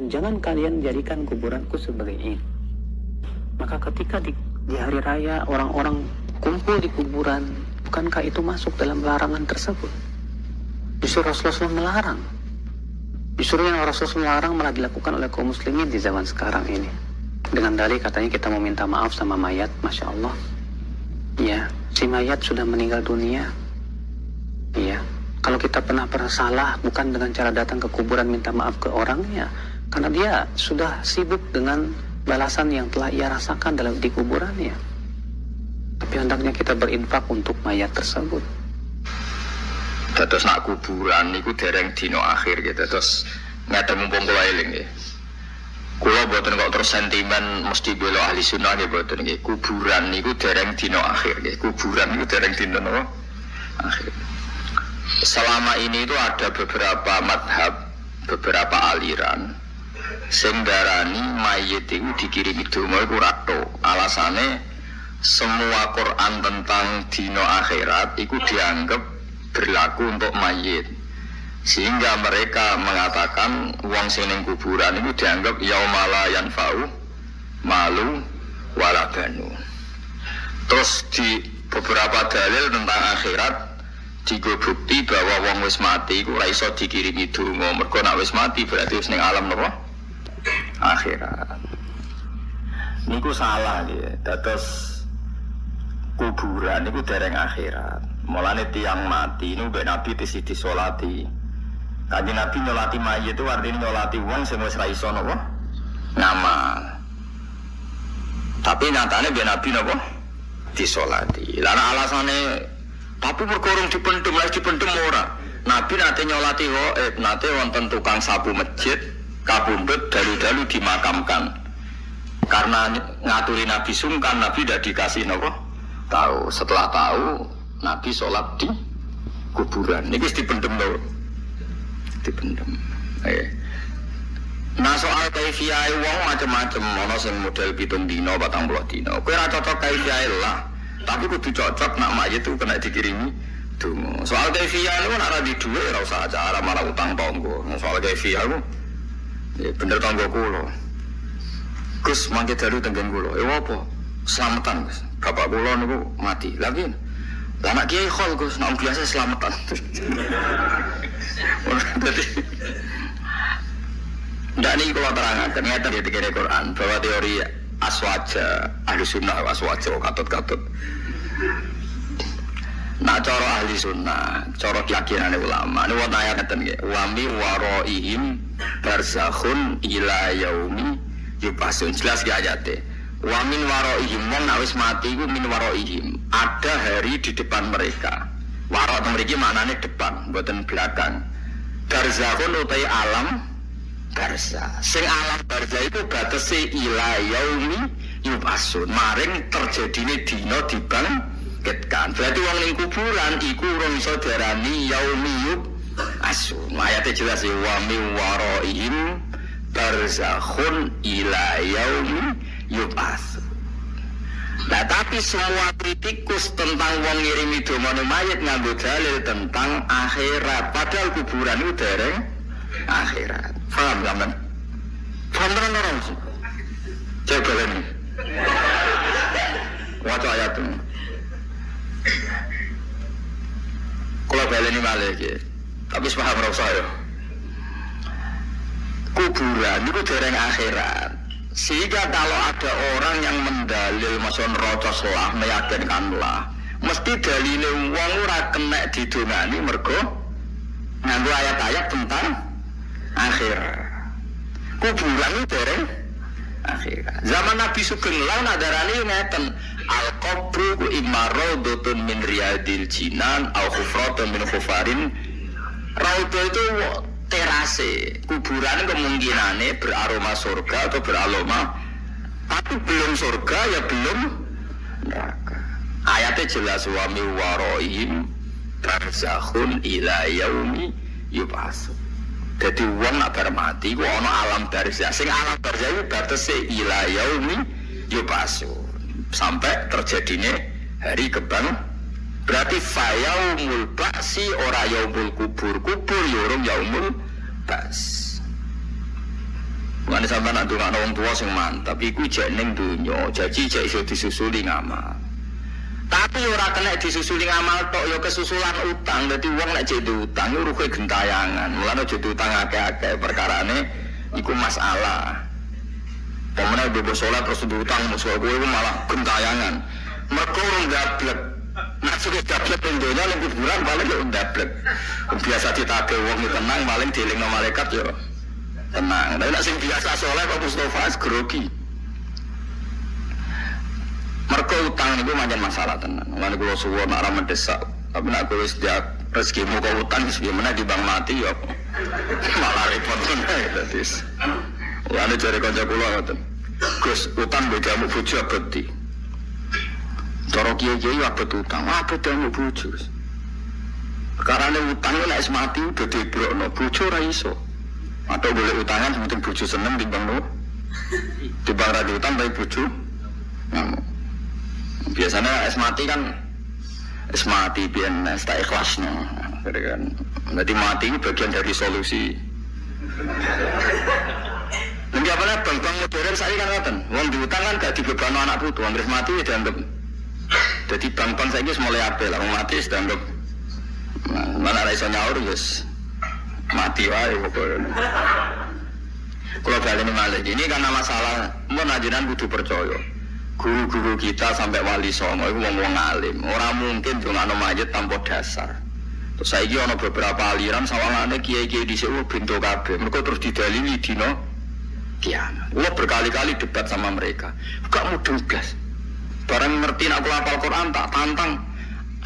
Jangan kalian jadikan kuburanku sebagai Id. Maka ketika di hari raya orang-orang kumpul di kuburan, bukankah itu masuk dalam larangan tersebut? Justru Rasulullah melarang. Justru yang Rasulullah melarang malah dilakukan oleh kaum muslimin di zaman sekarang ini. Dengan dalih katanya kita mau minta maaf sama mayat, Masya Allah. Ya, si mayat sudah meninggal dunia. Iya, kalau kita pernah salah, bukan dengan cara datang ke kuburan minta maaf ke orangnya, karena dia sudah sibuk dengan balasan yang telah ia rasakan di kuburannya. Tapi hendaknya kita berinfak untuk mayat tersebut. Terus nak kuburan niku dereng dino akhir gitu. Terus ngeten mumpung kula eling nggih. Kula boten kok terus sentimen mesti bela ahli sunnah nggih boten nggih. Kuburan niku dereng dino akhir nggih. Kuburan niku dereng dino napa? Akhir. Selama ini itu ada beberapa madhab, beberapa aliran sing darani mayit itu dikirimi donga iku rato. Alasane semua Quran tentang dino akhirat itu dianggap berlaku untuk mayit, sehingga mereka mengatakan wong sing ning kuburan itu dianggap yaumala yanfa'u malu wala banu. Terus di beberapa dalil tentang akhirat digo bukti bahwa wong wis mati iku ora iso dikirimi donga, mergo nek wis mati berarti wis ning alam napa? Akhirat. Niku salah nggih. Dados kuburan niku dereng akhirat. Mulane tiyang mati niku mbek Nabi tisih disolati. Kanjeng Nabi nyolati mayit itu artinya nyolati wong sing wis ra iso napa? Ngamal. Tapi nyatane mbek Nabi napa? Disolati. Lah alasane tapi berkorong dipendem ora. Nabi nate nyolati nate wonten tukang sapu masjid kabundut dalu-dalu dimakamkan. Karena ngaturi Nabi sungkan, Nabi tidak dikasih napa? Tahu. Setelah tahu, Nabi sholat di kuburan. Ini wis dipendem lho. Dipendem. Nah soal kaifiyah wong macam-macam, ana sing model 7 dina, 40 dina. Kowe ora cocok kaifiyah lah. Tapi kudu cocok nak mayit itu kena dikirimi donga. Soal kaifiyah niku nek ora di dhuwit ora usah acara malah utang tangga. Soal kaifiyah ku ya bener tangga kula. Gus mangke dalu tenggen kula. Apa? Selamatan, Gus. Bapak kula niku mati. Lagi lah anak kiai khol Gus, nek biasa selamatan. Berarti ndak niki kula terangaken ngeten ya dikene Quran bahwa teori aswaja ahli sunnah aswaja katut-katut. Nah cara ahli sunnah, cara keyakinan ulama ini wonten ayat ngeten nggih, wa mi waraihim barzakhun ila yaumi yubasun. Jelas ki ayate. Wa min waraihim wong nek wis mati iku min waraihim, ada hari di depan mereka. Wara to mriki maknane depan, mboten belakang. Barzakhun utai alam barza. Sing alam barza itu batese ila yaumi yubasun. Maring terjadine dina dibangkitkan. Berarti wong ning kuburan iku ora iso diarani yaumi yubasun. Ayate jelas ya wa min waraihim barzakhun ila yaumi yubasun. Nah tapi semua kritikus tentang wong ngirimi donga mayit nganggo dalil tentang akhirat, padahal kuburan itu dereng akhirat. Paham kan? Paham kan orang sih? Coba ini. Waca ayat itu. Kalau balik ini malah ya. Tapi sepaham rasa ya. Kuburan itu dereng akhirat. Sehingga kalau ada orang yang mendalil maksud rocos lah, meyakinkanlah, mesti dalile wong ora kena didongani mergo nganggo ayat-ayat tentang akhirat. Kuburan itu dereng akhirat. Zaman Nabi Sugeng lan adarane ngeten, al-qabru imma raudhatun min riyadil jinan au khufratun min khufarin. Raudhah itu terase, kuburan kemungkinannya beraroma surga atau beraroma, tapi belum surga ya belum neraka. Ayatnya jelas wa mi waraihim barzakhun ila yaumi yub'atsun. Jadi wong nak bar mati ku ana alam barzah. Sing alam barzah iku batese ila yaumi yub'atsun. Sampai terjadine hari kebang. Berarti fayaumul ba'si ora yaumul kubur. Kubur ya urung yaumul ba's. Mulane sampean nak ndongakno wong tuwa sing mantap iku jek ning donya, janji jek iso disusuli ngamal. Tapi ora kena disusuli ngamal tok ya kesusulan utang. Dadi wong nek jek utang yo rugi gentayangan. Mulane aja utang akeh-akeh perkarane iku masalah. Pemene bebas salat terus utang musuh kowe malah gentayangan. Mergo ora gablek. Nek sudah gablek ning donya ning kuburan paling yo gablek. Biasa ditagih wong tenang paling dielingno malaikat yo tenang. Tapi nek sing biasa saleh kok Mustofa grogi. Mergo utang niku pancen masalah tenan. Lan kula suwun nek ora mendesak, tapi nek kowe wis dia rezekimu kok utang wis piye meneh dibang mati ya malah repot tenan dadi. Lan jare kanca kula ngoten. Gus utang bedamu bojo abadi. Cara kiai-kiai abet utang, abet damu bojo. Karena utang nek wis mati udah dibrokno bojo ora iso. Atau boleh utangan sebetulnya bojo seneng timbang no timbang ra utang tapi bojo ngamuk. Biasanya es mati kan es mati biar es tak ikhlas no kan. Jadi mati itu bagian dari solusi. Nanti apa nih bank-bank modern saya kan ngaten wong diutang kan gak dibebano anak putu wong mati ya dianggap. Jadi bank-bank saya ini mulai apel wong mati dianggap mana ada iso nyaur guys mati wae pokoknya. Kalau kali ini malah ini karena masalah mun ajaran kudu percaya. Guru-guru kita sampai wali songo itu wong-wong alim. Ora mungkin dongakno mayit tanpa dasar. Terus saiki ana beberapa aliran sawangane kiai-kiai dhisik bento kabeh. Mergo terus didalili dina kiamat. Kula berkali-kali debat sama mereka. Gak mudeng blas. Barang ngerti nek aku hafal Quran tak tantang.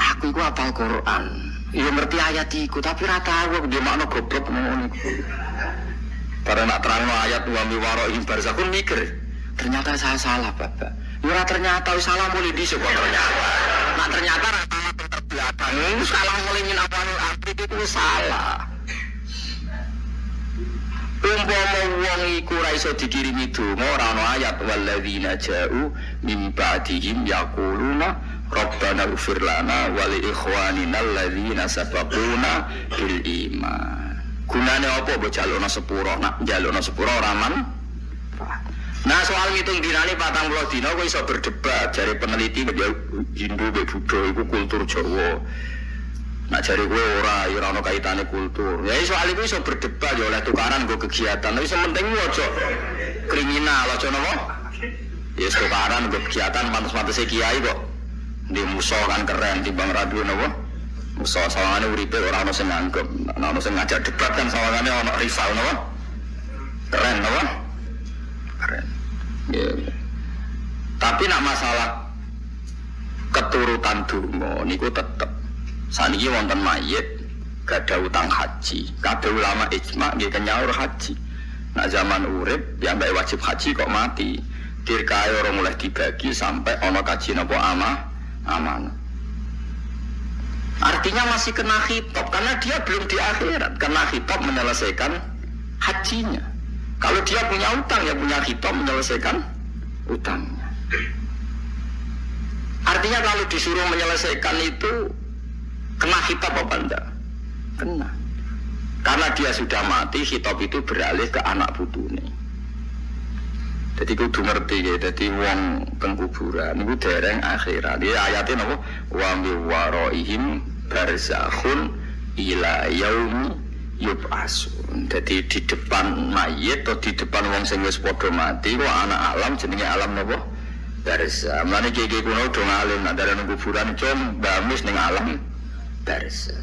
Aku iku hafal Quran. Ya ngerti ayat iku tapi ra tahu dia makna goblok ngono iku. Karena nak terangno ayat wa mi waraihim barzakhun mikir. Ternyata saya salah, Bapak. Ya ternyata salah mulai dhisik kok ternyata. Nak ternyata ra salah terbelakang. Salah mulai nyinapane arti itu salah. Umpama wong iku ra iso dikirimi donga ora ana ayat walladzina ja'u min ba'dihim yaquluna Rabbana ighfir lana wa li ikhwanina alladzina sabaquna bil iman. Gunane apa mbok jalukna sepuro? Nak jalukna sepuro ora man. Nah soal ngitung dinane 40 dina kowe iso berdebat jare peneliti Hindu mbek Buddha iku kultur Jawa. Nak jare kowe ora ya ora ono kaitane kultur. Ya soal iku iso berdebat ya oleh tukaran go kegiatan. Tapi sementing aja kriminal aja napa? Ya tukaran go kegiatan pantes-pantese kiai kok. Di musuh kan keren timbang radio napa? Musuh sawangane uripe ora ono sing nganggep, ora ono sing ngajak debat kan sawangane ono risau napa? Keren napa? Keren. Ya. Tapi nak masalah keturutan donga niku tetep saniki wonten mayit gak ada utang haji. Kabeh ulama ijma nggih kenyaur haji. Nak zaman urip yang mbak wajib haji kok mati. Dirkae ora mulai dibagi sampai ono kaji napa amanah. Artinya masih kena khitab karena dia belum di akhirat. Kena khitab menyelesaikan hajinya. Kalau dia punya utang ya punya khitab menyelesaikan utangnya. Artinya kalau disuruh menyelesaikan itu kena khitab apa enggak? Kena. Karena dia sudah mati, khitab itu beralih ke anak putune. Jadi kudu ngerti ya, jadi wong teng kuburan itu dereng akhirat. Dia ayatnya napa? Wa mi waraihim barzakhun ila yaumi yub'asun. Jadi di depan mayit atau di depan wong sing wis padha mati kok anak alam jenenge alam napa? Barzakh. Mane iki kuno do ngalim nek darane kuburan cum bamis ning alam barzakh.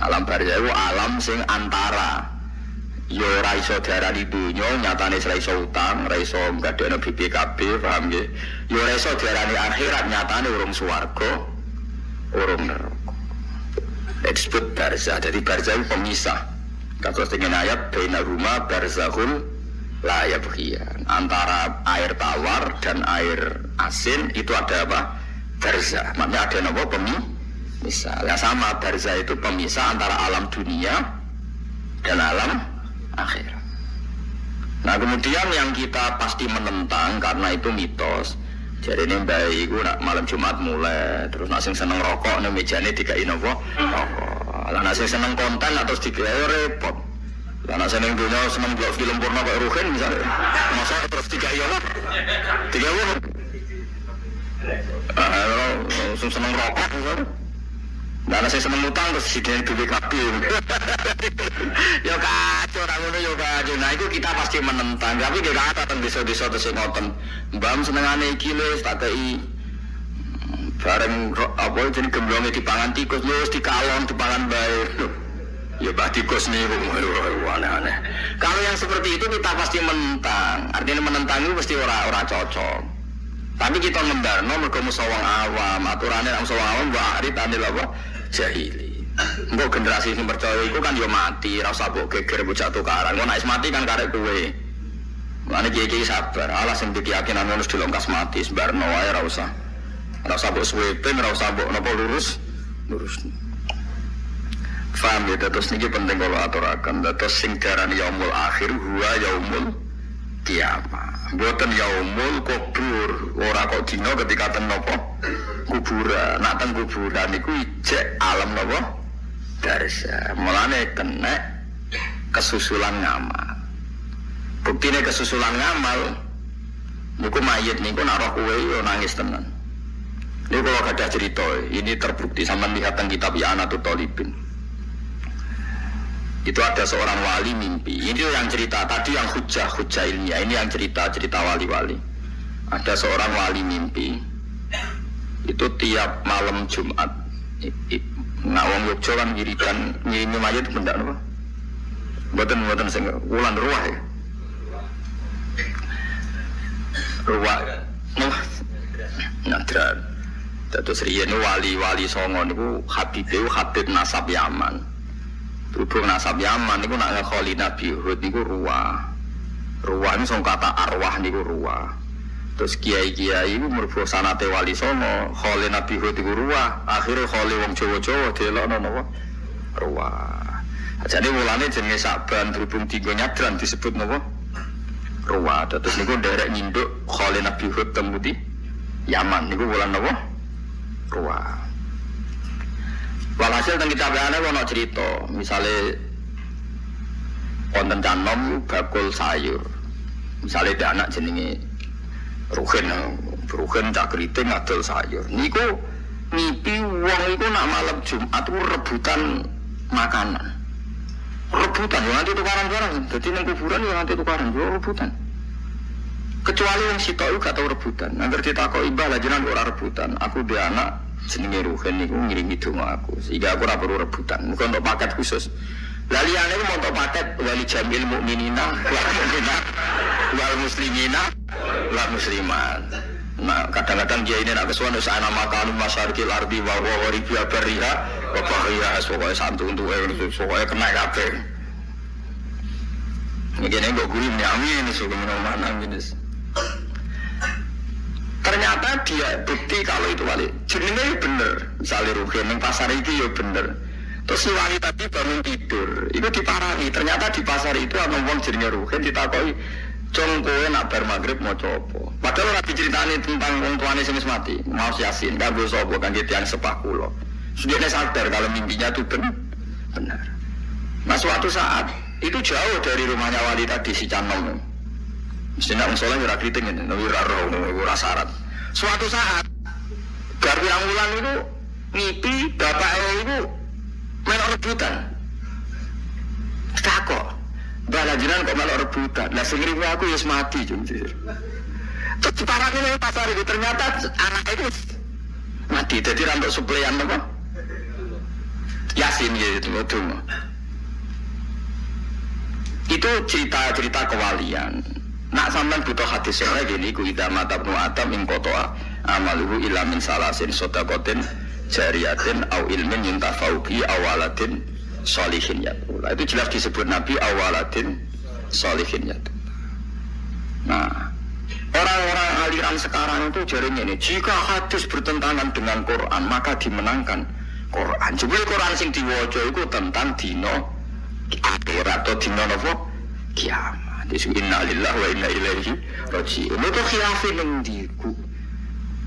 Alam barzakh itu alam sing antara yo ora iso diarani dunya nyatane ora iso utang, ora iso gadekno BPKB, paham nggih? Yo ora iso diarani akhirat nyatane urung swarga, urung neraka. Disebut barzakh. Jadi barzakh itu pemisah. Kados dengan ayat baina huma barzakhul la yabghiyan. Antara air tawar dan air asin itu ada apa? Barzakh. Maknanya ada napa pemisah. Ya sama barzakh itu pemisah antara alam dunia dan alam akhirat. Nah kemudian yang kita pasti menentang karena itu mitos. Jadi ini baik itu nak malam Jumat mulai terus nak sing seneng rokok nih mejane dikai nopo rokok. Lah nak sing seneng konten atau digawe repot. Anak saya yang dunia seneng buat film porno kayak Ruhin misalnya, masa terus 3 euro, seneng rokok misalnya. Nah, anak saya seneng utang terus sidang BPKB. Yo kacau, orang itu yo kacau. Nah itu kita pasti menentang, tapi dia kata tentang desa-desa terus ngoten. Mbam senengane iki lho tak kei. Bareng apa jadi gemblongnya dipangan tikus lho, dikalon dipangan bae. Ya bah tikus nih, aneh-aneh. Kalau yang seperti itu kita pasti menentang. Artinya menentang itu pasti orang cocok. Tapi kita ngembarno mergo musa wong awam, aturane nang musa wong awam mbok arit anil apa jahili. Engko generasi sing percaya iku kan yo mati, ora usah mbok geger bocah tukaran. Kok nek mati kan karek kowe. Mane iki sabar, alas sing dikeyakinan ngono dilongkas mati, sembarno wae ora usah. Ora usah mbok suwepe, ora usah mbok napa lurus. Faham ya, terus ini penting kalau aturakan. Terus sing darani yaumul akhir huwa yaumul kiamah. Buatan yaumul kubur. Ora kok dino ketika ten nopo kuburan. Nak ten kuburan itu ijek alam nopo darsa. Mulane kena kesusulan ngamal. Buktine kesusulan ngamal. Niku mayit niku nak roh kowe yo nangis tenan. Ini kalau ada cerita, ini terbukti sama lihat tentang kitab I'anatul Talibin. Itu ada seorang wali mimpi. Ini yang cerita tadi yang hujah ilmiah. Ini yang cerita wali-wali. Ada seorang wali mimpi. Itu tiap malam Jumat. Nah, wong Yogyo kan ngirimi mayat benda apa? Mboten sing wulan ruwah ya. Ruwah. Nadran. Terus riyen wali-wali songo niku Habib nasab Yaman. Berhubung nasab Yaman niku nak ngekholi Nabi Hud niku ruwah ini song kata arwah niku ruwah. Terus kiai-kiai iku mergo sanate wali songo kholi Nabi Hud niku ruwah, akhire kholi wong Jawa-Jawa delokno napa ruwah. Jadi mulane jenenge Saban berhubung tiga nyadran disebut napa ruwah. Terus niku nderek nyinduk kholi Nabi Hud teng pundi Yaman niku wulan napa ruwah. Walhasil tentang kitab ana ono cerita, misalnya konten canom bakul sayur. Misalnya ada anak jenenge Ruhin cak keriting ngadol sayur. Niku ngipi wong iku nak malam Jumat ku rebutan makanan. Rebutan yo nanti tukaran barang. Dadi ning kuburan yo nanti tukaran, yo rebutan. Kecuali wong sitok gak tau rebutan. Angger ditakoki mbah lha jenengan ora rebutan. Aku dhe anak jenenge Ruhin niku ngiringi donga aku sehingga aku ora perlu rebutan muga untuk paket khusus lah liyane ku untuk paket wali jamil mukminina wal muslimina wal muslimat. Nah kadang-kadang dia ini nak kesuwen wis ana makan masyarikil ardi wa ribi bariha wa bahriha pokoke santu untuk pokoke kena kabeh ngene kok guri nyami ini suka mana gitu. Ternyata dia bukti kalau itu wali jenenge bener. Misalnya Ruhin yang pasar itu ya bener. Terus si wali tadi bangun tidur itu diparani. Ternyata di pasar itu ada wong jenenge Ruhin ditakoi cung kowe nak bar magrib mau coba. Padahal ora diceritani tentang wong tuane sing wis mati. Mau Yasin kanggo sapa kangge tiyang sepah kula. Sudene sadar kalau mimpinya itu benar. Nah suatu saat itu jauh dari rumahnya wali tadi si Canom. Mesti nak musola ora kriting ngene, ora roh, ora syarat. Suatu saat bar pirang wulan itu ngipi bapake itu melok rebutan. Takok. Bala jiran kok melok rebutan. Lah sing ngriwe aku wis mati, Jung. Terus diparani nang pasar itu ternyata anak itu mati. Dadi rantuk suplean apa? Yasin gitu betul. Itu cerita-cerita kewalian. Nak sampean butuh hadis sore gini ku ida mata ibnu Adam ing qata'a amaluhu illa min salasin sadaqatin jariyatin au ilmin yuntafauki awalatin sholihin yaqul. Itu jelas disebut Nabi awalatin sholihin yaqul. Nah, orang-orang aliran sekarang itu jaringnya ini jika hadis bertentangan dengan Quran maka dimenangkan Quran. Jebule Quran sing diwaca iku tentang dino akhirat atau dino napa kiamat. Inna lillahi wa inna ilaihi raji'un. Itu khilafin yang diku.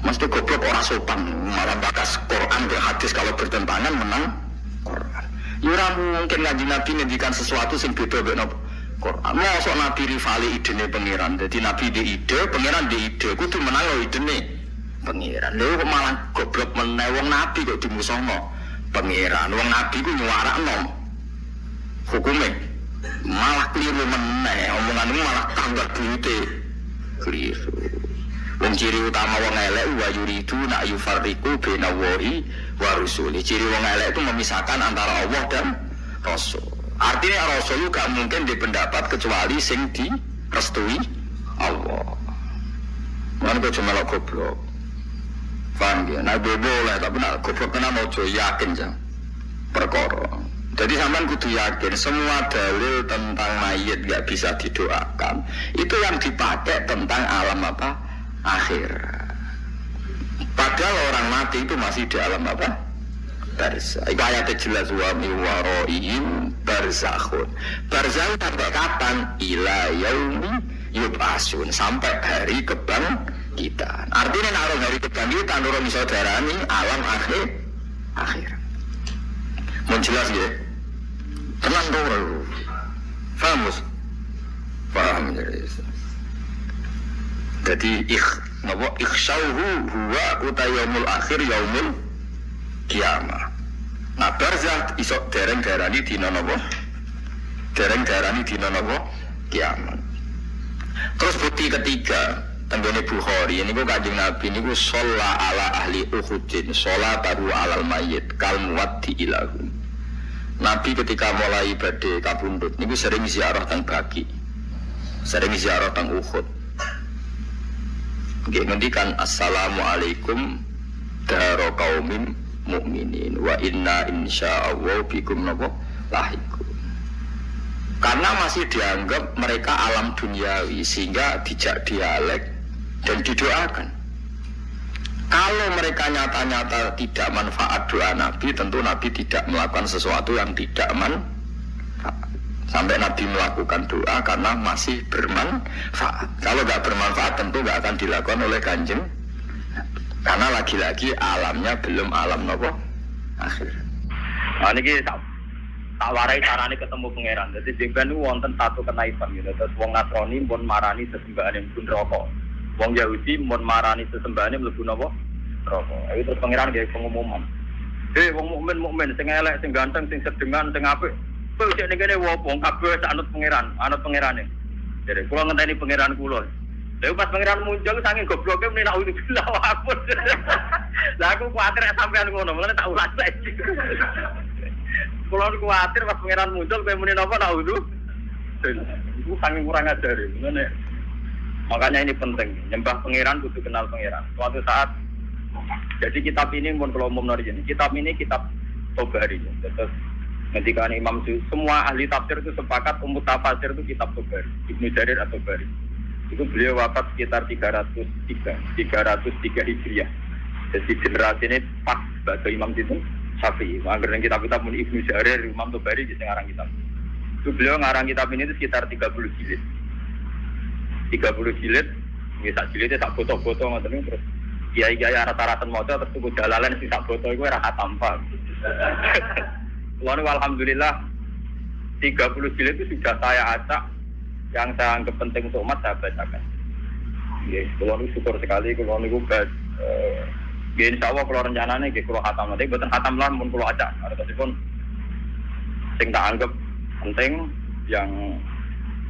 Mesti goblok orang sopan malah bakas Quran dan hadis kalau bertentangan menang Quran. Ya ora mungkin Kanjeng Nabi ngendikan sesuatu sing beda mek napa Quran. Mosok Nabi rivali idene pangeran. Dadi Nabi di ide, pangeran di ide, kudu menang lho idene pangeran. Lha kok malah goblok meneh wong Nabi kok dimusuhno pangeran. Wong Nabi ku nyuarakno hukume. Malah keliru meneh, omonganmu malah tambah buyute. Keliru. Wong ciri utama wong elek wa yuridu na yufarriqu baina wahi wa rusuli. Ciri wong elek itu memisahkan antara Allah dan Rasul. Artinya Rasul gak mungkin dipendapat kecuali sing direstui Allah. Mana kok cuma lo goblok. Paham ya? Nah boleh tapi nak goblok kena mojo yakin jang perkara. Jadi sampean kudu yakin semua dalil tentang mayit gak bisa didoakan. Itu yang dipakai tentang alam apa? Akhir. Padahal orang mati itu masih di alam apa? Barzah. Itu ayatnya jelas wa mi waroihim barzakhun. Barzah sampai kapan? Ila yaumi yub'asun, sampai hari kebangkitan. Artinya nak hari kebangkitan orang saudarani alam akhir. Mau jelas ya? Tenang dong. Paham jadi. Jadi ikhsyauhu huwa utayaumul akhir yaumul kiamah. Nah barzah isok dereng darani dina napa? Dereng darani dina napa? Kiamat. Terus bukti ketiga tenggene Bukhari ini kok Kanjeng Nabi niku sholla ala ahli Uhudin, sholatahu alal mayyit kal muwaddi ilahum. Nabi ketika mulai badhe kabundut niku sering ziarah teng Baqi. Sering ziarah teng Uhud. Nggih ngendikan assalamualaikum daro qaumin mukminin wa inna insyaallah bikum napa lahiqun. Karena masih dianggap mereka alam duniawi sehingga dijak dialek dan didoakan. Kalau mereka nyata-nyata tidak manfaat doa Nabi, tentu Nabi tidak melakukan sesuatu yang tidak manfaat. Sampai Nabi melakukan doa karena masih bermanfaat. Kalau nggak bermanfaat tentu nggak akan dilakukan oleh Kanjeng. Karena lagi-lagi alamnya belum alam nopo akhir. Nah ini tak warai carane ketemu pangeran. Jadi jengben itu wonten satu kenaipan gitu. Terus wong Nasrani pun marani sesembahan yang pun rokok. Wong Yahudi pun marani sesembahan yang mlebu napa? Rokok. Itu terus pangeran gawe pengumuman. Wong mukmin sing elek, sing ganteng, sing sedengan, sing apik. Kowe cek ning kene wong kabeh sak anut pangerane. Jadi kula ngenteni pangeran kula. Lha pas pangeran muncul saking gobloke meni nak ulah wapun. Lah aku kuwatir sampean ngono, mulane tak ulas lagi. Kula kuwatir pas pangeran muncul kowe muni napa nak udu. Iku saking kurang ajar ngene. Makanya ini penting, nyembah pangeran kudu kenal pangeran. Suatu saat jadi kitab ini pun kalau umum nari ini, kitab ini kitab Tobari. Terus ketika Imam semua ahli tafsir itu sepakat tafsir itu kitab Tobari, Ibnu Jarir atau Tobari. Itu beliau wafat sekitar 303 Hijriah. Jadi generasi ini pas sebagai Imam itu Syafi'i. Makanya kitab-kitab Ibnu Jarir, Imam Tobari di ngarang kitab. Itu beliau ngarang kitab ini itu sekitar 30 jilid. 30 jilid, bisa jilidnya tak foto-foto ngoten terus. Kiai-kiai rata-rata maca terus tuku dalalan sing sak foto iku ora tanpa. Lalu alhamdulillah 30 jilid itu sudah saya acak yang saya anggap penting untuk umat saya bacakan. Nggih, kula syukur sekali kula niku nggih insyaallah kula rencanane nggih kula khatam nanti mboten khatam lah mun kula acak. Artosipun sing tak anggap penting yang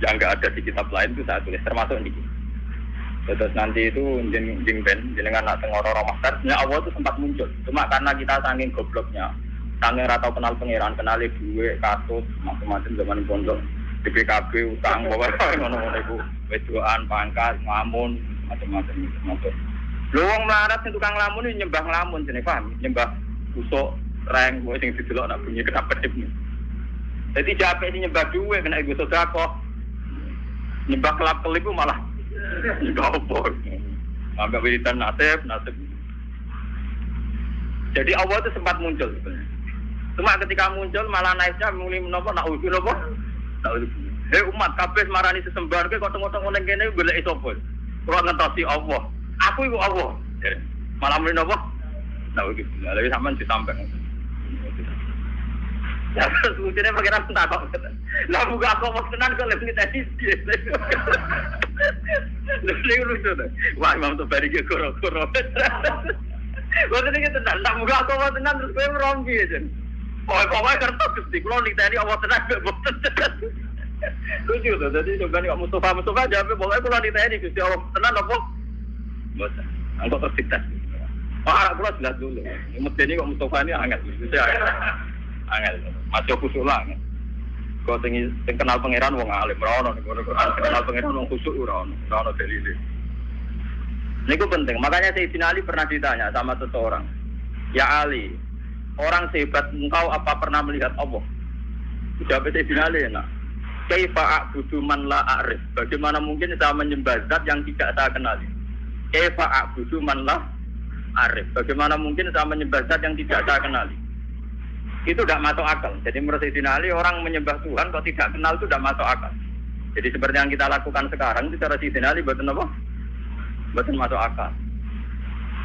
enggak ada di kitab lain itu saya tulis termasuk niki. Terus nanti itu jeng jenengan nak tengoro Ramadan, ya Allah itu sempat muncul. Cuma karena kita saking gobloknya, saking ratau kenal pangeran, kenali duit, kasus, macam-macam zaman pondok, BPKB, utang, ngono-ngono ibu, wedoan, pangkat, ngamun, macam-macam. Lho wong melarat sing tukang lamun ini nyembah nglamun jenenge paham, nyembah usuk, reng, wong sing didelok nak bunyi kedap-kedip. Jadi jape sing nyembah duit kena iku sedekah. Nyembah kelap-kelip malah nyembah apa? Agak wiridan nasib. Jadi Allah itu sempat muncul sebenarnya. Cuma ketika muncul malah naiknya muni menapa nak usul apa? Hei umat kabeh marani sesembahan kowe kok tengok-tengok ning kene golek sapa? Ora ngentosi Allah. Aku iku Allah. Malah muni napa? Nah iki lha sampean ditampak. Ya terus ujungnya pangeran takok. Lah buka kok tenan kok lebih tadi. Lebih lucu tuh. Wah Imam Tobari ki koro-koro. Boten iki tenan, tak buka kok tenan terus kowe merompi aja. Pokoknya kertas Gusti, kalau niteni Allah tenan boten. Lucu tuh, jadi coba nih Mustafa jawabnya pokoknya kalau niteni Gusti Allah tenan apa? Boten. Angkot tersitas. Anak kula jelas dulu. Medeni kok Mustafa ini angel. Angel. Masih khusuk lah. Kok sing kenal pangeran wong alim ora ono kenal pangeran wong khusuk ora ono dalile. Niku penting. Makanya Sayyidina Ali pernah ditanya sama seseorang. Ya Ali, orang sehebat engkau apa pernah melihat Allah? Jawab Sayyidina Ali enak. Kaifa a'budu man la a'rif? Bagaimana mungkin saya menyembah zat yang tidak saya kenali? Kaifa a'budu man la a'rif? Bagaimana mungkin saya menyembah zat yang tidak saya kenali? Itu tidak masuk akal. Jadi menurut Sayyidina Ali, orang menyembah Tuhan kalau tidak kenal itu tidak masuk akal. Jadi seperti yang kita lakukan sekarang, itu cara Sayyidina Ali betul apa? Betul masuk akal.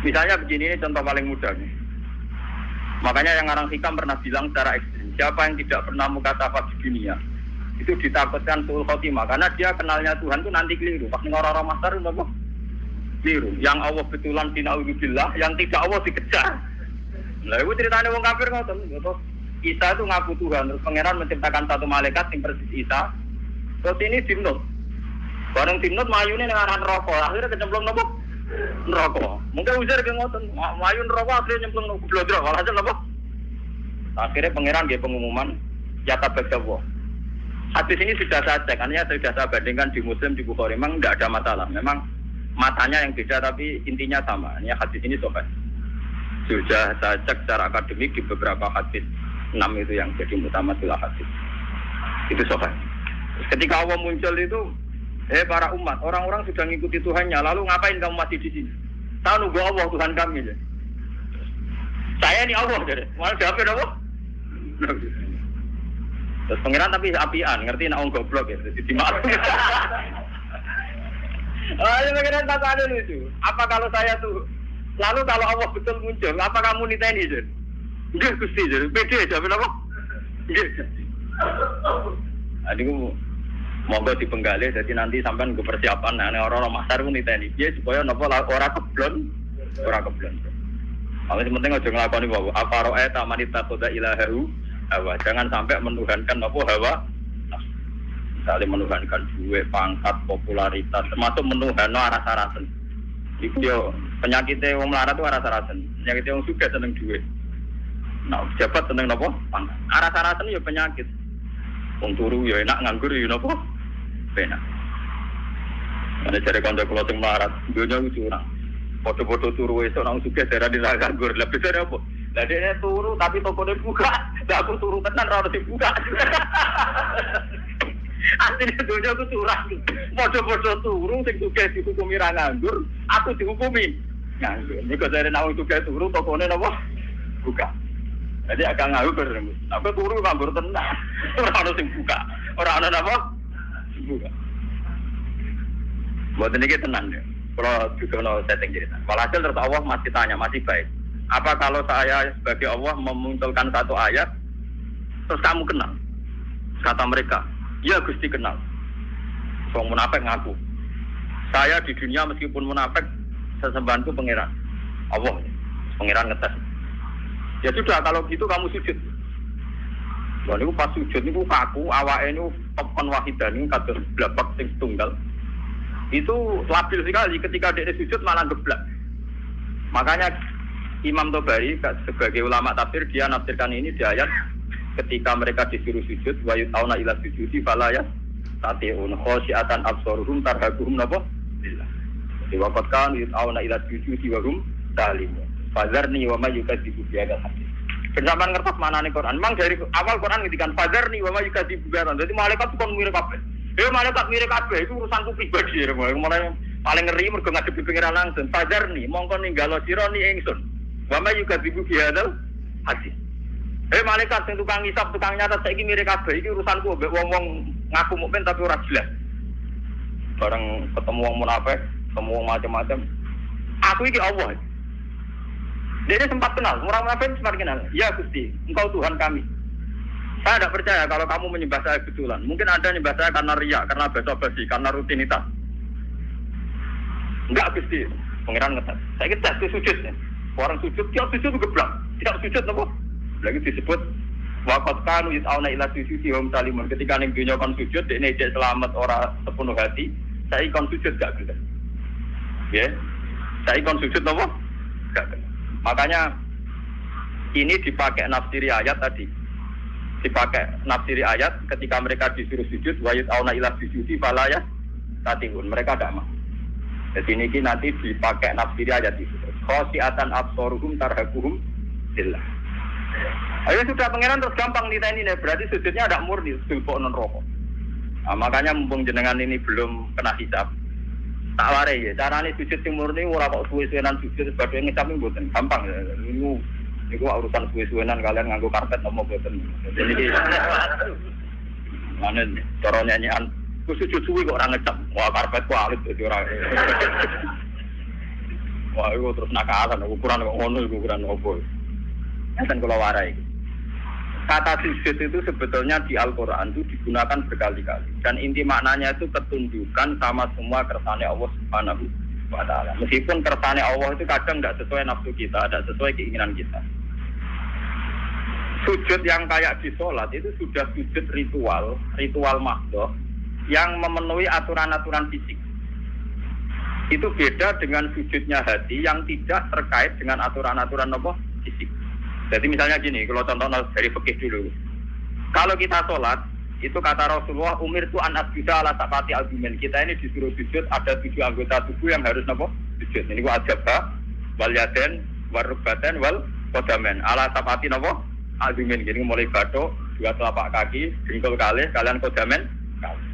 Misalnya begini, ini contoh paling mudah nih. Makanya yang orang hikam pernah bilang secara ekstrim, siapa yang tidak pernah mukatafah di dunia, itu ditakutkan suul khotimah. Karena dia kenalnya Tuhan itu nanti keliru. Pas orang-orang masar itu apa? Keliru. Yang Allah betulan dina'udzubillah, yang tidak Allah dikejar. Nah itu ceritanya wong kafir ngoten. Isa itu ngaku Tuhan, terus pangeran menciptakan satu malaikat yang persis Isa. Terus ini dimnut. Bareng dimnut mayune ning arah neraka, akhirnya kecemplung nopo? Neraka. Mungkin ujar ke ngoten, mayu neraka akhirnya nyemplung nopo blodro, walhasil nopo? Akhirnya pangeran nggih pengumuman ya tabadawa. Hadis ini sudah saya cek, artinya sudah saya bandingkan di Muslim, di Bukhari, memang tidak ada masalah. Memang matanya yang beda tapi intinya sama. Ini hadis ini sobat. Sudah saya cek secara akademik di beberapa hadis 6 itu yang jadi mutamatsilah hadis. Itu sobat. Ketika Allah muncul itu, para umat, orang-orang sudah mengikuti Tuhannya, lalu ngapain kamu masih di sini? Saya nunggu Allah Tuhan kami. Ya. Saya ini Allah, jadi malah jawabnya apa? Terus pangeran tapi apian, ngerti nak orang goblok ya, jadi dimaafkan. Ini pangeran tak ada lucu. Apa kalau saya tuh, lalu kalau Allah betul muncul, apa kamu niteni jadi? Enggak Gusti, jadi pede jawabnya apa? Enggak. Aduh. Moga dipenggali, jadi nanti sampai ke persiapan. Nah, orang-orang masar pun niteni dia supaya nopo ora keblon. Kalau yang penting aja ngelakoni bahwa apa roe tamanita koda ilahahu hawa. Jangan sampai menuhankan nopo hawa. Misalnya menuhankan duit, pangkat, popularitas, termasuk menuhanno aras-arasen. Iku yo penyakitnya wong melarat itu aras-arasen. Penyakitnya wong sugih seneng duit. Nah, jabat seneng nopo? Pangkat. Aras-arasen yo penyakit. Wong turu ya enak nganggur ya napa? Penak. Ana jare kanca kula sing melarat, dunya lucu ora. Foto-foto turu esuk nang sugih daerah di nganggur. Lah bisa apa? Lah dhekne turu tapi tokone buka. Lah aku turu tenan ora ono dibuka. Asline dunya ku curang. Foto-foto turu sing sugih dihukumi ra nganggur, aku dihukumi nganggur. Nek jare nang sugih turu tokone napa? Buka. Jadi agak ngawur berembus. Aku turu ngambur tenang. Orang ada yang buka. Orang ada apa? Buka. Buat ini kita tenang ya. Kalau juga no setting cerita. Walhasil terus Allah masih tanya, masih baik. Apa kalau saya sebagai Allah memunculkan satu ayat, terus kamu kenal? Kata mereka, ya Gusti kenal. Soal munafik ngaku. Saya di dunia meskipun munafik, sesembahanku pangeran. Allah, pangeran ngetes. Ya sudah, kalau gitu kamu sujud. Wah, ini pas sujud, ini kaku, awake ini topon wahidan, ini kader blabak sing tunggal. Itu labil sekali, ketika dia sujud malah geblak. Makanya Imam Tobari sebagai ulama tafsir, dia nafsirkan ini di ayat ketika mereka disuruh sujud, wa yut'auna ila sujudi fala yastati'un khasyi'atan absaruhum tarhaquhum napa? Billah. Diwakatkan yut'auna ila sujudi wa hum salimun. Fazarni wa ma yukadzibu bi'adal hadis. Bersamaan ngertos manane Quran. Memang dari awal Quran ngendikan fazarni wa ma yukadzibu bi'adal. Jadi malaikat kon mirip kabeh. Malaikat mirip kabeh itu urusanku pribadi. Mulai paling ngeri mergo ngadepi pengiran langsung. Fazarni mongko ninggalo sira ni ingsun. Wa ma yukadzibu bi'adal hadis. Malaikat sing tukang ngisap, tukang nyatet saiki mirip kabeh. Iki urusanku mbek wong-wong ngaku mukmin tapi ora jelas. Bareng ketemu wong munafik, ketemu wong macam-macam. Aku iki Allah. Dia sempat kenal, orang munafik sempat kenal. Ya Gusti, Engkau Tuhan kami. Saya tidak percaya kalau kamu menyembah saya betulan. Mungkin Anda menyembah saya karena riya, karena basa-basi, karena rutinitas. Enggak Gusti, pangeran ngetes. Saya kita tes sujud ya. Orang sujud, dia sujud geblak. Tidak sujud apa? Lagi disebut waqad kanu yus'auna ila sujudi hum salimun. Ketika ning dunya kon sujud, dekne ijek selamat ora sepenuh hati. Saya kon sujud gak gelem. Ya. Saya kon sujud apa? Gak gelem. Makanya ini dipakai nafsiri ayat tadi. Dipakai nafsiri ayat ketika mereka disuruh sujud wa yus'auna ila sujudi fala ya tatihun. Mereka tidak mau. Jadi ini nanti dipakai nafsiri ayat itu. Khosiatan absoruhum tarhaquhum billah. Ayo sudah pangeran terus gampang niteni nih. Berarti sujudnya ada murni, sulpo non rokok. Nah, makanya mumpung jenengan ini belum kena hisab. Tak warai ya. Carane sujud sing murni ora kok suwe-suwenan sujud sebagai ngecap mboten gampang. Niku urusan suwe-suwenan kalian nganggo karpet nopo mboten. Jadi iki mana cara nyanyian ku sujud suwe kok ora ngecap. Wah karpet ku alit dadi ora. Wah, itu terus nakalan, ukuran kok ngono, ukuran opo. Enten kula warai. Kata sujud itu sebetulnya di Al-Quran itu digunakan berkali-kali. Dan inti maknanya itu ketundukan sama semua kersane Allah Subhanahu wa Ta'ala. Meskipun kersane Allah itu kadang tidak sesuai nafsu kita, tidak sesuai keinginan kita. Sujud yang kayak di sholat itu sudah sujud ritual mahdoh yang memenuhi aturan-aturan fisik. Itu beda dengan sujudnya hati yang tidak terkait dengan aturan-aturan fisik. Jadi misalnya gini, kalau contoh dari fikih dulu. Kalau kita sholat, itu kata Rasulullah, umir tu an asjuda ala sapati al-bimen. Kita ini disuruh sujud, ada 7 anggota tubuh yang harus sujud. Ini gua ajabah, wal yaden, wal rukbaten, wal kodamen. Ala sapati al-bimen. Jadi mulai batuk, 2 telapak kaki, jengkol kalih, kalian kodamen.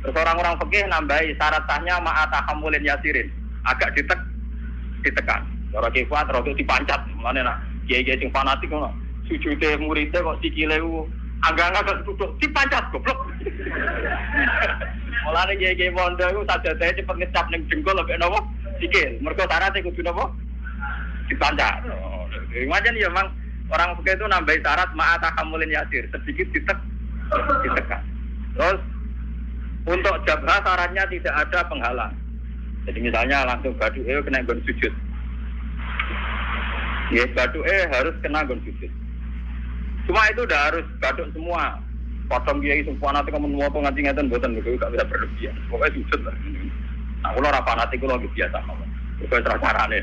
Terus orang-orang fikih nambahi syarat sahnya ma'atahamulin yasirin. Agak ditekan. Cara kifat, rada dipancat. Mulane nak kiai-kiai sing fanatik ngono. Sujude muridé kok sikile angga-angga kok duduk dipancat goblok. Mulane kiai-kiai pondok iku sajadahe cepet ngecap ning jengkol lek napa? Sikil. Mergo syaratnya kudu napa? Dipancat. Macam ya memang orang fikih itu nambahi syarat ma'atahamulin yasir, sedikit ditekan. Terus untuk jabha syaratnya tidak ada penghalang. Jadi misalnya langsung badu'e kena nggon sujud. Ya badu'e harus kena nggon sujud. Cuma itu udah harus baduk semua. Potong kiai semua nanti kamu moto nganti ngeten mboten niku gak bisa berlebihan. Pokoknya sujud lah. Nah, kula ora fanatik kula biasa mawon. Iku cara carane.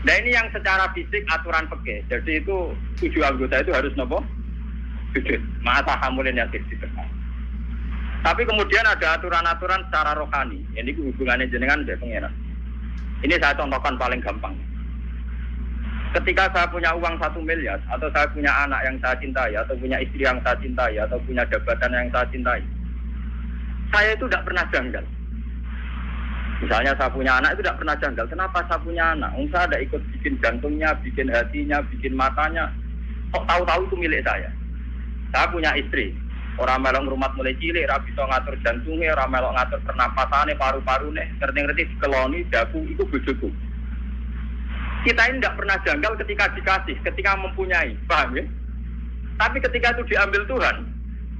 Nah ini yang secara fisik aturan fikih. Jadi itu 7 anggota itu harus napa? Sujud. Ma'ata hamulin yang ditekan. Tapi kemudian ada aturan-aturan secara rohani. Ini hubungannya jenengan dengan pangeran. Ini saya contohkan paling gampang. Ketika saya punya uang 1 miliar, atau saya punya anak yang saya cintai, atau punya istri yang saya cintai, atau punya jabatan yang saya cintai, saya itu tidak pernah janggal. Misalnya saya punya anak itu tidak pernah janggal. Kenapa saya punya anak? Saya tidak ikut bikin jantungnya, bikin hatinya, bikin matanya. Kok tahu-tahu itu milik saya. Saya punya istri. Orang melok rumah mulai cilik, rapi to ngatur jantungnya, orang melok ngatur pernapasannya, paru-parunya, ngerti-ngerti dikeloni, daku, itu bojoku. Kita ini tidak pernah janggal ketika dikasih, ketika mempunyai, paham ya? Tapi ketika itu diambil Tuhan,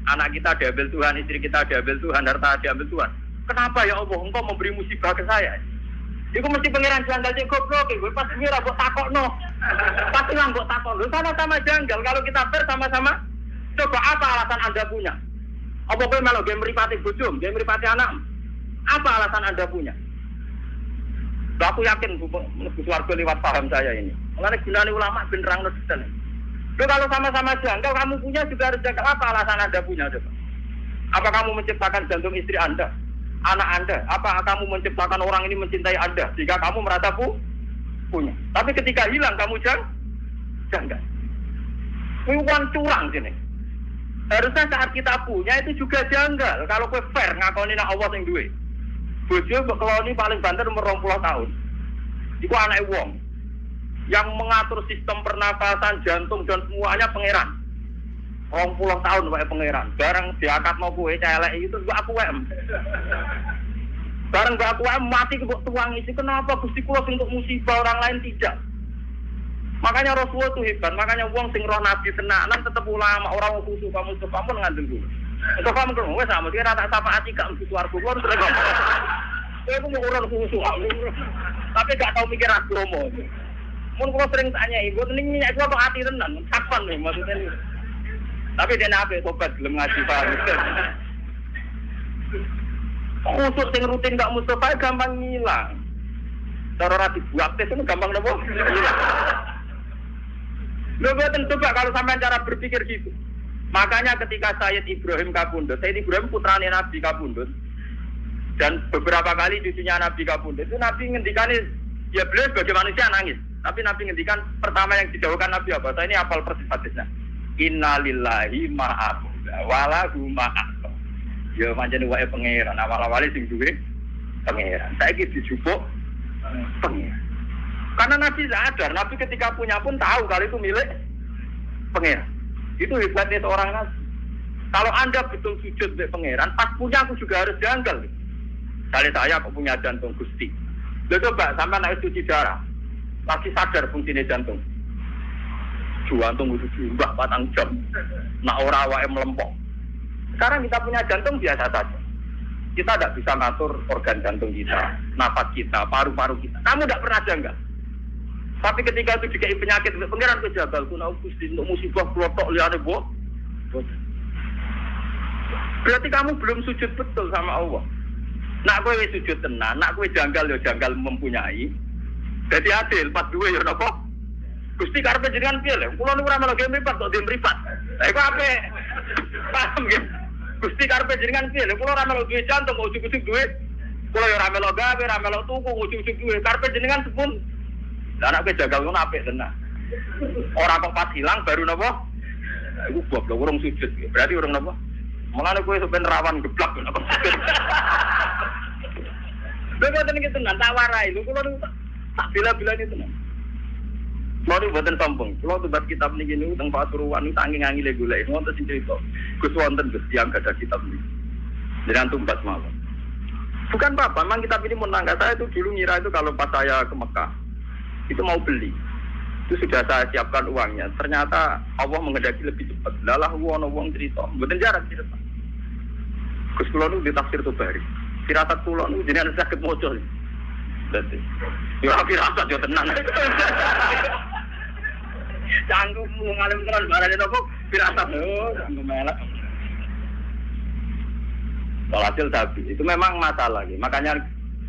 anak kita diambil Tuhan, istri kita diambil Tuhan, harta diambil Tuhan. Kenapa ya Allah, engkau memberi musibah ke saya? Iku mesti pangeran janggal cek goblok, gue pas ngira mbok takokno. Pasti lah mbok takokno. Sama-sama janggal kalau kita sama-sama. Coba apa alasan Anda punya? Apa kowe melok game mripate bojo, game mripate anak? Apa alasan Anda punya? Aku yakin mlebu swarga lewat paham saya ini. Mulane gunane ulama ben nerangno detail. Lho kalau sama-sama janggal kamu punya juga harus janggal. Apa alasan Anda punya coba? Apa kamu menciptakan jantung istri Anda? Anak Anda? Apa kamu menciptakan orang ini mencintai Anda jika kamu merasa punya? Tapi ketika hilang kamu janggal. Kuwi curang sini. Harusnya saat kita punya itu juga janggal. Kalau kowe fair ngakoni nek Allah sing duwe. Bojo mbok keloni paling banter umur 20 tahun. Iku anake wong yang mengatur sistem pernapasan, jantung dan semuanya pangeran. 20 tahun wae pangeran. Bareng diakatno kowe celek itu mbok aku wae. Bareng mbok aku wae mati kok tuang isi. Kenapa Gusti kula sing untuk musibah orang lain tidak? Makanya Rasulullah itu hebat, makanya wong sing roh Nabi tenanan tetep ulama, orang khusus kamu pun ngandel dulu. Itu kamu kan wes sama dia rata syafaat gak mesti suar kulo terus ngomong. Aku mau orang khusus, tapi gak tahu mikir agama. Mun kula sering tanya ibu, ning minyak kula kok ati tenan, kapan nih maksudnya ini. Tapi dia nape sobat belum ngaji paham. Khusus sing rutin gak Mustafa gampang ngilang. Cara ora dibuat tes itu gampang napa? Hilang. Lho boten coba kalau sampean cara berpikir gitu. Makanya ketika Sayyid Ibrahim kabundut, Sayyid Ibrahim putrane Nabi kabundut. Dan beberapa kali cucunya Nabi kabundut, itu Nabi ngendikane ya beliau sebagai manusia nangis. Tapi Nabi ngendikan pertama yang dijauhkan Nabi apa? Saya ini hafal persis hadisnya. Innalillahi ma'abuda walahu ma'abuda. Ya pancen wae pangeran, awal-awale sing duwe pangeran. Saiki dijupuk pangeran. Karena Nabi sadar, Nabi ketika punya pun tahu kalau itu milik pangeran. Itu hebatnya seorang Nabi. Kalau Anda betul sujud milik pangeran, pas punya aku juga harus janggal. Kali saya kok punya jantung Gusti. Lalu coba sampai naik cuci darah, lagi sadar fungsinya jantung. Jantung itu juga patang jam. Nak ora wae melempok. Sekarang kita punya jantung biasa saja. Kita tidak bisa ngatur organ jantung kita, napas kita, paru-paru kita. Kamu tidak pernah janggal. Tapi ketika itu dikai penyakit, pangeran kejagal, kuna Gusti untuk musibah kelotok liane boh. Berarti kamu belum sujud betul sama Allah. Nak kowe sujud tenan, nak kowe janggal ya janggal mempunyai. Jadi adil, pas duwe ya napa? Gusti karepe jenengan piye lho? Kula niku ora melu game mripat kok dem mripat. Lah iku ape? Paham nggih? Gusti karepe jenengan piye lho? Kula ora melu duwe jantung kok ujug-ujug duwe. Kula ya ora melu gawe, ora melu tuku ujug-ujug duwe. Karepe jenengan sepun. Lah anak kowe jagal ngono apik tenan. Ora kok pas hilang baru napa? Iku goblok urung sujud. Berarti urung napa? Mulane kowe sampeyan rawan geblak kok sujud. Lha boten iki tenan tak warai lho kula tak bila-bilane tenan. Mau boten sombong. Kula tubat kitab niki niku teng Pasuruan niku tangi-angile golek wonten sing cerita. Gus wonten Gus yang gadah kitab niki. Jenengan tumbas mawon. Bukan apa-apa, memang kitab ini menangga saya itu dulu ngira itu kalau pas saya ke Mekah itu mau beli. Itu sudah saya siapkan uangnya. Ternyata Allah menghendaki lebih cepat. Lalah wong cerita. Mboten jarak cerita. Gus kula niku ditafsir Tobari. Firasat kula niku jenengan saged maca. Dadi. Ya firasat yo tenan. Canggung ngalim tenan barane napa firasat. Oh, canggung melek. Walhasil sapi itu memang masalah gitu. Makanya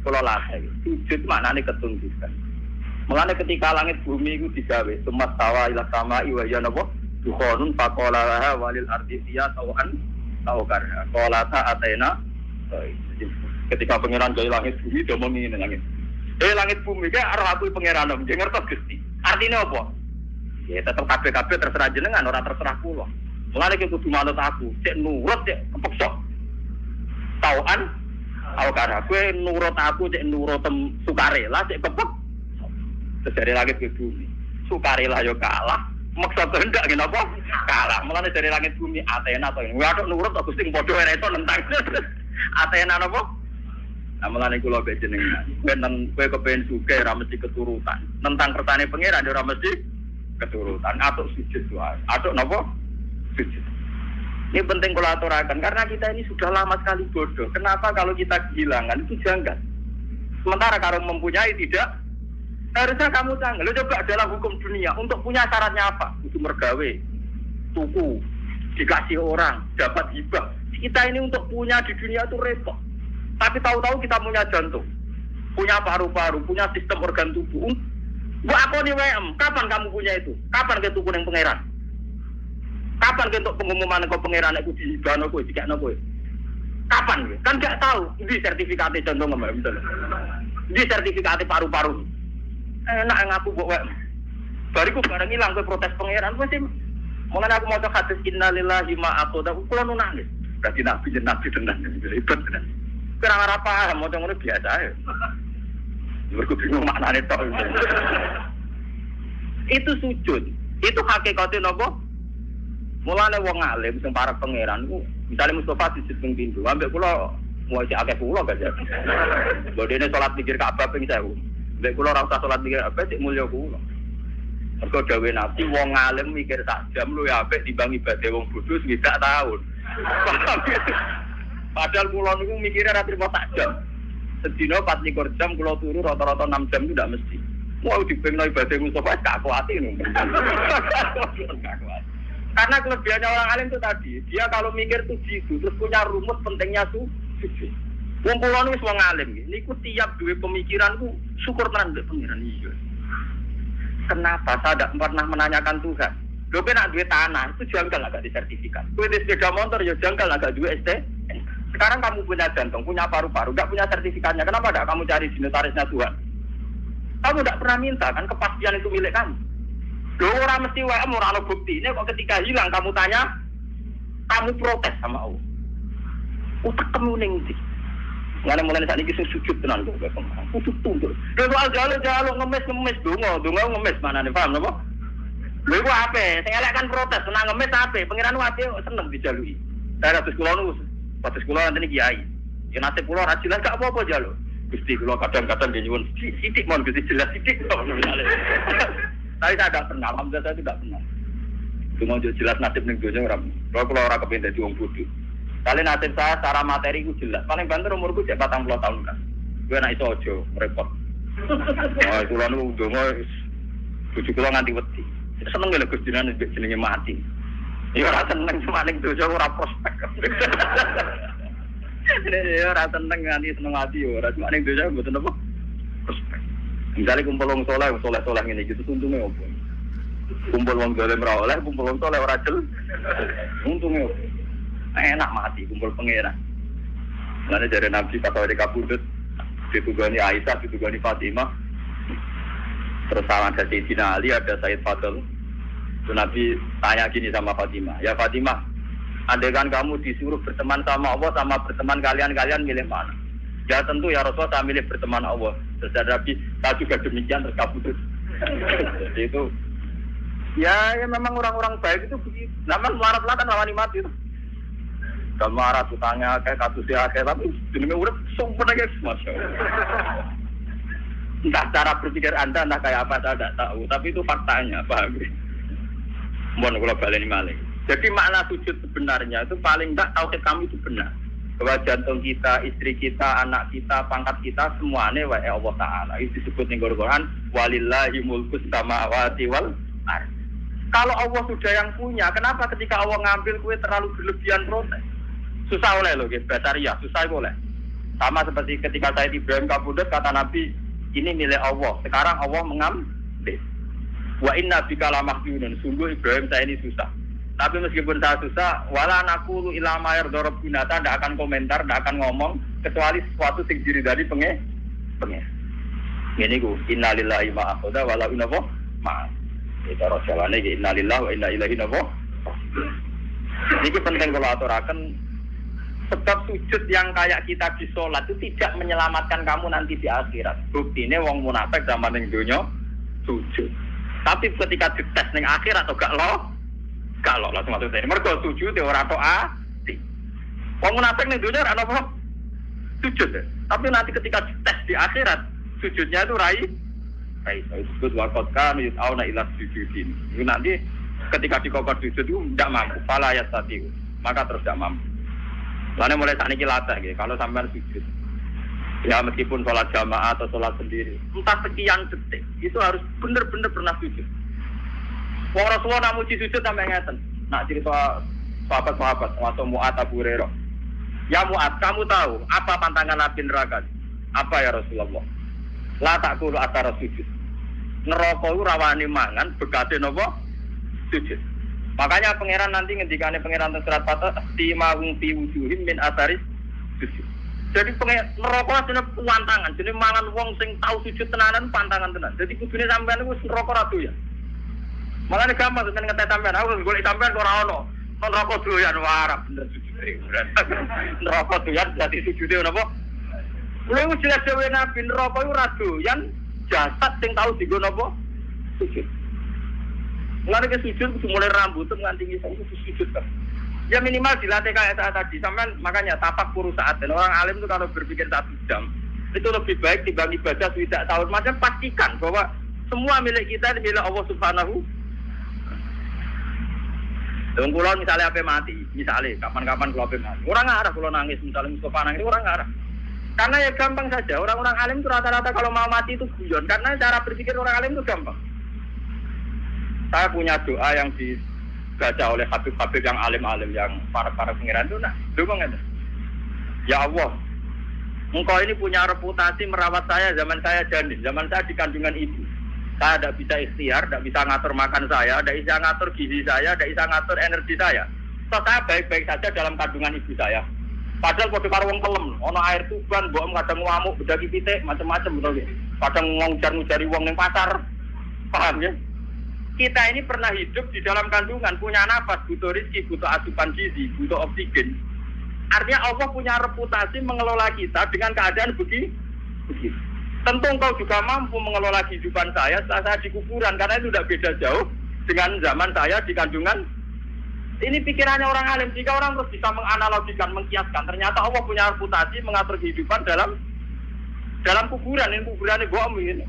kula latih. Sujud maknane ketundukan. Mulane ketika langit bumi itu digawe, sumat tawa ila sama iwa ya napa? Dukhonun faqala laha walil ardi fiya tawan tawkar. Qala ta atena. Ketika pangeran gawe langit bumi do muni langit. Langit bumi ki arep aku pangeran nggih ngertos Gusti. Artine apa? Ya tetep kabeh-kabeh terserah jenengan ora terserah kula. Mulane ki kudu manut aku, cek nurut cek kepeksa. Tawan tawkar. Kowe nurut aku cek nurut sukarela cek kepek. Terus dari langit ke bumi, sukarela yo kalah, maksa kehendak ngene apa? Kalah. Mulane dari langit bumi Athena to. Waduh nurut kok Gusti padha reso nentang. Athena napa? Nah mulane kula mbek jenengan. Kowe kepen sugih ora mesti keturutan. Nentang kertane pangeran ora mesti keturutan. Atuk sujud wae. Atuk napa? Sujud. Ini penting kula aturaken karena kita ini sudah lama sekali bodoh. Kenapa kalau kita kehilangan itu janggal? Sementara kalau mempunyai tidak. Harusnya kamu tanggal, lo coba dalam hukum dunia, untuk punya syaratnya apa? Itu mergawe, tuku, dikasih orang, dapat hibah. Kita ini untuk punya di dunia itu repot. Tapi tahu-tahu kita punya jantung, punya paru-paru, punya sistem organ tubuh. Bu aku nih WM, kapan kamu punya itu? Kapan kita tuku yang pangeran? Kapan kita untuk pengumuman ke pangeran itu di bano kowe, di kena kowe? Kapan? Kan gak tahu. Di sertifikatnya jantung nggak misalnya. Di sertifikatnya paru-paru. Enak ngaku mbok wae. Bariku bareng ilang kowe protes pangeran mesti mulane aku maca hadis innalillahi ma aqada kula nu nangis. Berarti nabi tenan ribet tenan. Kira ora paham maca ngono biasa ae. Mergo bingung maknane tok. Itu sujud. Itu hakikate napa? Mulane wong alim sing para pangeran ku misale Mustafa sujud ping pindho ambek kula mau sik akeh kula gak ya. Bodene salat mikir Ka'bah ping 1000. Lek kula ora usah salat mikir apa cek mulya kula. Mergo dawuh Nabi wong alim mikir sak jam lu ya apik timbang ibadah wong bodoh swidak tahun. Padahal kula niku mikirnya ra trimo sak jam. Sedina 24 jam kula turu rata-rata 6 jam itu ndak mesti. Mau dibengno ibadah Mustafa gak kuati ngono. Karena kelebihannya orang alim itu tadi, dia kalau mikir tuh gitu, terus punya rumus pentingnya tuh gitu. Wong kula niku wong alim nggih. Niku tiap duwe pemikiran ku syukur tenan mbek pengiran iya. Kenapa saya tidak pernah menanyakan Tuhan? Lho nek duwe tanah itu janggal agak disertifikat. Kowe di sepeda motor ya janggal agak duwe ST. Sekarang kamu punya jantung, punya paru-paru, enggak punya sertifikatnya. Kenapa enggak kamu cari di notarisnya Tuhan? Kamu enggak pernah minta kan kepastian itu milik kamu. Lho ora mesti wae ora ono buktine kok ketika hilang kamu tanya, kamu protes sama Allah. Utek kamu ning ndi? Ngene mulane sakniki sing sujud tenan kok pengen. Kudu tunduk. Lho soal jalo ngemis donga ngemis manane paham napa? Lho iku ape? Sing elek kan protes, senang ngemis ape? Pangeran ati seneng dijaluki. Saya ratus kula nu, ratus kula nanti kiai. Ya nasib kula ora jelas gak apa-apa jaluk. Gusti kula kadang-kadang nggih nyuwun sithik mon Gusti jelas sithik. Tapi saya tidak pernah, alhamdulillah saya tidak pernah. Cuma jelas nasib ning donya ora. Kula ora kepengin dadi wong bodho. Kali nasib saya secara materi ku jelas. Paling banter umurku cek 40 tahun kan. Gue nak iso aja repot. Oh, kula nu ndonga bojo kula nganti wedi. Seneng lho Gusti jenenge mati. Ya ora seneng cuma ning donya ora prospek. Ya ora seneng nganti seneng mati ora cuma ning donya mboten apa. Prospek. Misalnya kumpul wong soleh ngene iki untunge opo? Kumpul wong dolim ra oleh, kumpul wong soleh ora jel. Untunge opo? Enak mati kumpul pangeran. Lalu dari Nabi kata dari kabudut ditugani Aisyah, ditugani Fatimah. Terus ada Sayyidina Ali, ada Sayyid Fadl. Itu Nabi tanya gini sama Fatimah, ya Fatimah, andaikan kamu disuruh berteman sama Allah sama berteman kalian milih mana? Ya tentu ya Rasulullah saya milih berteman Allah. Terus ada Nabi, saya juga demikian terus kabudut. Jadi itu ya memang orang-orang baik itu begitu. Namun melarat-larat rawani mati itu. Kalau marah utangnya kayak kasusnya kayak tapi jenenge urip sumpah aja Masya Allah. Entah cara berpikir Anda entah kayak apa saya tidak tahu, tapi itu faktanya, paham? Mohon kalau baleni malih. Jadi makna sujud sebenarnya itu paling enggak tauhid kami itu benar. Bahwa jantung kita, istri kita, anak kita, pangkat kita semuanya wae Allah Taala. Itu disebut ning Quran walillahi mulkus samawati wal ardh. Kalau Allah sudah yang punya, kenapa ketika Allah ngambil kue terlalu berlebihan protes? Susah oleh loh, Basaria, susah boleh. Sama seperti ketika Sayyid Ibrahim kabudut kata Nabi, ini milik Allah. Sekarang Allah mengambil. Wa inna bika lamahjunun. Sungguh Ibrahim saya ini susah. Tapi meskipun saya susah, wala naqulu ila ma yarda rabbuna, tidak akan komentar, tidak akan ngomong kecuali sesuatu sing diri dari pengen. Ini ku innalillahi ma akhadha wala innahu ma. Itu rasulane innalillahi wa inna ilaihi raji'un. Ini penting kalau aturaken. Sebab sujud yang kayak kita di sholat itu tidak menyelamatkan kamu nanti di akhirat. Buktinya wong munafik zaman ning donya sujud. Tapi ketika dites ning akhirat atau gak lo langsung masuk sini. Mergo sujud ora ati. Wong munafik ning donya ora apa sujud. Tapi nanti ketika dites di akhirat sujudnya itu rai disebut waqad kanu yus'auna ila sujudin. Itu nanti ketika dikokor sujud itu tidak mampu, fala yastati. Maka terus tidak mampu. Lalu mulai saat ini latih, gitu. Kalau sampai sujud, ya meskipun sholat jamaah atau sholat sendiri, entah sekian detik, itu harus benar-benar pernah sujud. Wong Rasulullah namuji sujud sampai ngeten. Nak cerita sahabat-sahabat, atau Mu'ad Abu Hurairah. Ya Mu'ad, kamu tahu apa pantangan Nabi neraka? Apa ya Rasulullah? La takulu atara sujud. Neraka itu rawani mangan, begate nopo sujud. Makanya pangeran nanti ngendikane pangeran teng surat Fatah timahum fi wujuhim min atharis sujud. Jadi neraka jenenge pantangan, jenenge mangan wong sing tau sujud tenanan pantangan tenan. Jadi kudune sampean iku neraka ra doyan. Malane gampang sampean ngetes sampean, aku golek sampean ora ono. Neraka doyan wae bener sujud. Neraka doyan dadi sujude napa? Lha jelas dhewe Nabi neraka iku ra doyan jasad sing tau dienggo napa? Sujud. Mulai ke sujud, mulai rambut nganti ngisah itu sujud kan. Ya minimal dilatih kayak saat tadi. Sampai makanya tapak puru saat. Dan orang alim itu kalau berpikir 1 jam itu lebih baik dibanding ibadah tidak tahun. Macam pastikan bahwa Semua milik kita milik Allah Subhanahu. Dong kula misalnya apa mati, misalnya kapan-kapan kula apa mati. Orang ngarah kula nangis, misalnya Mustafa nangis, orang ngarah. Karena ya gampang saja, orang-orang alim itu rata-rata kalau mau mati itu guyon. Karena cara berpikir orang alim itu gampang. Saya punya doa yang dibaca oleh habib-habib yang alim-alim, yang para pengiran itu, nah, dukung itu. Ya Allah, Engkau ini punya reputasi merawat saya zaman saya janin, zaman saya di kandungan ibu. Saya tidak bisa ikhtiar, tidak bisa ngatur makan saya, tidak bisa ngatur gizi saya, tidak bisa ngatur energi saya. So, saya baik-baik saja dalam kandungan ibu saya. Padahal pada karo wong pelem, ono air tuban, mbok kadang ngamuk, bedaki pitik, macam-macam betul ya. Kadang ngujar-ngujari wong ning pasar. Paham ya? Kita ini pernah hidup di dalam kandungan, punya nafas, butuh rezeki, butuh asupan gizi, butuh oksigen. Artinya Allah punya reputasi mengelola kita dengan keadaan begitu. Tentu engkau juga mampu mengelola kehidupan saya setelah saya di kuburan, karena itu tidak beda jauh dengan zaman saya di kandungan. Ini pikirannya orang alim. Jika orang terus bisa menganalogikan, mengkiaskan, ternyata Allah punya reputasi mengatur kehidupan dalam kuburan. Ini kuburan ini bohong ini.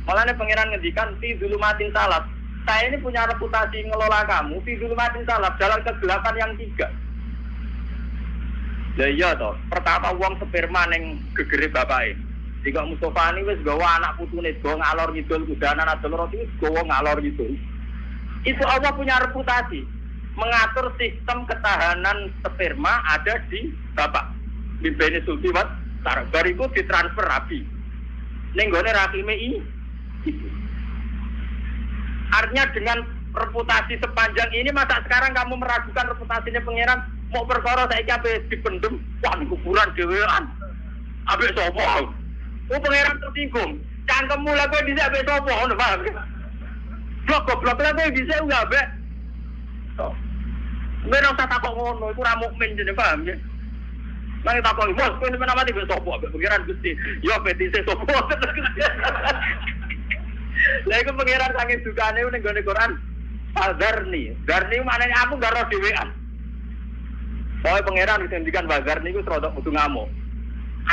Malah ini pangeran ngendikan fi dzulumatin salat. Saya ini punya reputasi ngelola kamu fi dzulumatin salat, dalam kegelapan yang 3. Ya iya toh. Pertama uang sperma ning gegere bapake. Jika Mustafa ini wis gawa anak putune, gawa ngalor ngidul kudanan adol roti, gawa ngalor ngidul. Itu Allah punya reputasi mengatur sistem ketahanan sperma ada di bapak. Bimbene sultiwat taruh bariku ditransfer rabi. Ning gone rahime ibu. Artinya dengan reputasi sepanjang ini, masa sekarang kamu meragukan reputasinya pangeran? Mau perkara saiki ape dipendem, wah kuburan dhewean. Ape sapa? Oh pangeran tersinggung. Cangkemmu lha kowe dhisik ape sapa ngono, paham? Blok-blok lha kowe dhisik enggak ape. To. Ora usah takok ngono, iku ora mukmin jenenge, paham ya? Nang takok, "Bos, kowe sampeyan mati ape sapa?" Ape pangeran Gusti. Yo ape dhisik sapa? Lah iku pangeran saking dukane ning gone Quran. Darni maknane aku gak ro dhewean. Soalnya pangeran disendikan bazar niku serodok kudu ngamuk.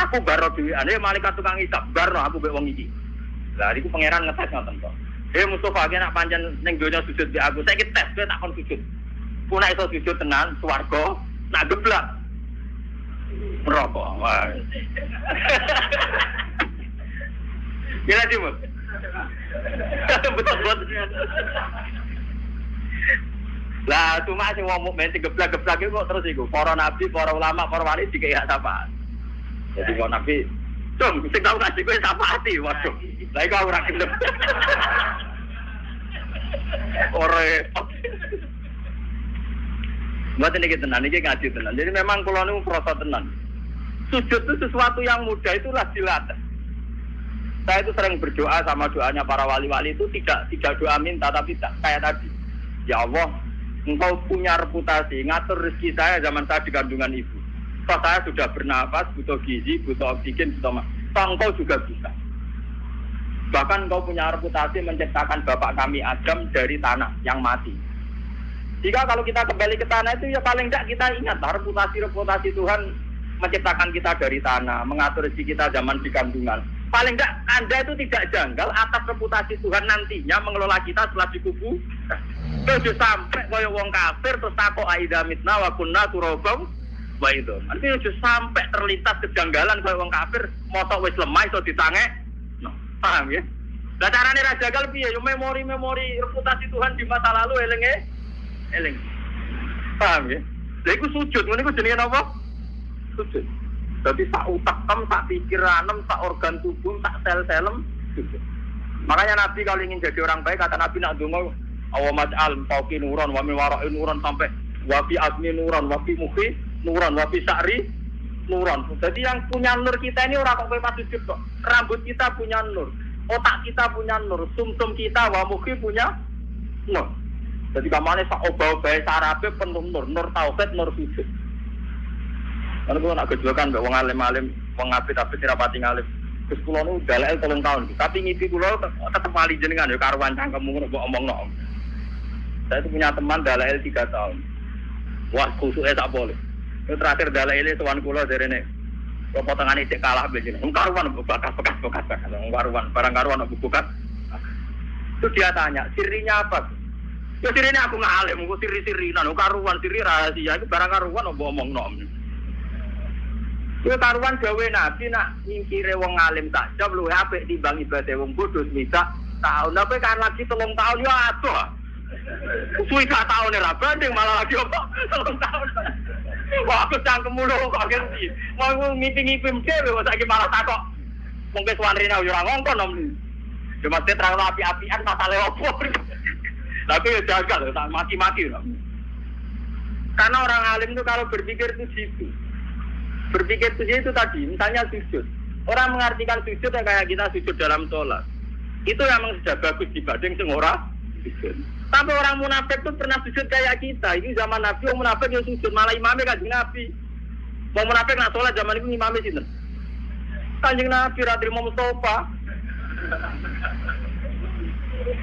Aku baro dhewean, malaikat tukang hisab, baro aku mbek wong iki. Lah niku pangeran ngetes ngoten kok. Mustafa ki nek pancen ning donya sujud di aku, saiki tes kowe tak kon sujud. Ku nek iso sujud tenan swarga, nak geblak neraka. Wah. Gila Timur. Betul-betul. Lah cuma sing wong mukmin digeblak-geblak iku kok terus iku para nabi, para ulama, para wali dikei hak syafaat. Jadi kok nabi, "Cung, sing tau ngasih kowe syafaati." Waduh. Lah iku ora gelem. Ore. Mboten iki tenan, iki ngaji tenan. Jadi memang kula niku krasa tenan. Sujud itu sesuatu yang mudah, itulah dilatih. Saya itu sering berdoa sama doanya para wali-wali itu tidak doa minta, tapi kayak tadi. Ya Allah, Engkau punya reputasi ngatur rezeki saya zaman saya di kandungan ibu. Toh saya sudah bernafas, butuh gizi, butuh oksigen, butuh Engkau juga bisa. Bahkan Engkau punya reputasi menciptakan bapak kami Adam dari tanah yang mati. Jika kalau kita kembali ke tanah itu ya paling tidak kita ingat reputasi Tuhan menciptakan kita dari tanah, mengatur rezeki kita zaman di kandungan. Paling tidak Anda itu tidak janggal atas reputasi Tuhan nantinya mengelola kita setelah dikubur. Terus sampai kaya wong kafir terus takok aida mitna wa kunna turabam wa itu. Artinya sudah sampai terlintas kejanggalan kaya wong kafir mosok wis lemah iso ditangek. No, paham ya? Lah carane ra jagal piye? Yo memori reputasi Tuhan di masa lalu eling. Paham ya? Lha iku sujud, ngene iku jenenge apa? Sujud. Jadi tak utak-tem, tak pikiran, tak organ tubuh, tak sel-selem sujud. Makanya Nabi kalau ingin jadi orang baik, kata Nabi nak donga awamaj'al fauqi nuran wa min wara'i nuran sampai wa fi azmi nuran wa fi mukhi nuran wa fi sa'ri nuran. Jadi yang punya nur kita ini orang kok pas sujud kok. Rambut kita punya nur, otak kita punya nur, sumsum kita wa mukhi punya nur. Jadi kamane sak obah-obahe sarape penuh nur tauhid, nur sujud. Kalau gue nak gejolakan mbak wong alim-alim, wong apit-apit rapati ngalim. Terus kula nu dalek 3 tahun. Tapi ngipi kula tetep wali jenengan ya karuan cangkemmu ngono mbok omongno. Saya itu punya teman dalek 3 tahun. Wah, kusuke sak boleh. Itu terakhir dalek ile tuan kula derene. Kok potongane cek kalah mbek jenengan. Karuan bekas. Karuan barang karuan bekas. Terus dia tanya, sirinya apa? Ya sirinya aku ngalim, aku siri-sirinan, karuan siri rahasia, itu barang karuan apa omong nom. Itu karuan gawe Nabi nak nyingkire wong ngalim saja luwih apik timbang ibadah wong bodoh bisa tahun. Tapi kan lagi 3 tahun ya adoh. Suwi 3 tahun ora banding malah lagi apa? 3 tahun. Wah, aku cangkem mulu kok ngerti. Mau ngipi-ngipi dhewe kok saiki malah takok. Mungkin suwanrene yo ora ngongkon nom. Yo mesti terang api-apian masalah opo. Tapi ya jaga loh, tak maki-maki loh. Karena orang alim itu kalau berpikir itu situ. Berpikir itu tadi, misalnya sujud. Orang mengartikan sujud kayak kita sujud dalam sholat. Itu memang sudah bagus dibanding semua sujud. Tapi orang munafik itu pernah sujud kayak kita. Ini zaman Nabi, orang munafik yang sujud. Malah imamnya kanjeng Nabi. Orang munafik nak sholat zaman itu imamnya sini. Kanjeng Nabi, Radri Mustafa.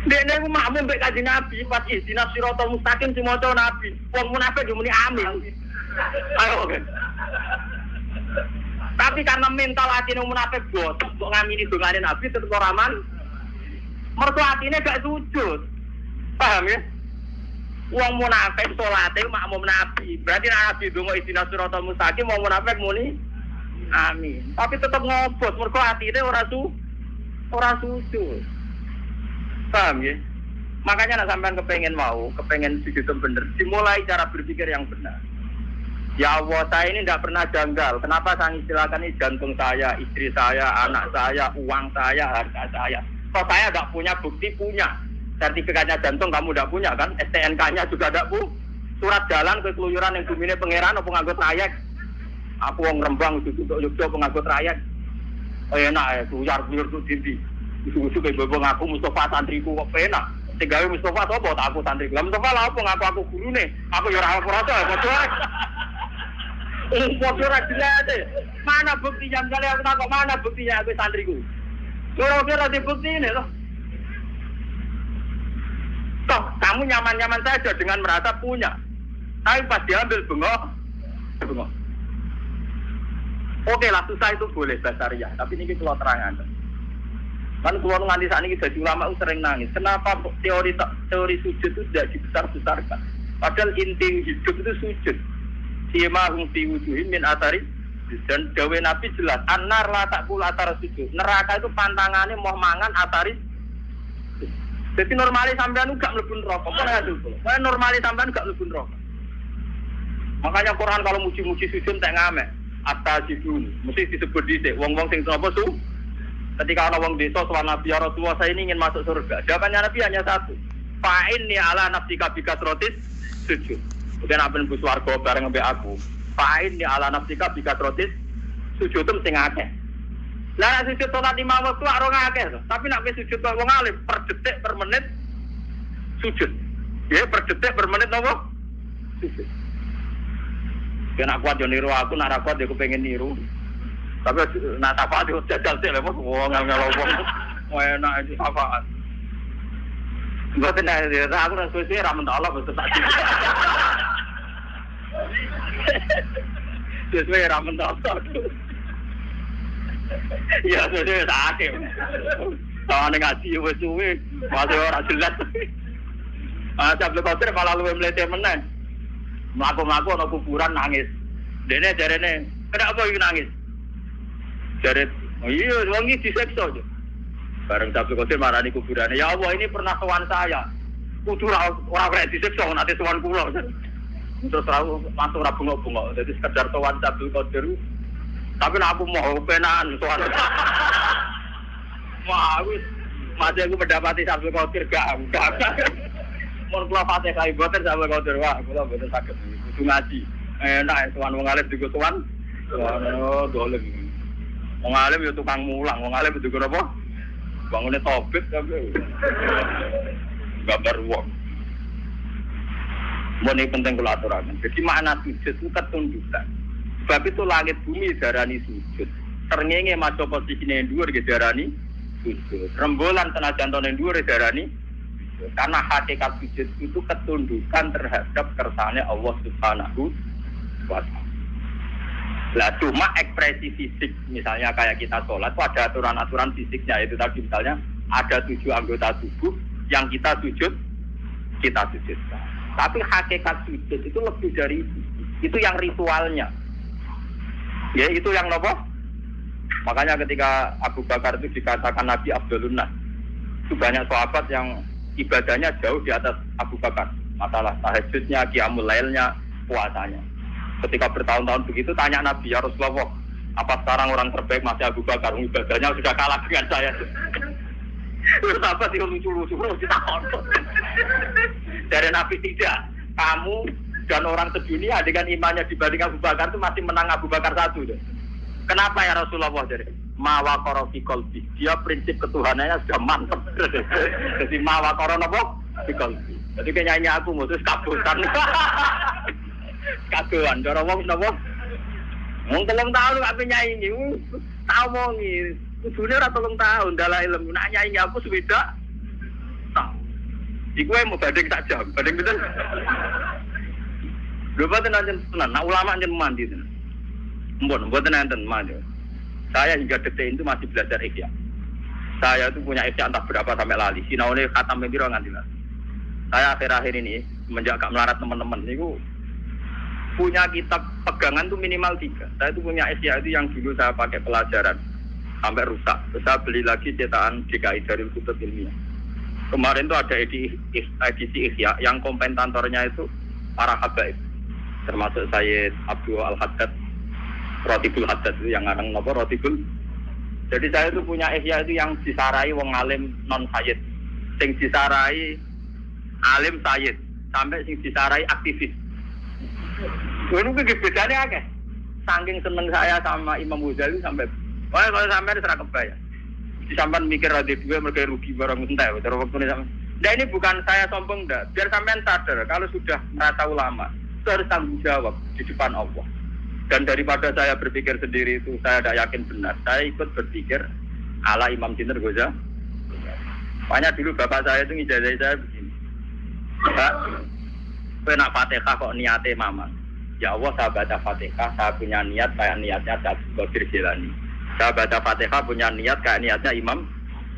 Dene ku makmum mbek kanjeng Nabi pas ihdinas siratal mustaqim sing maca Nabi. Wong munafik yo muni amin. Ayo oke. Tapi karena mental atine munafik boten kok ngamini dongane Nabi tetep ora aman. Mergo atine gak sujud. Paham ya? Wong munafik salate makmum Nabi. Berarti Nabi donga ihdinas siratal mustaqim wong munafik muni amin. Tapi tetep ngobot mergo atine ora sujud. Paham ya? Makanya nak sampean kepengen sujud bener, dimulai cara berpikir yang benar. Ya Allah, saya ini tidak pernah janggal. Kenapa saya istilahkan ini jantung saya, istri saya, anak saya, uang saya, harga saya. Kok saya tidak punya bukti punya. Sertifikatnya jantung kamu tidak punya kan? STNK-nya juga tidak punya. Surat jalan ke keluyuran yang dumine pangeran apa nganggo trayek. Aku wong Rembang duduk Yogyakarta penganggo trayek. Oh enak ya, kluyur tuh dindi. Isu-isu kayak bobo ngaku Mustafa santriku kok penak. Tinggal Mustafa apa tak aku santriku. Lah Mustafa lah apa aku gurune. Aku ya ora ora padha ae. Padha ora dilate. Mana buktinya kali aku tak kok mana buktinya aku santriku. Ora ada bukti ini loh. Toh kamu nyaman-nyaman saja dengan merasa punya. Tapi pas diambil bengok. Oke lah susah itu boleh basariah. Tapi ini kalau terangan. Kan kalau nganti saat ini jadi ulama sering nangis. Kenapa teori sujud itu tidak dibesar-besarkan? Padahal inti hidup itu sujud. Sima hungsi wujuhin min atari. Dan dawe Nabi jelas. Anar la takul atar sujud. Neraka itu pantangannya mau mangan atari. Jadi normalis sampean gak mlebu neraka. Kok ora dulu. Kok normalis sampean gak mlebu neraka. Makanya Quran kalau muji-muji sujud tak ngamek. Atajidun. Mesti disebut dhisik. Wong-wong sing apa su? Ketika ada orang desa soal Nabi ya Rasulullah saya ini ingin masuk surga. Jawabannya Nabi hanya satu. Fa'inni ala nafsika bikasrotis sujud. Kemudian apa yang buswargo bareng sampai aku. Fa'inni ala nafsika bikasrotis sujud itu mesti ngakeh. Lah sujud sholat 5 waktu ora ngakeh. Tapi nak sujud kok wong alim per detik per menit sujud. Ya per detik per menit apa? Sujud. Kena kuat yo niru aku, nak kuat yo pengen niru. Tapi nak syafaat itu jajal sih lemos, wong ngel-ngel wong, enak itu syafaat. Gue tenang dia, aku nang suci ramen Allah betul tak sih. Sesuai ramen Allah. Ya sesuai sakit. Kalau ngaji wes suwe, masih orang jelas. Sabtu kotor malah luwe melete meneng. Melaku-melaku ada kuburan nangis. Dene jarene, kenapa iki nangis? Jaret, oh iya, wangi diseksa aja. Bareng Sabtu Qadir marani kuburannya. Ya Allah, ini pernah sowan saya. Kudu orang kena diseksa, nanti sowan kula. Terus langsung bunga-bunga. Jadi sekedar sowan Sabtu Qadir. Tapi aku mau penaan sowan. Wah, masih aku mendapati Sabtu Qadir gak. Mun kula Fatihah ibadah Sabtu Qadir, wah, kula mboten saged. Kudu ngaji. Enak sowan wong alim juga sowan. Oh, dolem. Wong alim ya tukang mulang, wong alim itu apa? Bangunnya topik tapi gambar wong. Ini penting kalau aturakan. Jadi makna sujud itu ketundukan. Sebab itu langit bumi darani sujud. Terngenge maca posisine dhuwur darani sujud. Rembolan tenajan tone dhuwur darani sujud. Karena hakikat sujud itu ketundukan terhadap kersane Allah Subhanahu wa taala. Lah cuma ekspresi fisik misalnya kayak kita sholat itu ada aturan-aturan fisiknya itu tadi misalnya ada 7 anggota tubuh yang kita sujud. Tapi hakikat sujud itu lebih dari itu yang ritualnya. Ya itu yang nopo. Makanya ketika Abu Bakar itu dikatakan Nabi Abdulun Nas, itu banyak sahabat yang ibadahnya jauh di atas Abu Bakar. Masalah tahajudnya, qiyamul lailnya, puasanya. Ketika bertahun-tahun begitu tanya Nabi, ya Rasulullah, apa sekarang orang terbaik masih Abu Bakar? Ibadahnya sudah kalah dengan saya. Sahabat itu lucu-lucu kita kontok. Dari Nabi tidak, kamu dan orang sedunia dengan imannya dibanding Abu Bakar itu masih menang Abu Bakar satu. Kenapa ya Rasulullah? Dari mawakoro fi qalbi. Dia prinsip ketuhanannya sudah mantap. Jadi mawakoro napa fi qalbi. Jadi nyanyi aku mutus kabutan. Kaguan cara wong napa? Wong 3 tahun gak penyanyi. Tau mongi. Kudune ora 3 tahun dalah ilmu nak nyanyi aku suwidak. Tah. Iku mau banding tak jam. Banding pinten? Lho boten nanten tenan. Nak ulama njen mandi tenan. Mboten nanten mandi. Saya hingga detik itu masih belajar ihya. Saya itu punya ihya entah berapa sampai lali. Sinaune khatam piro nganti lali. Saya akhir-akhir ini semenjak gak melarat teman-teman niku punya kitab pegangan tuh minimal 3. Saya itu punya ihya itu yang dulu saya pakai pelajaran sampai rusak. Terus saya beli lagi cetakan DKI Darul Kutub Ilmiah. Kemarin tuh ada edisi ihya yang komentatornya itu para habaib. Termasuk Sayyid Abdul Al-Haddad, Rotibul Haddad itu yang ngarang napa Rotibul. Jadi saya itu punya ihya itu yang disarai wong alim non sayyid. Sing disarai alim sayyid sampai sing disarai aktivis. Ngono kuwi bedane akeh. Saking seneng saya sama Imam Ghazali sampai kalau sampai serah kebayang. Di sampean mikir ada dua mereka rugi barang entek terus waktu ini sampean. Nah ini bukan saya sombong enggak, biar sampean sadar kalau sudah merasa ulama itu harus tanggung jawab di depan Allah. Dan daripada saya berpikir sendiri itu saya tidak yakin benar. Saya ikut berpikir ala Imam Sinten Ghazali. Banyak dulu bapak saya itu ngijazah saya begini. Pak, saya nak Fatihah kok niatnya mama. Ya Allah saya baca Fatihah, saya punya niat kayak niatnya Syekh Qadir Jilani. Saya baca Fatihah punya niat kayak niatnya Imam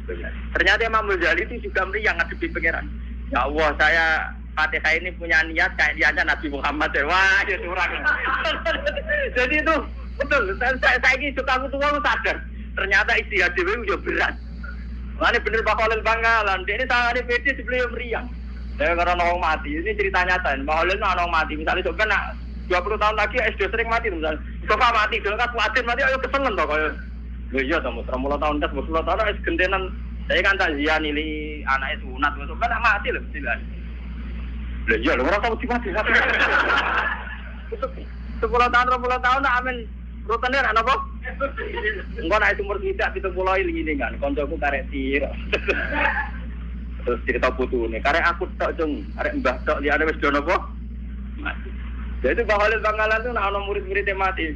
Ghazali. Ternyata Imam Ghazali itu juga meriang ngadepi pangeran. Ya Allah saya Fatihah ini punya niat kayak niatnya Nabi Muhammad. Wah itu kurang. Jadi itu betul. Saya ini suka aku tua sadar. Ternyata istihad dewe juga berat. Ini bener Pak Khalil Bangkalan. Ini tangannya pede sebelum meriang. Saya karena orang mati. Ini cerita nyata. Pak Khalil orang mati. Misalnya sebenarnya 20 tahun lagi SD sering mati misalnya. Sofa mati, dulu kan kuatir mati, ayo keselen toh kaya. Lho iya toh, 30 tahun tes 20 tahun wis gentenan. Saya kan tak zian nili anake sunat, sok kan mati lho mesti lah. Lho iya lho ora tau mati. 10 tahun 20 tahun nak amen rutene ra napa? Engko nek umur tidak 70 ngene kan, kancaku karek sira. Terus cerita putune, karek aku tok cung, arek mbah tok liyane wis do napa? Mati. Jadi Pak Khalil Bangkalan itu nak murid-muridnya mati.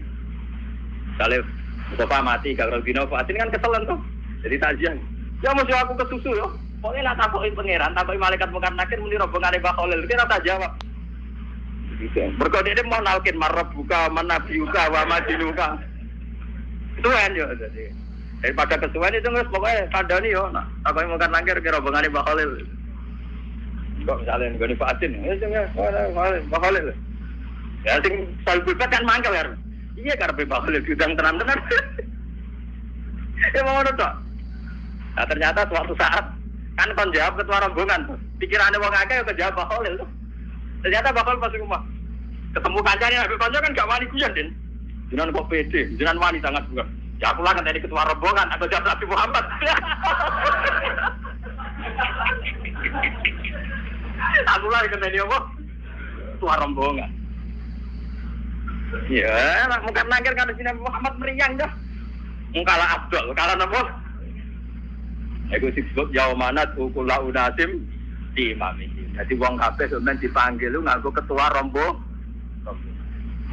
Kalau Mustafa mati, Gagal Bino Fatin kan keselan tuh. Jadi takziah. Ya mesti aku kesusu yo. Pokoknya lah takoki pangeran, takoki malaikat mungkar nakir muni rombongane Pak Khalil. Kira tak jawab. Gitu. Berkode dia mau nalkin marab buka manabiuka wa madinuka. Kesuwen yo jadi. Daripada kesuwen itu nggak pokoknya kandani yo. Nah, takoki mungkar nakir kira rombongane Pak Khalil. Kok misalnya nggone Fatin, ya Pak Khalil. Ya sing salbut kan mangkel ya. Iya karepe bakal diundang tenan-tenan. Mau ngono tok. Nah ternyata suatu saat kan kon jawab ketua rombongan tuh. Pikirane wong akeh ya kejawab bakal tuh. Ternyata bakal pas rumah. Ketemu kancane Nabi kanca kan gak wani guyon, Den. Jenengan kok pede, jenengan wani sangat juga. Ya aku lah kan tadi ketua rombongan atau jawab Nabi Muhammad. Aku lah kan tadi apa? Ketua rombongan. Ya, mungkin nangkir kan sini Muhammad meriang dah. Mungkala Abdul, kala napa? Iku disebut yaumanat ukula unasim di imami. Jadi wong kabeh sampeyan dipanggil lu nganggo ketua rombongan.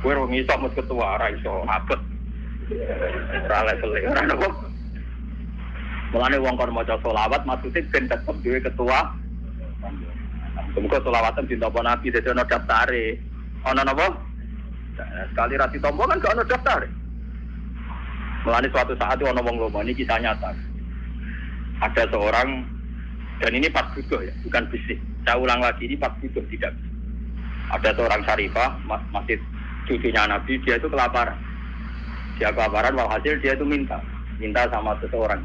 Kowe ora iso mut ketua ora iso abot. Ora level ora napa. Mulane wong kon maca selawat maksude ben tetep dhewe ketua. Semoga selawatan dinapa Nabi dadi ana daftare. Ana napa? Sekali rasi tombol kan gak ada daftar. Mulane suatu saat itu ono wong lomo, ini kisah nyata. Ada seorang Dan ini pas butuh ya, bukan bisnis. Saya ulang lagi, ini pas butuh, tidak. Ada seorang syarifah, masih cucunya Nabi, dia itu kelaparan. Dia kelaparan, walhasil dia itu minta sama seseorang.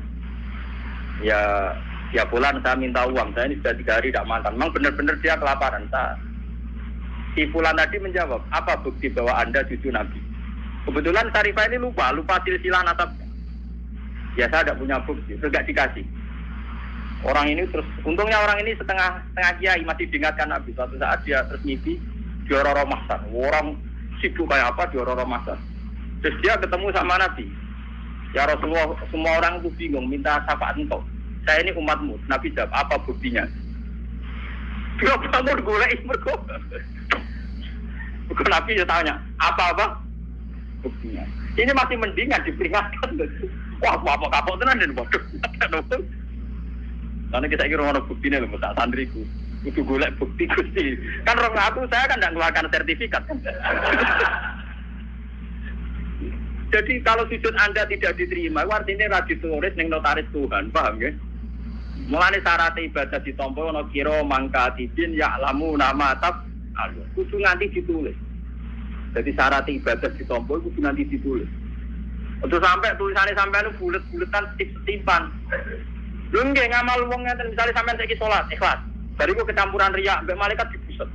Ya bulan saya minta uang, saya ini sudah 3 hari tidak makan. Memang benar-benar dia kelaparan. Si Fulan tadi menjawab, apa bukti bahwa Anda cucu Nabi? Kebetulan syarifah ini lupa silsilah nasabnya. Ya saya tidak punya bukti, tidak dikasih. Orang ini terus, untungnya orang ini setengah kiai masih diingatkan Nabi. Suatu saat dia terus mimpi di Roro Mahsan. Orang sibuk kayak apa di Roro Mahsan. Terus dia ketemu sama Nabi. Ya Rasulullah, semua orang itu bingung minta syafaat engkau. Saya ini umatmu. Nabi jawab, apa buktinya? Dia bangun golek mergo. Nabi dia tanya, apa buktinya? Ini masih mendingan diperingatkan. Wah, apa kapok tenan dan bodoh. Karena kita kira orang bukti ini loh, tak santriku. Itu golek bukti Gusti. Kan orang aku saya kan tidak mengeluarkan sertifikat. Jadi kalau sujud Anda tidak diterima, artinya rajin tulis ning notaris Tuhan, paham ya? Mulane syarat ibadah ditampa ana kira mangka tidin ya lamu nama tab alus. Kudu nganti ditulis. Jadi syarat ibadah ditampa kudu nganti ditulis. Untuk sampai tulisannya sampai bulet-buletan timpan. Lho nggih ngamal wong ngeten misale sampean saiki salat ikhlas. Bariku kecampuran riya mbek malaikat dibuset.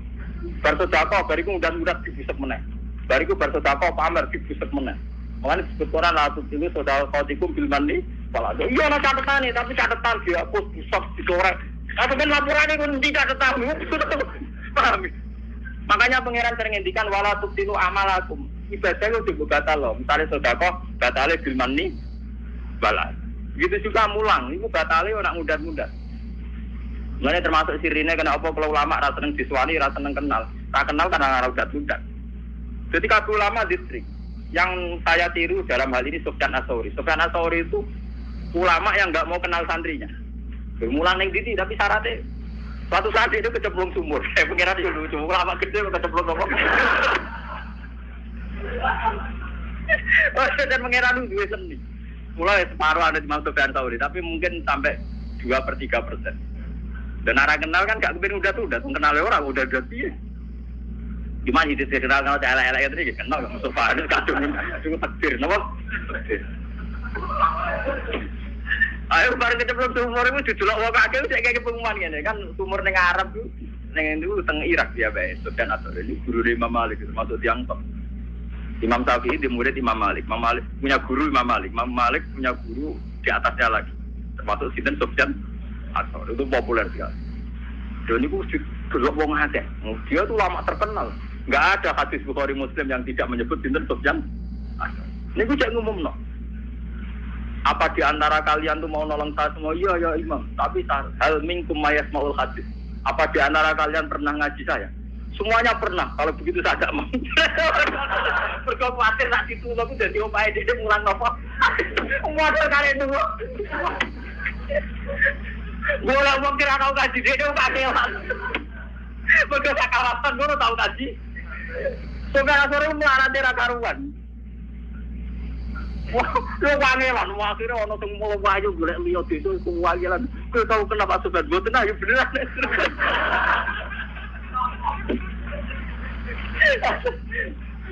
Bar sedekah bariku udan-udan dibuset meneh. Bariku bar sedekah pamer dibuset meneh. Mulane disebut Quran la tusilu sadaqatikum bil manni wal adha. Iya ana catetane tapi catetan dihapus busok dicorek. Apa ben laporane kun tidak catatan. Paham? Makanya pangeran sering ngendikan wala tusilu amalakum. Ibadah itu batal loh. Misale sedekah batale bil manni wal adha. Begitu juga mulang, itu batalnya orang muda-muda. Mulanya termasuk sirine kena apa kalau ulama rasa seneng diswani, rasa seneng kenal. Tak kenal karena ngarau muda. Jadi kabeh ulama distrik. Yang saya tiru dalam hal ini Sufyan Ats-Tsauri. Sufyan Ats-Tsauri itu ulama yang enggak mau kenal santrinya. Bermulang ning diti tapi syaratnya suatu saat itu kecemplung sumur. Saya pengira dia lucu, ulama gede kecemplung apa. Dan mengira dulu seni. Mulai separuh ada di Sufyan Ats-Tsauri, tapi mungkin sampai 2/3%. Dan arah kenal kan gak kepen udah kenal orang udah dia. Gimana itu kenal elek-elek itu kenal gak Mustafa itu kadung takdir, napa? Ayo bareng kecemplung sumur itu didelok wong akeh sik kayak pengumuman ngene kan sumur ning Arab ku ning itu teng Irak dia bae. Sufyan Ats-Tsauri ini guru Imam Malik termasuk tiang top. Imam Syafi'i di murid Imam Malik. Imam Malik punya guru Imam Malik. Imam Malik punya guru di atasnya lagi. Termasuk Sinten Sufyan Ats-Tsauri itu populer sekali. Dan itu juga wong akeh. Dia tuh lama terkenal. Enggak ada hadis Bukhari Muslim yang tidak menyebut Sinten Sufyan Ats-Tsauri. Ini gue cek ngumumno. Apa di antara kalian tuh mau nolong saya semua? Iya ya Imam. Tapi hal minkum mayasmaul hadis. Apa di antara kalian pernah ngaji saya? Semuanya pernah, kalau begitu saya tidak mau. Berkau khawatir nak ditulung itu jadi upaya dia ngulang nopo. Modal kalian dulu. Gue lah mau kira kau kaji dia kakelan. Berkau sakarapan gue tahu kaji. Sufyan Ats-Tsauri melarang dia karuan. Wah, lu kangelan, akhirnya ono sing mau wayu golek liya desa iku wayelan. Kowe tau kenapa Sufyan boten ayo beneran.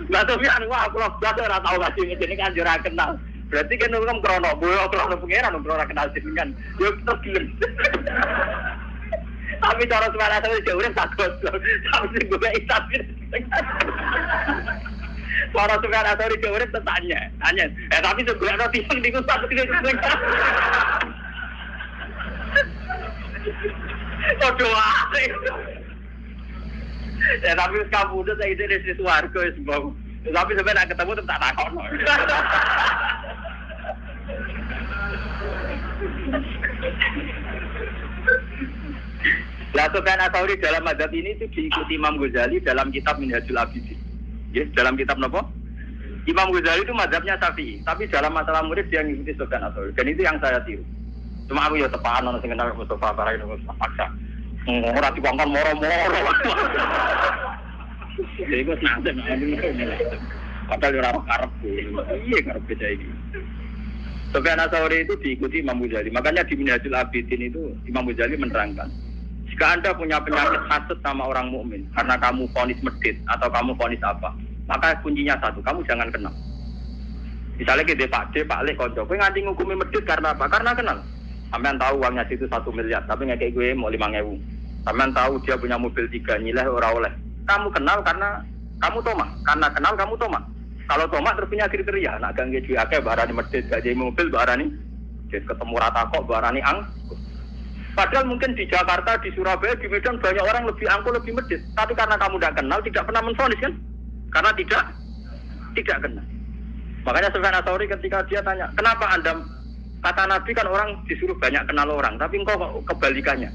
Lah tapi anu aku lho ora tau kasih ngene kan ora kenal. Berarti kan wong krono boyo krono pengeran ora kenal jenengan. Yo terus gelem. Tapi cara suara saya jauh tak goblok. Tapi gue isapin. Suara Sufyan Ats-Tsauri jauh tanya. Tapi sebenarnya tiang di kusat oh doa. Tapi kamu udah saya ide di suarga semua. Tapi sebenarnya ketemu tetap takon. Lah Sufyan Ats-Tsauri dalam mazhab ini itu diikuti Imam Ghazali dalam kitab Minhajul Abidin. Yes, dalam kitab apa? Imam Ghazali itu mazhabnya Syafi'i, tapi dalam masalah murid dia ngikuti Sufyan Ats-Tsauri. Dan itu yang saya tiru. Cuma aku ya tepakan ono sing kenal Mustafa Barai itu paksa. Ora dikongkon moro-moro. Jadi gue santai, padahal ora arep. Iya arep beda iki. Sufyan Ats-Tsauri itu diikuti Imam Ghazali. Makanya di Minhajul Abidin itu Imam Ghazali menerangkan, jika Anda punya penyakit hasad sama orang mukmin karena kamu vonis medit atau kamu vonis apa, maka kuncinya satu, kamu jangan kenal. Misalnya kita Pak D, Pak Lek, konco, kowe nganti ngukumi medit karena apa? Karena kenal. Sampean tahu uangnya situ 1 miliar, tapi ngekek gue mau 5.000. Sampean tahu dia punya mobil 3, nyileh ora oleh. Kamu kenal karena kamu tomak. Karena kenal kamu tomak. Kalau tomak terus punya kriteria, nak gangge duwe akeh barani medit, gaji mobil barani, ketemu rata kok barani Padahal mungkin di Jakarta, di Surabaya, di Medan banyak orang lebih angkuh, lebih medit. Tapi karena kamu tidak kenal, tidak pernah menfonis kan? Karena tidak kenal. Makanya Sufyan Ats-Tsauri ketika dia tanya, kenapa Anda, kata Nabi kan orang disuruh banyak kenal orang, tapi engkau kebalikannya.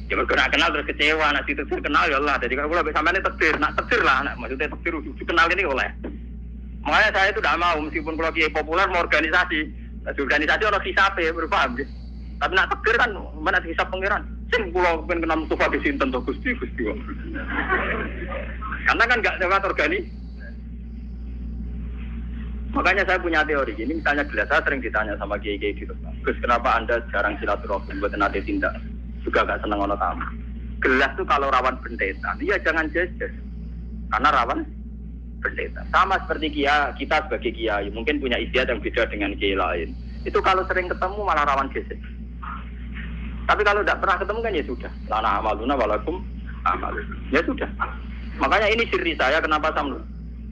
Ya mereka kenal terus kecewa, nak ditetir kenal ya Allah. Jadi kalau lebih sampai ini tetir, nak tetir lah, nak maksudnya tetir, kenal ini oleh. Makanya saya itu tidak mau, meskipun kalau kiai populer mau organisasi orang hisape, berpaham sih. Tapi nak tetir kan, mana hisap pengiran. Sing pulau pengen kenal Mustafa di Sinten tuh Gusti. Karena kan nggak lewat organisasi. Makanya saya punya teori, ini misalnya gelas, saya sering ditanya sama kiai-kiai gitu, Gus kenapa Anda jarang silaturahmi buat nanti tindak, juga gak seneng ono tamu. Gelas tuh kalau rawan bentetan, iya jangan jejer, karena rawan bentetan. Sama seperti kita sebagai kiai, mungkin punya istiadat yang beda dengan kiai lain. Itu kalau sering ketemu malah rawan geser. Tapi kalau tidak pernah ketemu kan ya sudah, lana amaluna walakum amalun, ya sudah. Makanya ini siri saya kenapa sama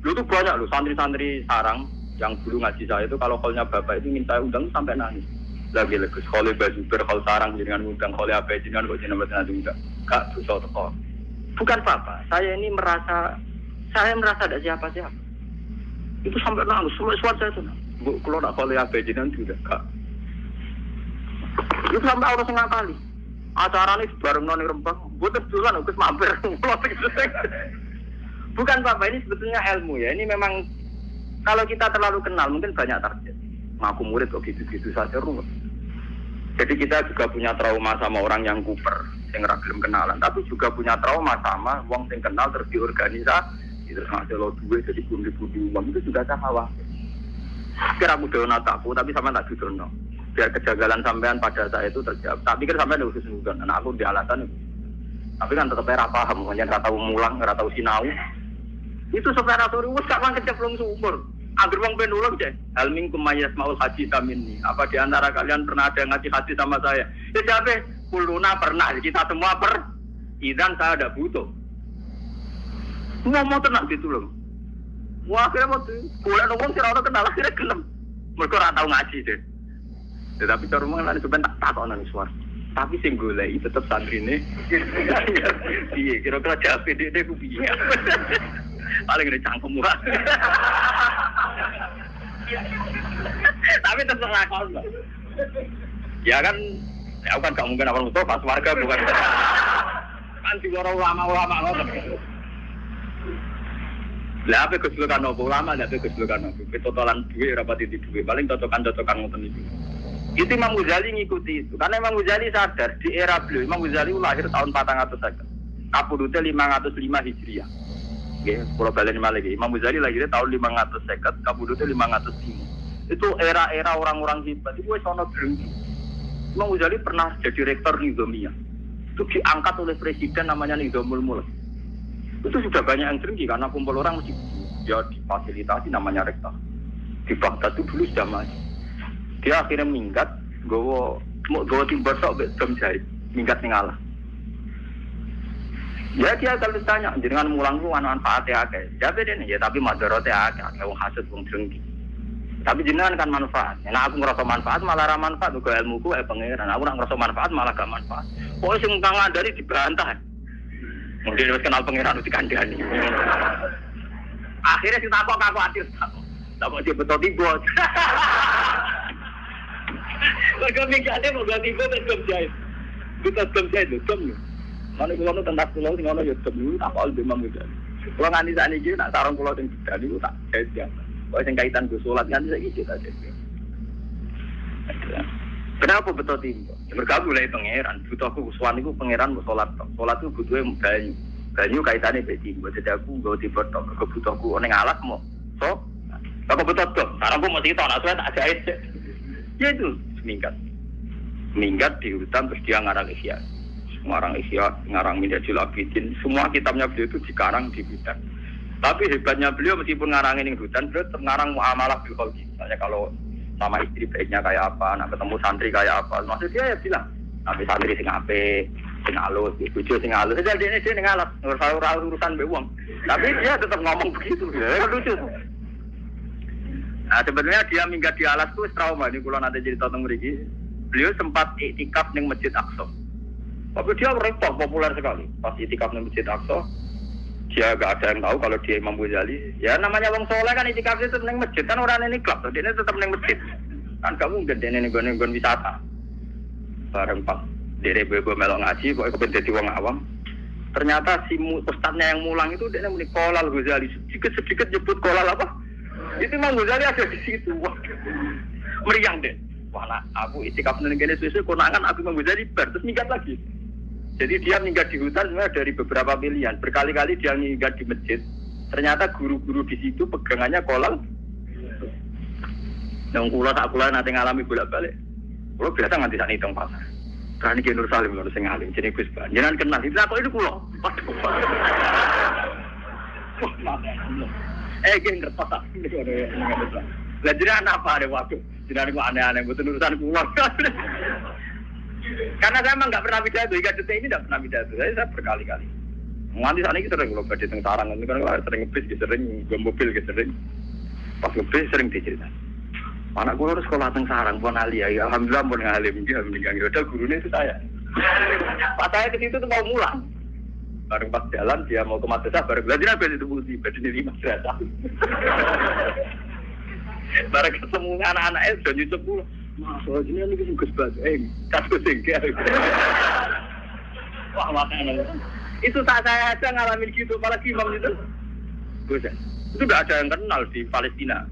lu tuh banyak loh santri-santri sarang yang dulu ngaji saya itu kalau kolnya bapak itu ingin saya undang sampai nangis lagi legus kolnya bajuber kol sarang jenengan undang kolnya apa jenengan kok jenengan nanti undang gak dosa teko bukan apa saya ini merasa ada siapa-siapa itu sampai nangis semua suara saya itu bu kalau nak kolnya apa jenengan juga gak itu sampai orang setengah kali acara ini bareng noni Rembang buat terjualan ugus mampir bukan apa ini sebetulnya ilmu ya ini memang kalau kita terlalu kenal mungkin banyak target. Ngaku murid kok gitu-gitu saja ruwet. Jadi kita juga punya trauma sama orang yang kuper, yang ragilem kenalan. Tapi juga punya trauma sama wong yang kenal terus diorganisasi, terus ngasih lo duit jadi bundi-bundi uang itu juga sama. Kira aku dono takku tapi sama tak didono. Biar kejagalan sampean pada saat itu terjawab. Tak pikir sampean khusus nudan. Nah aku di alasan itu. Tapi kan tetap era paham, hanya nggak tahu mulang, nggak tahu sinau. Itu Sufyan Ats-Tsauri wis gak mangke cemplung sumur. Angger wong ben ulung cek. Hal minkum mayasmaul hadits minni. Apa di antara kalian pernah ada ngaji hadis sama saya? Ya jawab, kuluna pernah. Kita semua idan saya ada butuh. Mau tenang gitu loh. Wah akhirnya mau boleh nongol sih orang kenal akhirnya gelem. Mereka ora tau ngaji deh. Tetapi cara mengenai sebentar tak tahu nangis suara. Tapi sing golek tetep santrine. Iya, kira-kira jawab dia ku piye. Paling gede cangkem murah. Tapi terserah kau loh. Ya kan, ya kan gak mungkin apa pas warga bukan. Kan di orang ulama-ulama ngoten. Lah apa kesulitan nopo ulama, lah apa kesulitan nopo. Totalan duit rapat di duit, paling cocokan ngoten itu. Itu Imam Ghazali ngikuti itu. Karena Imam Ghazali sadar di era beliau, Imam Ghazali lahir tahun 450. Kapudute 505 Hijriah. Nggih, kula baleni malih iki. Imam Ghazali lahir tahun 550, kabudute 505. Itu era-era orang-orang hebat. Itu wis ana drengki. Imam Ghazali pernah jadi rektor Nizamiyah. Itu diangkat oleh presiden namanya Nizamul Mulk. Itu sudah banyak yang drengki karena kumpul orang mesti ya difasilitasi namanya rektor. Di Baghdad itu dulu sudah maju. Dia akhirnya minggat, gowo timber sok jam jahit, minggat ning Allah. Ya dia kalau ditanya, jenengan mulang ku ana manfaate akeh. Jabe dene ya tapi madharate akeh, wong hasud wong drengki. Tapi jenengan kan manfaat. Nek aku ngrasa manfaat malah ra manfaat uga ilmuku pangeran. Aku nek ngrasa manfaat malah gak manfaat. Pokoke sing kang ngandani dibantah. Mungkin wis kenal pangeran wis dikandani. Akhirnya sing takok aku atir. Takok dia betul tiba. Mergo mikate mau ganti tiba terus jahit. Kita jahit lho. Mana kalau tentang pulau sing ono ya demi tak al Imam Ghazali. Kalau nganti sakniki nak sarung pulau sing Ghazali itu tak kait ya. Kalau sing kaitan go salat nganti saiki tak kait. Kenapa betul timbo? Ya bergabung mulai pangeran. Butuhku suwan iku pangeran mau salat. Salat itu butuhe banyu. Banyu kaitane mbek timbo. Jadi aku nggo dibetok kebutuhku ning alat mau. So, aku betul tok. Sarungku mesti tok nak tak jahit. Ya itu minggat di hutan terus dia ngarang Ihya. Ngarang Ihya, ngarang Minhajul Abidin, semua kitabnya beliau itu dikarang di hutan. Tapi hebatnya beliau meskipun ngarangin di hutan, beliau tetap ngarang muamalah bil khalqi. Misalnya kalau sama istri baiknya kayak apa, nak ketemu santri kayak apa, maksud dia ya bilang, sampai santri sing apik, sing halus, bojo sing halus. Jadi dia sing ngalas, urusan mbek wong. Tapi dia tetap ngomong begitu. Ya lucu tuh. Nah, sebenarnya dia minggat di alas tuh trauma. Ini kalau nanti jadi tonton mriki, beliau sempat iktikaf ning Masjid Aqsa. Tapi dia repot populer sekali. Pas iktikaf ning Masjid Aqsa, dia gak ada yang tahu kalau dia Imam Ghazali. Ya namanya wong soleh kan iktikaf itu ning masjid kan orang ini klub, dia tetap ning masjid. Kan kamu gede ning nggon wisata. Bareng pas dere bebo melok ngaji, kok kepen dadi wong awam. Ternyata si ustadznya yang mulang itu dia muni Qolal Ghazali. Sedikit nyebut Qolal apa? Itu Imam Ghazali ada di situ. Wah. Meriang deh. Wah, nah, aku iktikaf ning kene suwe-suwe konangan aku Imam Ghazali bar terus minggat lagi. Jadi dia minggat di hutan sebenarnya dari beberapa pilihan. Berkali-kali dia minggat di masjid. Ternyata guru-guru di situ pegangannya Qolal. Yang kula nanti ngalami bolak-balik. Kula biasa nganti sak hitung pasar. Kan iki Nur Salim lho sing alim jenenge Gus Ban. Jenengan kenal itu kok itu kula. Waduh. Geng ngertos tak. Lah jenengan apa ada waduh. Jenengan kok aneh-aneh mboten urusan kula. Karena saya memang nggak pernah pidato, hingga detik ini nggak pernah pidato. Saya berkali-kali. Nganti saat ini sering kalau badai teng sarang, itu kan sering ngebis, sering gue mobil, sering pas ngebis sering dicerita. Anak gue harus sekolah teng sarang, pun alia, ya alhamdulillah pun ngalim, dia meninggal. Udah gurunya itu saya. Pas saya ke situ tuh mau mulang. Bareng pas jalan dia mau ke madrasah, bareng belajar apa itu bukti, badai di madrasah. Bareng ketemu anak-anaknya sudah nyucuk pulang. Masuk sini kan ini Gus Bas, kasus singkir. Wah makanya itu saat saya aja ngalamin gitu, apalagi Imam itu. Gus, itu tidak ada yang kenal di Palestina.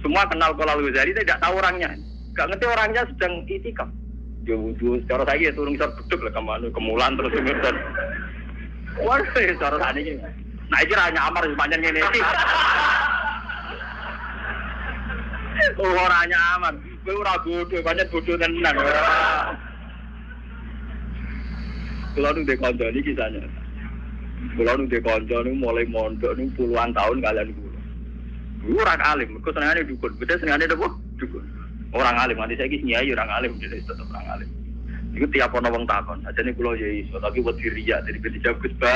Semua kenal Qolal Ghazali, tidak tahu orangnya. Gak ngerti orangnya sedang itikaf. Ya wudhu, secara saya turun besar beduk lah kemulan terus ngerti. Waduh, secara saya ini. Nah itu hanya amar sepanjang ini. Orangnya aman. Ora bodoh, banyak bodoh tenan. Kalau nu dekonco ini kisahnya. Kalau nu dekonco ini mulai mondok ini puluhan tahun kalian guru. Orang alim, kau senangnya dukun. Beda senangnya apa? Dukun. Orang alim, nanti saya kisah nyai orang alim, jadi tetap orang alim. Itu tiap orang wong takon. Aja nih kalau jadi tapi buat diriya, jadi berjawab Gus Ba.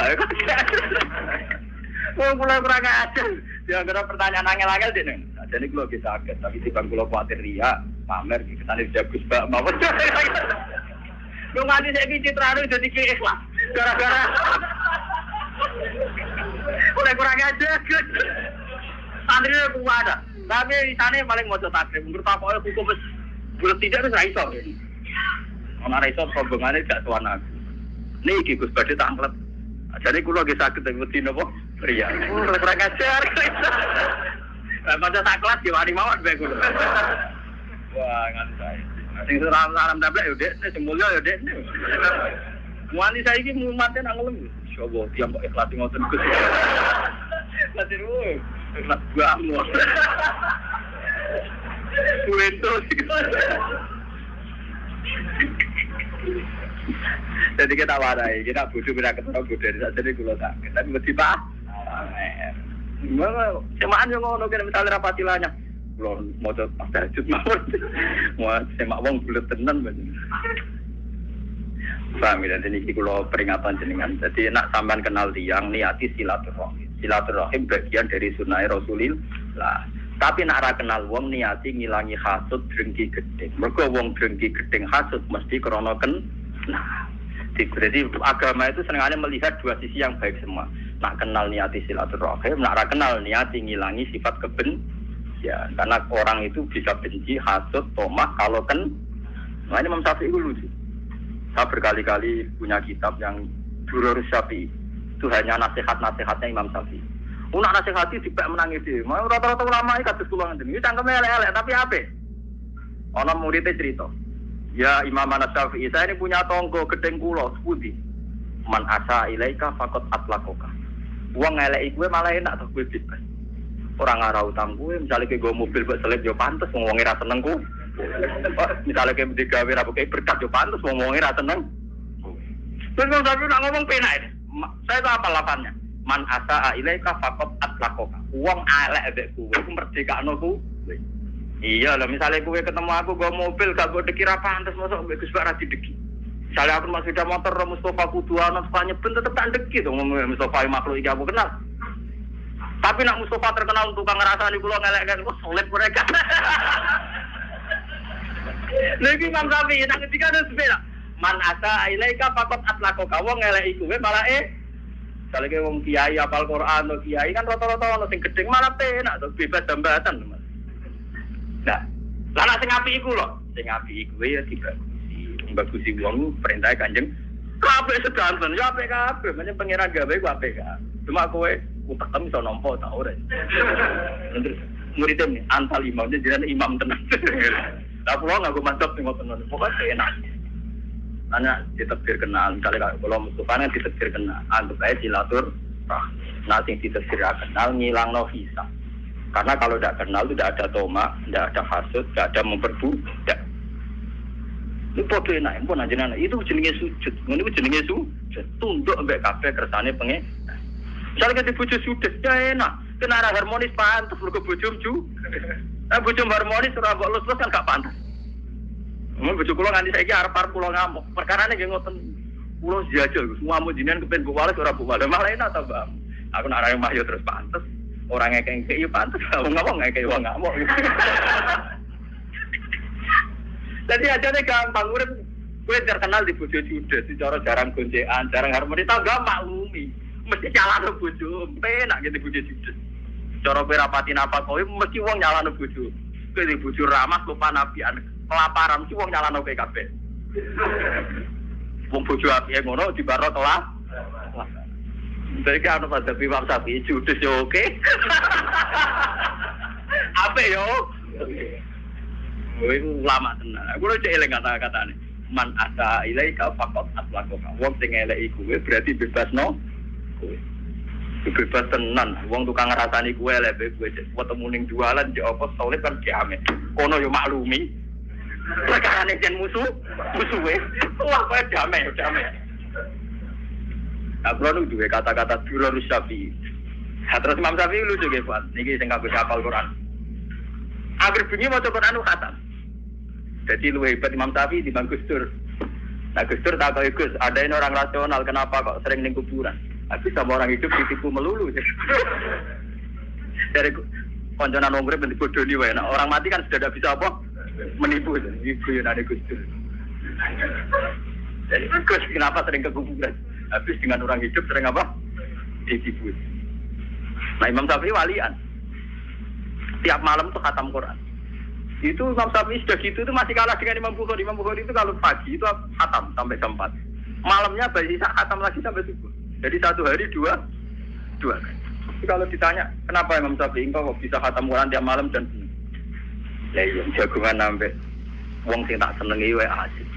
Oh, mulai kurang ajar. Dia kira pertanyaan angel-angel deh, Neng. Jadi kalau kita sakit, tapi tiba kalau khawatir ria, pamer, kita nih dijawab Gus Ba. Mau lu nganti saya citra lu jadi ikhlas. Gara-gara mulai kurang ajar. Santri itu ada. Tapi di sana paling mau takrib. Menurut aku hukum bulat tidak itu raiso. Orang raiso hubungannya gak tuan aku. Nih Gus Ba ditangklet. Jadi kalau lagi sakit tapi mesti nopo pria. Kurang ajar. Macam tak kelas diwari mawar bae kulo. Wah, nganti saya. Sing salam tablek yo Dek, sing mulya yo Dek. Wani saiki mumatnya nang ngelem. Insyaallah tiang kok ikhlas ngoten Gus. Mati ruwe. Ikhlas banget. Kuento sih. Jadi kita warai, kita bodoh kita ketemu bodoh jadi kulo tak. Tapi mesti pak. Semaan yang ngono kan misalnya rapatilanya. Kulo mau tahajud mawon. Mau semak wong bulet tenan ben. Paham ya, jadi ini kulo peringatan jenengan. Jadi nak sampean kenal tiyang niati silaturahim. Silaturahim bagian dari sunnah Rasulillah. Tapi nak ra kenal wong niati ngilangi hasud drengki gedeng. Mergo wong drengki gedeng hasud mesti krana nah. Jadi agama itu senangannya melihat dua sisi yang baik semua. Nak kenal niati silaturahim, nak ra kenal niati ngilangi sifat kebencian. Karena orang itu bisa benci, hasud, tomak kalau nah ini Imam Syafi'i itu lucu. Saya berkali-kali punya kitab yang Durur Syafi'i. Itu hanya nasihat-nasihatnya Imam Syafi'i. Nak nasihati dipek menang itu. Mau rata-rata ulama iki kados kula ngene. Iki cangkeme elek-elek tapi apik. Ana muridé cerita. Ya Imam Syafi'i, saya ini punya tonggo gedeng kula sepundi. Man asa ilaika faqat atlaqaka. Wong ngeleki kowe malah enak to kowe bebas. Ora ngara utang kowe, misale kowe nggo mobil mbok selip yo pantes wong ra seneng kowe. Misalnya kayak digawe ra kayak berkat yo pantes ngomongnya ra tenang. Terus Imam Syafi'i nak ngomong penak. Saya tahu apa lapannya. Man asa ilaika faqat atlaqaka. Wong elek mbek kowe ku merdekakno ku. Iya lah misalnya kowe ketemu aku go mobil gak go dikira pantes mosok mbek Gus Bak ra dideki. Misalnya aku masih sepeda motor Mustafa Kuduana sepanya ben tetep tak deki to ngomong Mustafa makhluk iki aku kenal. Tapi nak Mustafa terkenal tukang ngrasani kula ngelek-ngelek kok sulit mereka. Lagi Imam Syafi'i nang ketika ada sepeda. Man asa ilaika faqat atlaqaka. Wong ngeleki kowe malah kalau ke wong kiai apal Quran atau kiai kan rata-rata ono sing gedeng malah penak to bebas jambatan. Nah, lan sing apik iku lho, sing apik iku ya dibagusi wong perintah Kanjeng kabeh sedanten ya apik kabeh, menyang pangeran gawe ku apik kabeh. Cuma kowe utek iso nampa ta ora. Terus muridnya nih antal imam jenenge imam tenan. Lah kula nganggo mantap sing ngoten niku pokoke enak. Karena ditekdir kenal, misalnya kalau Mustafa kan ditekdir kenal, anggap aja dilatur, nanti ditekdir kenal, ngilang no visa. Karena kalau tidak kenal itu tidak ada toma, tidak ada hasud, tidak ada memperbudak. Itu podo enak, pun aja nana. Itu jenenge sujud, itu jenenge sujud. Tunduk ambek kafe kersane pengen. Misalnya kan dibujuk sujud, ya enak. Kenara harmonis pantas, lu kebujum juga. Bujum harmonis, orang kok lulus kan gak pantas. Mun bojo kula nganti saiki arep-arep kula ngamuk. Perkarane nggih ngoten. Kula jajal semua mujinan kepen Bu Wales ora Bu Wales. Malah enak ta, Mbak. Aku nak arep mahyo terus pantes. Ora ngekek yo pantes. Wong ngomong ngekek wong ngamuk. Jadi ajane gampang urip kowe terkenal di bojo judes, cara jarang goncekan, jarang harmoni tangga maklumi. Mesti nyalano bojo, penak gitu bojo judes. Cara kowe rapati napa kowe mesti wong nyalano bojo. Kowe di bojo ramah lupa nabian. Kelaparan ki wong nyalano PKB. Wong bojo apike ngono dibaro telah. Dadi kan pada Imam Syafi'i judes yo oke. Ape yo? Kowe ulama tenan. Aku lho cek eling kata-katane. Man asa ilaika faqat atlaqaka. Wong sing eleki kowe berarti bebasno kowe. Bebas tenan. Wong tukang ngrasani kowe elek kowe ketemu ning jualan cek apa solid kan kiamet. Kono yo maklumi. Perkarane jen musuhe. Wah, kowe damai. Aku lu duwe kata-kata Durrus Syafi'i. Terus Imam Syafi'i lucu nggih, Pak. Niki sing kanggo hafal Quran. Akhir bunyi maca Quran khatam. Jadi luwih hebat Imam Syafi'i dibanding Gus Dur. Nah, Gus Dur tak Gus, ada orang rasional kenapa kok sering ning kuburan? Tapi sama orang hidup ditipu melulu. Dari konconan wong urip dibodoni wae. Nah, orang mati kan sudah tidak bisa apa? Menipu ibu yang ada Gus Dur. Jadi Gus kenapa sering ke kuburan? Habis dengan orang hidup sering apa? Ditipu. Nah Imam Syafi'i walian. Tiap malam tuh khatam Quran. Itu Imam Syafi'i sudah gitu itu masih kalah dengan Imam Bukhari. Imam Bukhari itu kalau pagi itu khatam sampai jam 4. Malamnya bayi khatam lagi sampai subuh. Jadi satu hari dua kan. Jadi kalau ditanya kenapa Imam Syafi'i kok bisa khatam Quran tiap malam dan lah iya jagungan sampai wong sing tak senengi wae asik.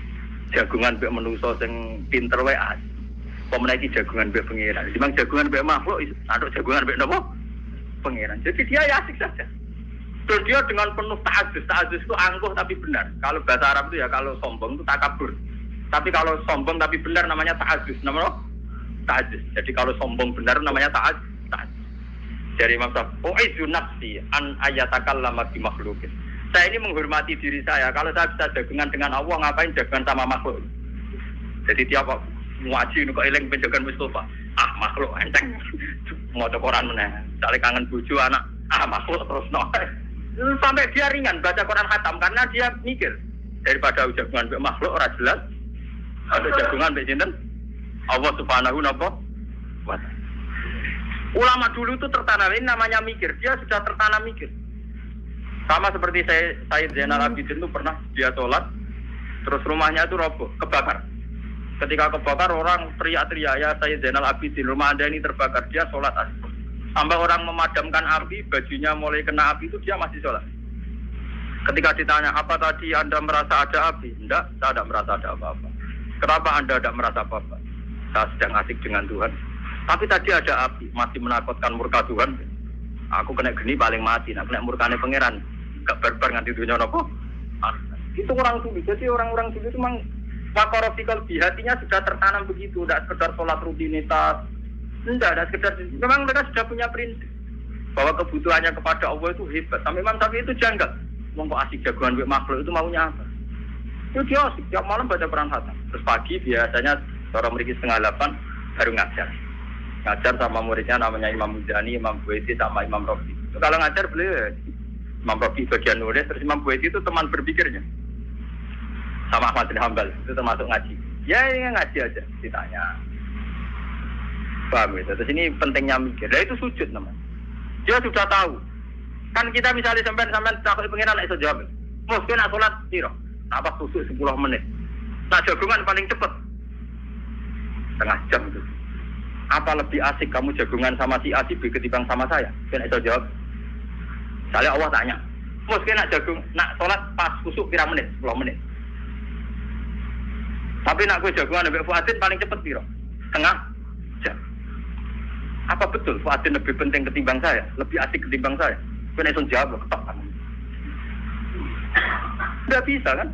Jagungan mbek manusa sing pinter wae asik. Pemenang iki jagungan mbek pangeran. Dimang jagungan mbek makhluk, ada jagungan mbek napa? Pangeran. Jadi dia ya asik saja. Terus dia dengan penuh ta'adzuz. Ta'adzuz itu angkuh tapi benar. Kalau bahasa Arab itu ya kalau sombong itu takabur. Tapi kalau sombong tapi benar namanya ta'adzuz. Namanya ta'adzuz. Jadi kalau sombong benar namanya ta'adzuz. Dari Imam Syafi'i, "U'idzu nafsi an ayatakallama bi makhluqin." Saya ini menghormati diri saya. Kalau saya bisa jagungan dengan Allah, ngapain jagungan sama makhluk? Jadi tiap ngaji kok eling penjagaan Mustafa. Makhluk enteng. Maca Quran meneh. Misalnya kangen bojo anak, makhluk terus no. Sampai dia ringan baca Quran khatam karena dia mikir daripada jagungan mbek makhluk ora jelas. Ada jagungan mbek sinten? Allah Subhanahu wa ta'ala. Ulama dulu itu tertanam, ini namanya mikir. Dia sudah tertanam mikir. Sama seperti Sayyid Zainal Abidin itu pernah dia sholat, terus rumahnya itu roboh, kebakar. Ketika kebakar orang teriak-teriak, ya Sayyid Zainal Abidin, rumah Anda ini terbakar. Dia sholat asik. Sampai orang memadamkan api, bajunya mulai kena api itu dia masih sholat. Ketika ditanya, apa tadi Anda merasa ada api? Enggak, saya tidak merasa ada apa-apa. Kenapa Anda tidak merasa apa-apa? Saya sedang asik dengan Tuhan. Tapi tadi ada api, masih menakutkan murka Tuhan. Aku kena geni paling mati, nak kena murkane pangeran. Gak barbar nganti dunia nopo. Itu orang dulu. Jadi orang-orang dulu itu memang makorofikal di hatinya sudah tertanam begitu, tidak sekedar sholat rutinitas, tidak sekedar. Memang mereka sudah punya prinsip bahwa kebutuhannya kepada Allah itu hebat. Sampai Imam Syafi'i itu janggal. Mau kok asik jagoan makhluk itu maunya apa? Itu dia asik tiap malam baca Quran khatam. Terus pagi biasanya orang mereka 7:30 baru ngajar. Ngajar sama muridnya namanya Imam Muzani, Imam Buaiti sama Imam Rafi. Kalau ngajar beliau Imam Rafi bagian nulis, terus Imam Buaiti itu teman berpikirnya. Sama Ahmad bin Hambal itu termasuk ngaji. Ya ini ngaji aja ditanya. Paham ya? Terus ini pentingnya mikir. Nah itu sujud namanya. Dia sudah tahu. Kan kita misalnya sampai takut pengiran iso jawab. Mungkin nak sholat tiro. Apa susuk 10 menit. Nah jagungan paling cepat. Setengah jam itu. Apa lebih asik kamu jagungan sama si A si B ketimbang sama saya? Mungkin iso jawab. Misalnya Allah tanya. Mungkin nak sholat pas susuk pirang menit, 10 menit. Tapi nak gue jagungan Mbak Fuadin paling cepat piro? Setengah jam. Apa betul Fuadin lebih penting ketimbang saya? Lebih asik ketimbang saya? Gue langsung jawab loh, ketok kan. Tidak bisa kan?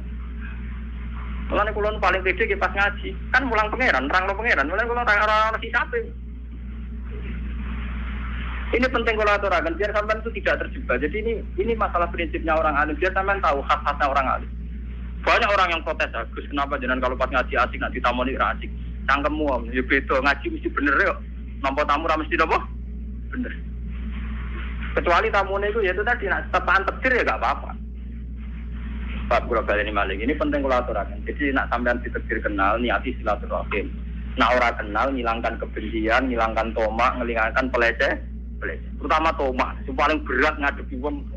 Mulanya kulon paling pede pas ngaji. Kan mulang pangeran, terang lo pangeran. Mulanya kulon orang-orang si sapi. Ini penting kalau aturakan, biar sampean itu tidak terjebak. Jadi ini masalah prinsipnya orang alim. Biar sampean tahu khas-khasnya orang alim. Banyak orang yang protes, Gus, kenapa jangan kalau pas ngaji asik, ngaji tamu ini asik. Cangkemmu, ya beda, ngaji mesti bener ya. Nampak tamu mesti apa? Bener. Kecuali tamunya itu, ya itu tadi, tepaan tekdir ya gak apa-apa. Pak Guru Baleni Malik, ini penting kalau aturakan. Jadi nak sampean ditekdir kenal, niati silaturahim. Nak orang kenal, ngilangkan kebencian, ngilangkan tomak, ngilangkan peleceh. Terutama tomak, yang paling berat ngadepi wong.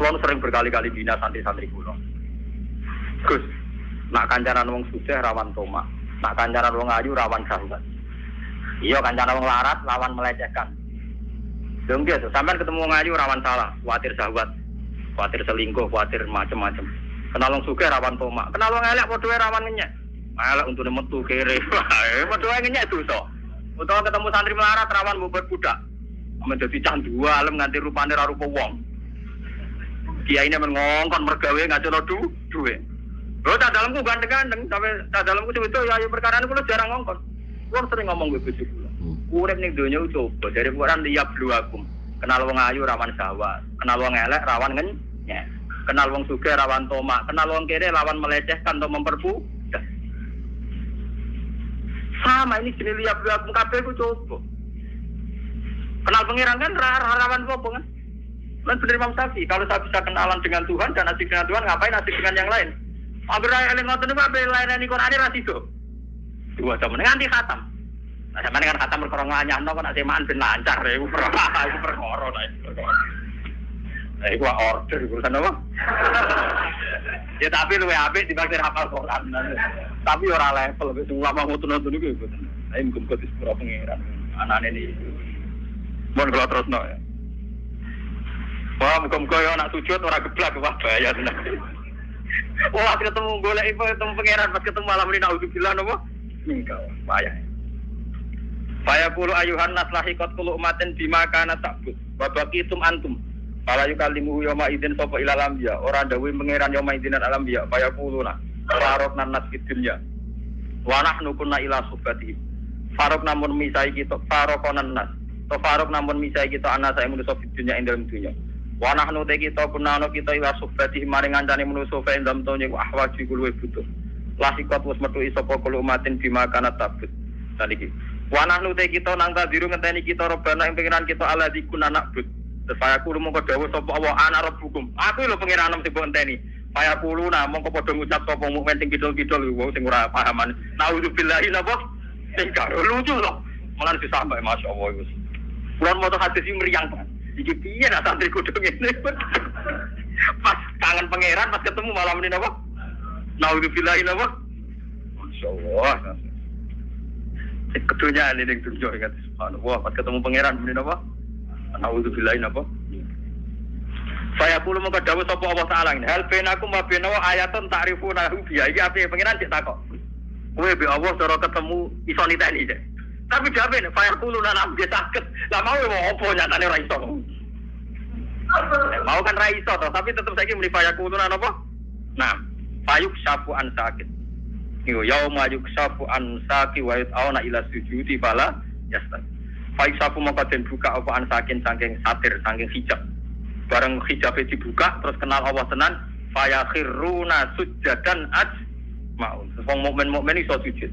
Kulon sering berkali-kali bina santri-santri kulon. Gus, nak kancanan wong sugih rawan tomak, nak kancanan wong ayu rawan syahwat. Iya kancanan wong larat lawan melecehkan. Dong dia tuh, sampean ketemu wong ayu rawan salah, khawatir syahwat, khawatir selingkuh, khawatir macam-macam. Kenal wong sugih rawan tomak, kenal wong elek padha rawan ngenyek. Elek untune metu kere. Padha ngenyek dosa. Utawa ketemu santri melarat rawan bobot budak. Menjadi cah dua alam nganti rupane ra rupa wong. Kiyaine men ngongkon mergawe ngacono duwe. Lho tak dalamku ganteng-ganteng sampai tak dalamku itu ya perkara kulo jarang ngongkon. Kulo sering ngomong ke bojo kulo. Urip ning donya coba dari Quran liyab luakum. Kenal wong ayu rawan syahwat, kenal wong elek rawan ngenyek. Kenal wong sugih rawan tomak, kenal wong kere rawan melecehkan atau memperbudak. Sama ini jenis liyab luakum kabeh ku coba. Kenal pangeran kan rawan apa kan? Kan bener Imam Syafi'i, kalau saya bisa kenalan dengan Tuhan dan asik dengan Tuhan, ngapain asik dengan yang lain? Hampir eling ngoten niku ape lainane Qur'ane ra sido. Dua jam nganti khatam. Nah, sampeyan kan khatam perkara nganyahno kok nek semaan ben lancar iku perkara nah iku order urusan apa? Ya tapi luwe apik dibanding hafal Qur'an. Tapi ora level wis ulama ngoten-ngoten niku mboten. Ayo muga disepuro pengiran anane iki. Mun kula terusno ya. Wah, muga-muga ya anak sujud ora geblak wah bahaya tenan. Wah, ketemu golek ketemu pangeran pas ketemu malam ini naudzubillah napa? Mingkau, bahaya. Faya qulu ayuhan nas lahiqat kullu umatin bima kana ta'bud. Wa baqitum antum. Fala yukallimu yawma idzin sapa ilal anbiya. Ora dawuh pangeran yawma idzin al anbiya. Faya quluna farokna nas kidunya. Wa nahnu kunna ila subati. Farok namun misai kita farokonan nas. To farok namun misai kita ana sae manusa fidunya ing dalem dunya. Wa nahnu te kita kunana kita ila subati maring ngancane manusa fa endam to nyek ahwaji kuwi butuh. Lasikot wis metu sapa kulo umatin bima kana tabut. Saniki. Wa nahnu te kita nang tadiru ngenteni kita robana ing pengiran kita ala dikun anak but. Supaya kulo mongko dawuh sapa Allah ana rabbukum. Aku lho pengiran sing mbok enteni. Supaya kulo nah mongko padha ngucap sapa mukmin sing kidul-kidul wong sing ora pahaman. Nauzubillahi napa? Sing karo lucu lho. Malah disampai masyaallah wis. Kulo moto hadis iki mriyang banget. Iki piye nak santri kudu ngene. Pas kangen pangeran pas ketemu malam ini napa? Nauzubillahi napa? Masyaallah. Kedunya ini ning dunya ingat subhanallah pas ketemu pangeran ini napa? Nauzubillahi napa? Saya kulo mongko dawuh sapa Allah taala ini. Hal benakum wa benawa ayatun ta'rifuna biya. Iki ape pangeran cek takok. Kowe be Allah cara ketemu iso niteni cek. Tapi jawabe nek saya kulo nang dia sakit. Lah mau opo nyatane ora iso. Mau kan ra iso to, tapi tetep saiki muni faya kulo nang apa? Nah, fayuk syafu an sakit. Yo yauma yuksafu an saki wa yut'auna ila sujudi fala yastad. Fayuk syafu maka den buka apa an sakin saking satir saking hijab. Bareng hijabe dibuka terus kenal Allah tenan fayakhiruna sujadan ajmaun. Wong mukmin iso sujud.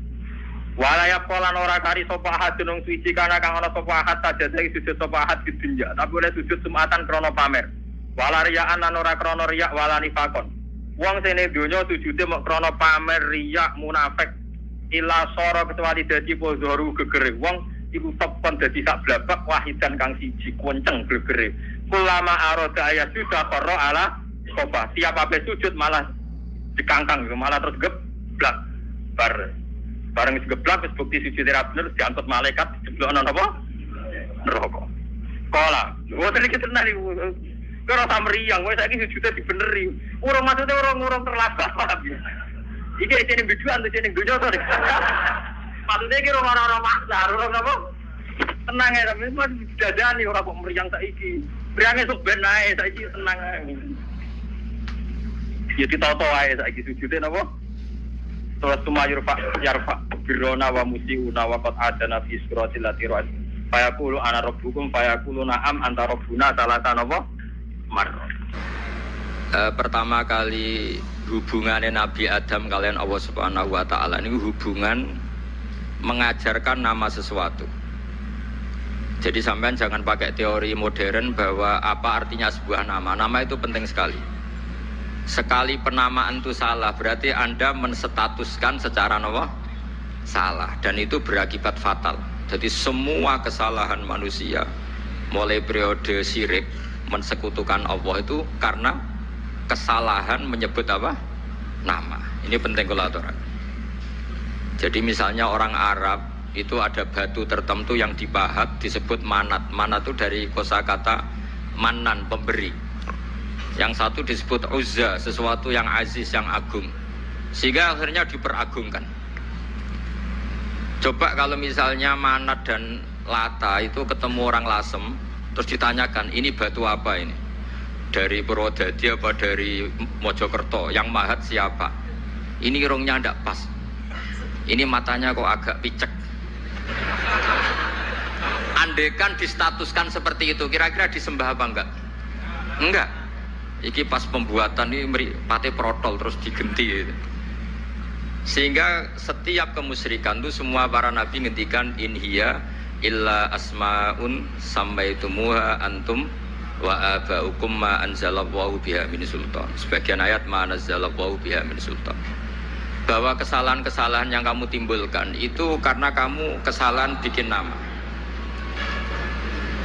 Walaya polan ora kari sapa ahad nang suci kana kang ana sapa ahad sajada iki sujud sapa ahad di dunya. Tapi oleh sujud sumatan krana pamer. Walariyaan lan ora krana riya wala nifakon. Wong sene donya sujude mok krana pamer riya munafik ila sora kecuali dadi pozoru gegere wong iku tepon dadi sak blabak wahidan kang siji kunceng gegere kulama arada ayat sudah qara ala sofa siapa ape sujud malah dikangkang malah terus geblak bareng geblak wis bukti sujude ra bener diangkut malaikat dijeblokno napa neraka kala woten iki tenan iki karo samriyang, wis saiki sujude dibeneri. Urung maksude urung terlambat. Iki jeneng biduan to jeneng donya to. Maksude iki ora maksa, urung apa? Tenang ya, tapi mas dadani ora kok mriyang saiki. Mriyange sok ben ae saiki tenang ae. Ya ditoto ae saiki sujude napa? Terus tumayur yarfa birona wa musiuna wa qad adana fi suratil latirat. Fayaqulu ana rabbukum fayaqulu na'am anta rabbuna salatan apa? Pertama kali hubungannya Nabi Adam kalian Allah Subhanahu wa Ta'ala ini hubungan mengajarkan nama sesuatu. Jadi sampean jangan pakai teori modern bahwa apa artinya sebuah nama. Nama itu penting sekali. Sekali penamaan itu salah berarti Anda menstatuskan secara salah dan itu berakibat fatal. Jadi semua kesalahan manusia mulai periode syirik mensekutukan Allah itu karena kesalahan menyebut apa? Nama. Ini penting kalau aturan. Jadi misalnya orang Arab itu ada batu tertentu yang dipahat disebut manat. Manat itu dari kosakata manan, pemberi. Yang satu disebut uzza, sesuatu yang aziz, yang agung. Sehingga akhirnya diperagungkan. Coba kalau misalnya manat dan lata itu ketemu orang Lasem terus ditanyakan, ini batu apa ini? Dari Purwodadi apa dari Mojokerto? Yang mahat siapa? Ini irungnya tidak pas. Ini matanya kok agak picek. Andekan distatuskan seperti itu, kira-kira disembah apa enggak? Enggak. Iki pas pembuatan ini pate protol terus digenti gitu. Sehingga setiap kemusyrikan itu semua para nabi ngendikan inhiya illa asmaun sammaitumuha antum wa abaukum ma anzalallahu biha min sultan. Sebagian ayat ma anzalallahu biha min sultan. Bahwa kesalahan-kesalahan yang kamu timbulkan itu karena kamu kesalahan bikin nama.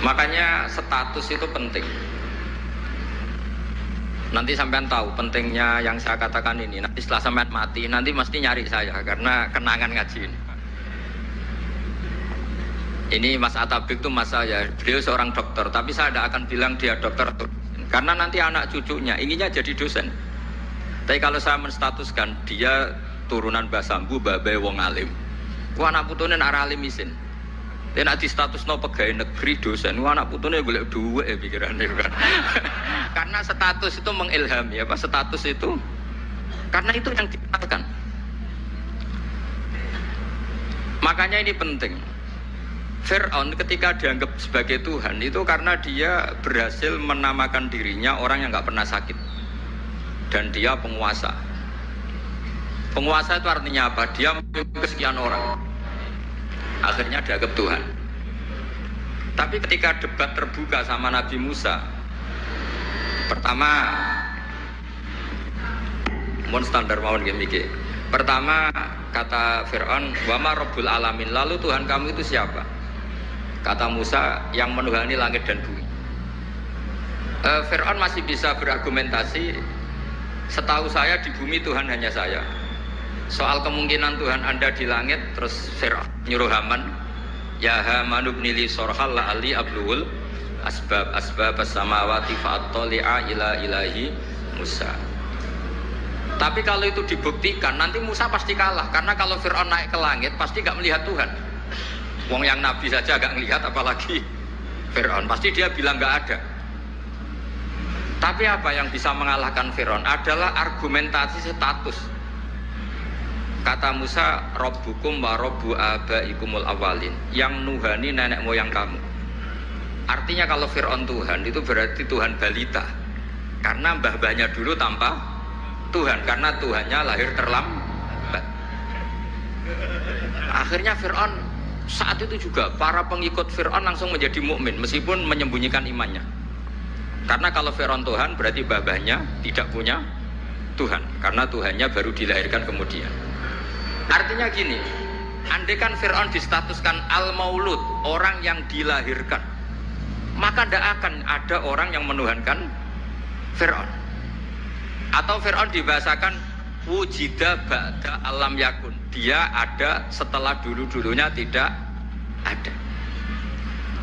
Makanya status itu penting. Nanti sampean tahu pentingnya yang saya katakan ini. Nanti setelah sampean mati, nanti mesti nyari saya karena kenangan ngaji ini. Ini Mas Atabik itu mas saya, beliau seorang dokter, tapi saya tidak akan bilang dia dokter karena nanti anak cucunya inginnya jadi dosen. Tapi kalau saya menstatuskan dia turunan Mbah Sambu, babai wong alim, ku anak putune nak alim isin. Dia nak di status no pegawai negeri dosen, ku anak putune golek duit pikirannya kan. Karena status itu mengilhami, apa status itu? Karena itu yang dikenalkan. Makanya ini penting. Fir'aun ketika dianggap sebagai Tuhan itu karena dia berhasil menamakan dirinya orang yang nggak pernah sakit dan dia penguasa. Penguasa itu artinya apa? Dia memimpin sekian orang. Akhirnya dianggap Tuhan. Tapi ketika debat terbuka sama Nabi Musa, pertama, mohon standar mawon gimmick. Pertama kata Fir'aun, wama Rabbul Alamin. Lalu Tuhan kamu itu siapa? Kata Musa, yang menuhani langit dan bumi. Fir'aun masih bisa berargumentasi. Setahu saya di bumi Tuhan hanya saya. Soal kemungkinan Tuhan Anda di langit, terus Fir'aun nyuruh Haman, ya Haman ibnili sorhal la'ali abluhul asbab as-samawati fa'attali'a ila ilahi Musa. Tapi kalau itu dibuktikan, nanti Musa pasti kalah. Karena kalau Fir'aun naik ke langit, pasti gak melihat Tuhan. Wong yang Nabi saja gak ngelihat, apalagi Fir'aun. Pasti dia bilang gak ada. Tapi apa yang bisa mengalahkan Fir'aun adalah argumentasi status. Kata Musa, Rabbukum wa Rabbu abaikumul awalin, yang nuhani nenek moyang kamu. Artinya kalau Fir'aun Tuhan, itu berarti Tuhan balita. Karena mbah-mbahnya dulu tanpa Tuhan, karena Tuhannya lahir terlambat. Akhirnya Fir'aun saat itu juga para pengikut Fir'aun langsung menjadi mukmin meskipun menyembunyikan imannya. Karena kalau Fir'aun Tuhan berarti mbah-mbahnya tidak punya Tuhan, karena Tuhannya baru dilahirkan kemudian. Artinya gini, andai kan Fir'aun distatuskan al-maulud, orang yang dilahirkan, maka tidak akan ada orang yang menuhankan Fir'aun. Atau Fir'aun dibahasakan wujida ba'da alam yakun, dia ada setelah dulu-dulunya tidak ada.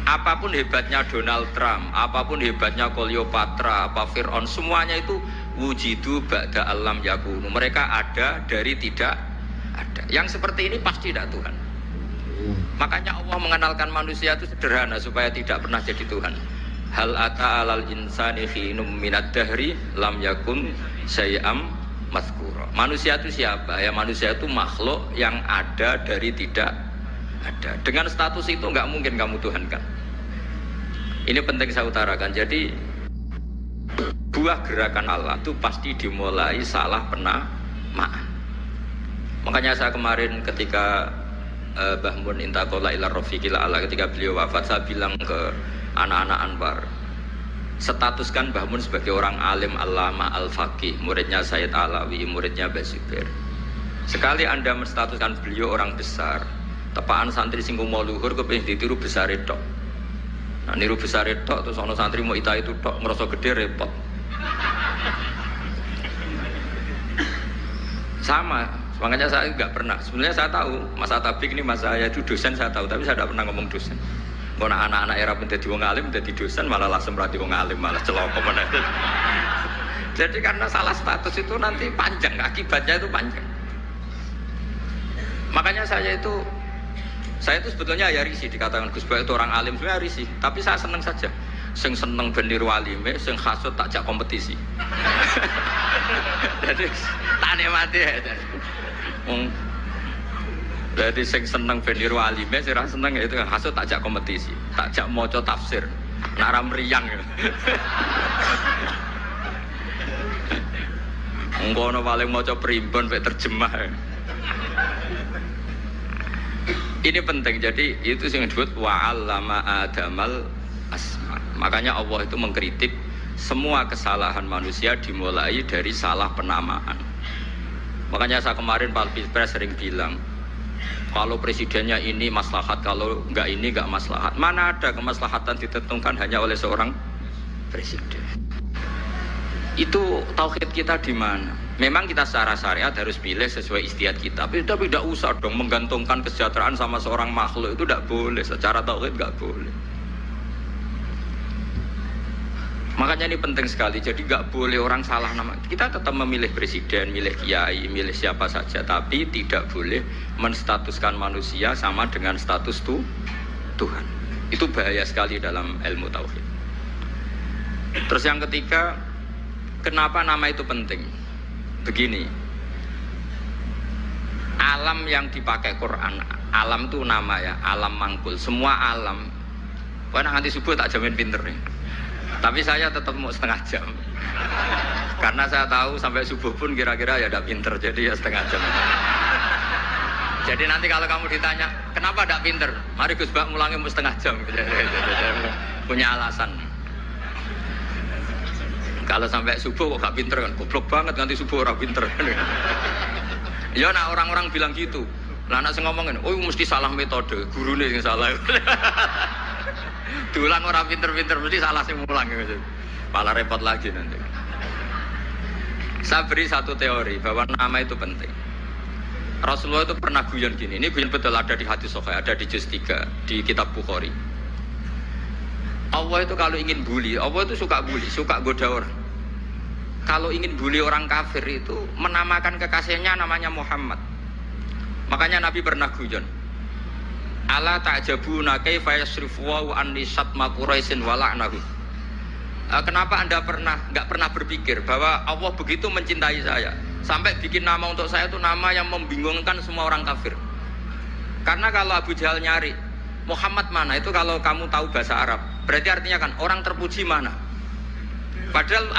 Apapun hebatnya Donald Trump, apapun hebatnya Cleopatra, apa Fir'aun, semuanya itu wujidu ba'da alam yakun, mereka ada dari tidak ada. Yang seperti ini pasti tidak Tuhan. Makanya Allah mengenalkan manusia itu sederhana supaya tidak pernah jadi Tuhan. Hal ata alal insani khinum minad dahri lam yakun syai'am mazkura. Manusia itu siapa? Ya manusia itu makhluk yang ada dari tidak ada. Dengan status itu enggak mungkin kamu tuhankan. Ini penting saya utarakan. Jadi buah gerakan Allah itu pasti dimulai salah penamaan. Makanya saya kemarin ketika Mbah Mun intaqala ila rafiqil a'la, ketika beliau wafat, saya bilang ke anak-anak Anwar, statuskan Mbah Mun sebagai orang alim allama al-faqih, muridnya Sayyid Alawi, muridnya Mbah Zubair. Sekali Anda menstatuskan beliau orang besar, tepaan santri sing mau luhur kepengin ditiru besar tok. Nah niru besar tok terus ana santri mau ita itu tok ngerasa gede repot. Sama. Makanya saya nggak pernah, sebenarnya saya tahu Mas Atabik ini mas saya itu dosen, saya tahu, tapi saya tidak pernah ngomong dosen. Kalau anak-anak era menjadi wong alim, menjadi dosen malah langsung berarti wong alim, malah celoko mana. Jadi karena salah status itu nanti panjang, akibatnya itu panjang. Makanya saya itu sebetulnya ya risih dikatakan Gus Bak itu orang alim, sebenarnya risih, tapi saya seneng saja. Sing seneng benir walime, sing hasut tak jak kompetisi. Jadi tak nikmati ya. Jadi sing seneng benir walime, sing ra seneng itu hasut tak jak kompetisi, tak jak maca tafsir, nak ra mriyang. Engko ono paling maca primbon mek terjemah. Ini penting, jadi itu yang disebut wa'allama adamal asma. Makanya Allah itu mengkritik semua kesalahan manusia dimulai dari salah penamaan. Makanya saya kemarin Pak Pilpres sering bilang, kalau presidennya ini maslahat, kalau enggak ini enggak maslahat. Mana ada kemaslahatan ditentukan hanya oleh seorang presiden. Itu tauhid kita di mana? Memang kita secara syariat harus pilih sesuai istiadat kita, tapi tidak usah dong menggantungkan kesejahteraan sama seorang makhluk, itu tidak boleh. Secara tauhid enggak boleh. Makanya ini penting sekali, jadi nggak boleh orang salah nama. Kita tetap memilih presiden, milih kiai, milih siapa saja, tapi tidak boleh menstatuskan manusia sama dengan status Tuhan. Itu bahaya sekali dalam ilmu tauhid. Terus yang ketiga, kenapa nama itu penting? Begini, alam yang dipakai Quran, alam itu nama ya, alam mangkul, semua alam. Pokoknya nanti subuh tak jamin pinter nih. Tapi saya tetap mau setengah jam, karena saya tahu sampai subuh pun kira-kira ya tidak pinter, jadi ya setengah jam. Jadi nanti kalau kamu ditanya kenapa tidak pinter, mari Gus Bak mulangi mau setengah jam, punya alasan. Kalau sampai subuh kok gak pinter kan, goblok banget nanti subuh orang pinter. Ya nak orang-orang bilang gitu, lah anak saya ngomongin, oh mesti salah metode, gurunya yang salah. Diulang orang pinter-pinter mesti salah sing mulang gitu. Malah repot lagi nanti. Saya beri satu teori bahwa nama itu penting. Rasulullah itu pernah guyon gini. Ini guyon betul, ada di hadis sahih, ada di juz 3 di kitab Bukhari. Allah itu kalau ingin bully, Allah itu suka bully, suka goda orang. Kalau ingin bully orang kafir itu menamakan kekasihnya namanya Muhammad. Makanya Nabi pernah guyon. Ala ta'jabuna kaifa yasrifu wa an lisat ma Quraisyin wa la'nahu. kenapa Anda nggak pernah berpikir bahwa Allah begitu mencintai saya sampai bikin nama untuk saya itu nama yang membingungkan semua orang kafir. Karena kalau Abu Jahal nyari Muhammad mana, itu kalau kamu tahu bahasa Arab berarti artinya kan orang terpuji mana. Padahal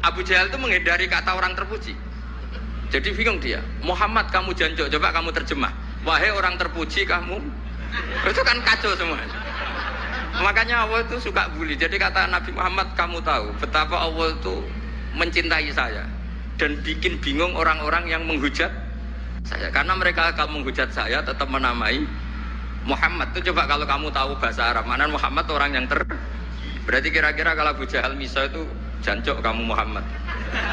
Abu Jahal itu menghindari kata orang terpuji. Jadi bingung dia, Muhammad kamu jancuk, coba kamu terjemah, wahai orang terpuji kamu. Itu kan kacau semua. Makanya Allah itu suka bully. Jadi kata Nabi Muhammad, kamu tahu betapa Allah itu mencintai saya dan bikin bingung orang-orang yang menghujat saya. Karena mereka kalau menghujat saya tetap menamai Muhammad. Itu coba kalau kamu tahu bahasa Arab, mana Muhammad orang yang berarti kira-kira kalau Abu Jahal miso itu jancuk kamu Muhammad.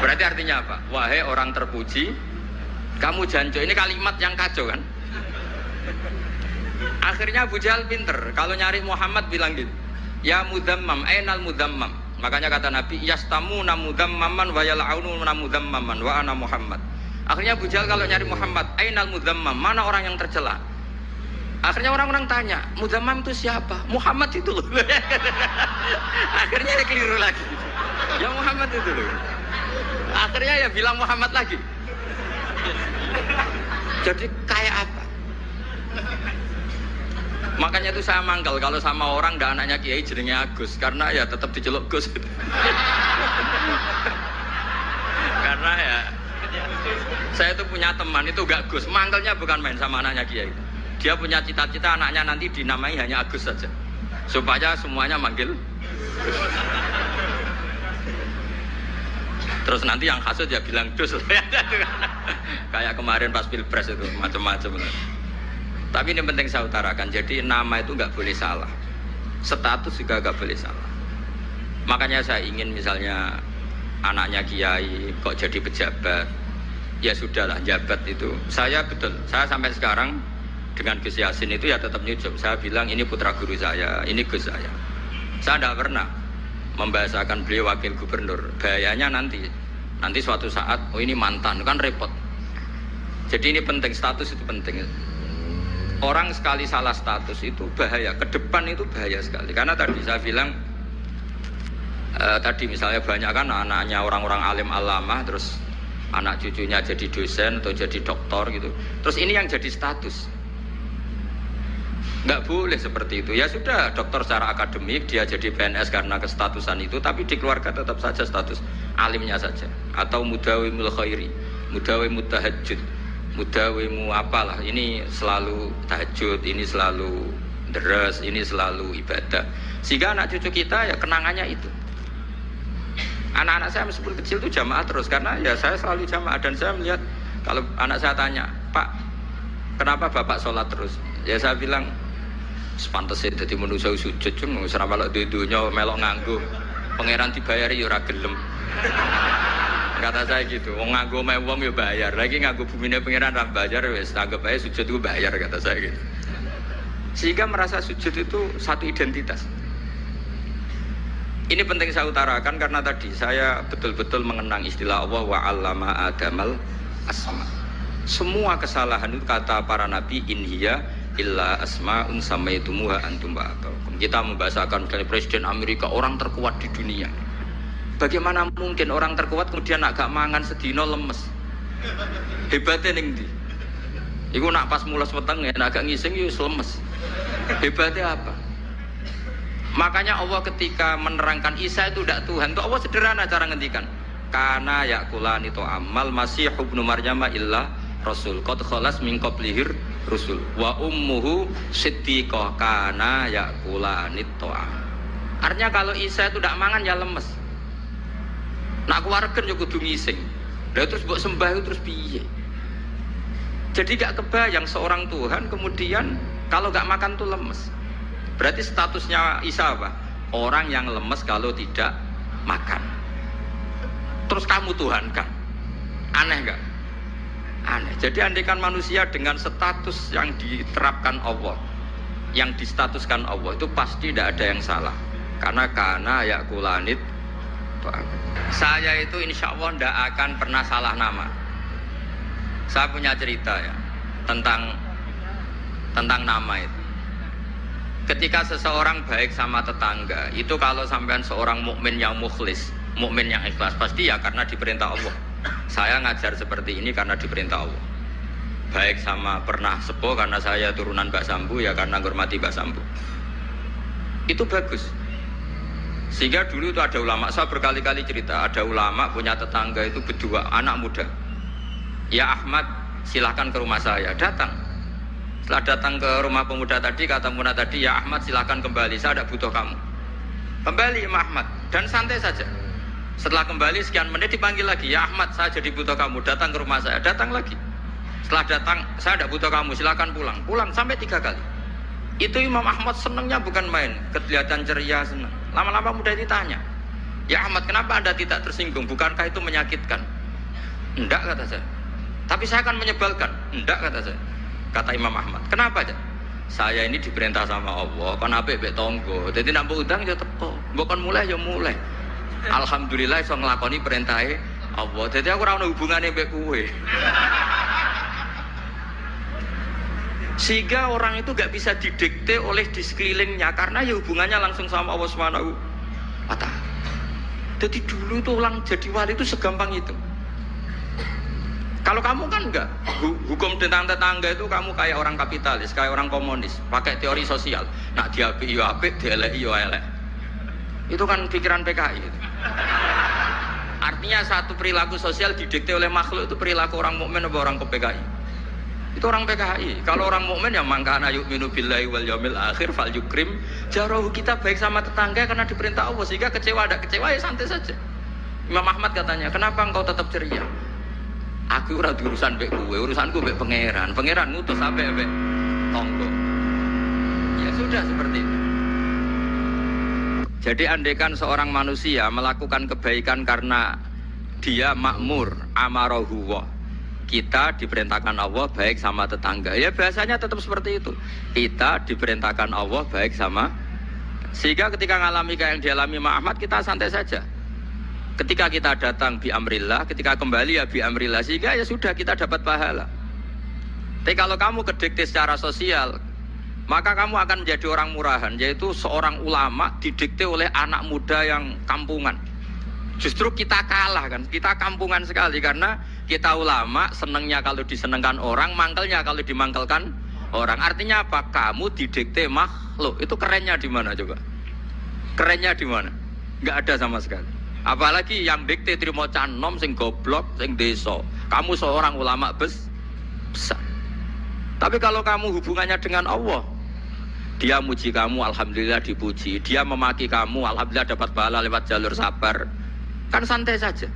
Berarti artinya apa? Wahai orang terpuji, kamu jancuk. Ini kalimat yang kacau kan? Akhirnya Abu Jahal pinter. Kalau nyari Muhammad bilang gitu, ya mudammam, ainal mudammam. Makanya kata Nabi, yastamuna mudammaman wa yal'aununa mudammaman wa ana Muhammad. Akhirnya Abu Jahal kalau nyari Muhammad, ainal mudammam, mana orang yang tercela? Akhirnya orang-orang tanya, mudammam itu siapa? Muhammad itu loh. Akhirnya dia keliru lagi. Ya Muhammad itu loh. Akhirnya ya bilang Muhammad lagi. Jadi kayak apa? Makanya itu saya mangkal kalau sama orang dan anaknya Kiai jenenge Agus, karena ya tetap diceluk Gus. Karena ya saya itu punya teman itu gak Gus, mangkalnya bukan main sama anaknya Kiai. Dia punya cita-cita anaknya nanti dinamai hanya Agus saja, supaya semuanya manggil Gus. Terus nanti yang hasut ya bilang Dus. Kayak kemarin pas Pilpres itu macam-macam. Tapi ini penting saya utarakan, jadi nama itu nggak boleh salah, status juga nggak boleh salah. Makanya saya ingin misalnya anaknya Kiai kok jadi pejabat, ya sudahlah jabat itu. Saya betul, saya sampai sekarang dengan Gus Yasin itu ya tetap nyucup. Saya bilang ini putra guru saya, ini Gus saya. Saya tidak pernah membahasakan beliau wakil gubernur. Bahayanya nanti suatu saat, oh ini mantan, kan repot. Jadi ini penting, status itu penting. Orang sekali salah status itu bahaya, ke depan itu bahaya sekali. Karena tadi saya bilang, tadi misalnya banyak kan anaknya orang-orang alim alamah, terus anak cucunya jadi dosen atau jadi doktor gitu. Terus ini yang jadi status. Nggak boleh seperti itu. Ya sudah, dokter secara akademik, dia jadi PNS karena kestatusan itu, tapi di keluarga tetap saja status alimnya saja. Atau mudawimul khairi, mudawimut tahajud, mudawimu apalah, ini selalu tahajud, ini selalu deres, ini selalu ibadah. Sehingga anak cucu kita ya kenangannya itu. Anak-anak saya meskipun kecil itu jamaah terus, karena ya saya selalu jamaah. Dan saya melihat kalau anak saya tanya, Pak, kenapa Bapak sholat terus? Ya saya bilang, sepantasnya jadi manusia sujud, cuma serama kalau dudunya melok nganggo, pangeran dibayari ya ora gelem. Kata saya gitu, wong nganggo mewong ya bayar, lagi nganggo bumine pangeran ra bayar wis anggap ae sujud itu bayar, kata saya gitu. Sehingga merasa sujud itu satu identitas. Ini penting saya utarakan karena tadi saya betul-betul mengenang istilah Allah wa 'allama Adamal asma. Semua kesalahan itu kata para nabi in hiya illa asma'un samaitumuha antum ba'abakum. Kita membahasakan dari presiden Amerika, orang terkuat di dunia. Bagaimana mungkin orang terkuat kemudian agak mangan sedino lemes? Hebatnya ning ndi? Iku nak pas mulas weteng ya agak ngising yo lemes. Hebatnya apa? Makanya Allah ketika menerangkan Isa itu tidak Tuhan, itu Allah sederhana cara ngendikan. Kana yakulani to amal masih ibnu Maryam illa rasul qad khalas min qablihir rusul wa ummuhu siddiqah kana yakulani to. Artinya kalau Isa itu tidak mangan ya lemes. Nak keluarkan juga kudu ngising. Lah terus mbok sembah terus piye? Jadi gak kebayang seorang Tuhan kemudian kalau gak makan tuh lemes. Berarti statusnya Isa apa? Orang yang lemes kalau tidak makan. Terus kamu Tuhan kan? Aneh gak? Aneh. Jadi andaikan manusia dengan status yang diterapkan Allah, yang distatuskan Allah, itu pasti tidak ada yang salah. Karena yakulanit. Saya itu insya Allah tidak akan pernah salah nama. Saya punya cerita ya tentang nama itu. ketika seseorang baik sama tetangga, itu kalau sampean seorang mukmin yang mukhlis, mukmin yang ikhlas, pasti ya karena diperintah Allah. Saya ngajar seperti ini karena diperintah Allah. Baik sama pernah sepuh karena saya turunan Mbak Sambu, ya karena menghormati Mbak Sambu. Itu bagus. Sehingga dulu itu ada ulama, saya berkali-kali cerita, ada ulama punya tetangga itu berdua, anak muda. Ya Ahmad, silahkan ke rumah saya, datang. Setelah datang ke rumah pemuda tadi, kata pemuda tadi, ya Ahmad silahkan kembali, saya tidak butuh kamu. Kembali Imam Ahmad, dan santai saja. Setelah kembali sekian menit dipanggil lagi, ya Ahmad saya jadi butuh kamu, datang ke rumah saya, datang lagi. Setelah datang, saya tidak butuh kamu, silahkan pulang. Pulang sampai 3 kali. Itu Imam Ahmad senangnya bukan main, kelihatan ceria, senang. Lama-lama muda ditanya, ya Ahmad kenapa Anda tidak tersinggung, bukankah itu menyakitkan? Enggak kata saya. Tapi saya akan menyebalkan. Enggak kata saya. Kata Imam Ahmad, kenapa aja? Saya ini diperintah sama Allah, kan apik mbek tangga. Dadi nek mbok udang ya teko, mbok kon mulai ya mulai. Alhamdulillah iso nglakoni perintahe Allah. Dadi aku ora ono hubungane mbek kowe. Sehingga orang itu gak bisa didikte oleh di sekelilingnya karena ya hubungannya langsung sama Allah Subhanahu wa Ta'ala. Jadi dulu itu orang jadi wali itu segampang itu. Kalau kamu kan enggak, hukum tentang tetangga itu kamu kayak orang kapitalis, kayak orang komunis, pakai teori sosial. Nak diapik yo apik, dieleki yo elek. Itu kan pikiran PKI itu. Artinya satu perilaku sosial didikte oleh makhluk itu perilaku orang mukmin atau orang ke PKI. Itu orang PKI. Kalau orang mukmin yang mangkana yu'minu billahi wal yaumil akhir fal yukrim jarahu, kita baik sama tetangga karena diperintah Allah, sehingga kecewa ada kecewa ya santai saja. Imam Ahmad katanya, kenapa engkau tetap ceria? Aku ora urusan mbek kowe, urusanku mbek pangeran. Pangeran ngutus sampai mbek tonggo. Ya sudah seperti itu. Jadi andaikan seorang manusia melakukan kebaikan karena dia makmur, amarahu wa, kita diperintahkan Allah baik sama tetangga. Ya bahasanya tetap seperti itu. Kita diperintahkan Allah baik sama. Sehingga ketika ngalami kayak yang dialami Ahmad, kita santai saja. Ketika kita datang bi amrillah, ketika kembali ya bi amrillah, sehingga ya sudah kita dapat pahala. Tapi kalau kamu kedikte secara sosial, maka kamu akan menjadi orang murahan, yaitu seorang ulama didikte oleh anak muda yang kampungan. Justru kita kalah kan, kita kampungan sekali karena kita ulama senengnya kalau disenengkan orang, mangkelnya kalau dimangkelkan orang. Artinya apa? Kamu didikte makhluk. Itu kerennya di mana coba? Kerennya di mana? Enggak ada sama sekali. Apalagi yang dikte trimo canom sing goblok sing desa. Kamu seorang ulama besar. Tapi kalau kamu hubungannya dengan Allah, dia muji kamu, alhamdulillah dipuji. Dia memaki kamu, alhamdulillah dapat pahala lewat jalur sabar. Kan santai saja.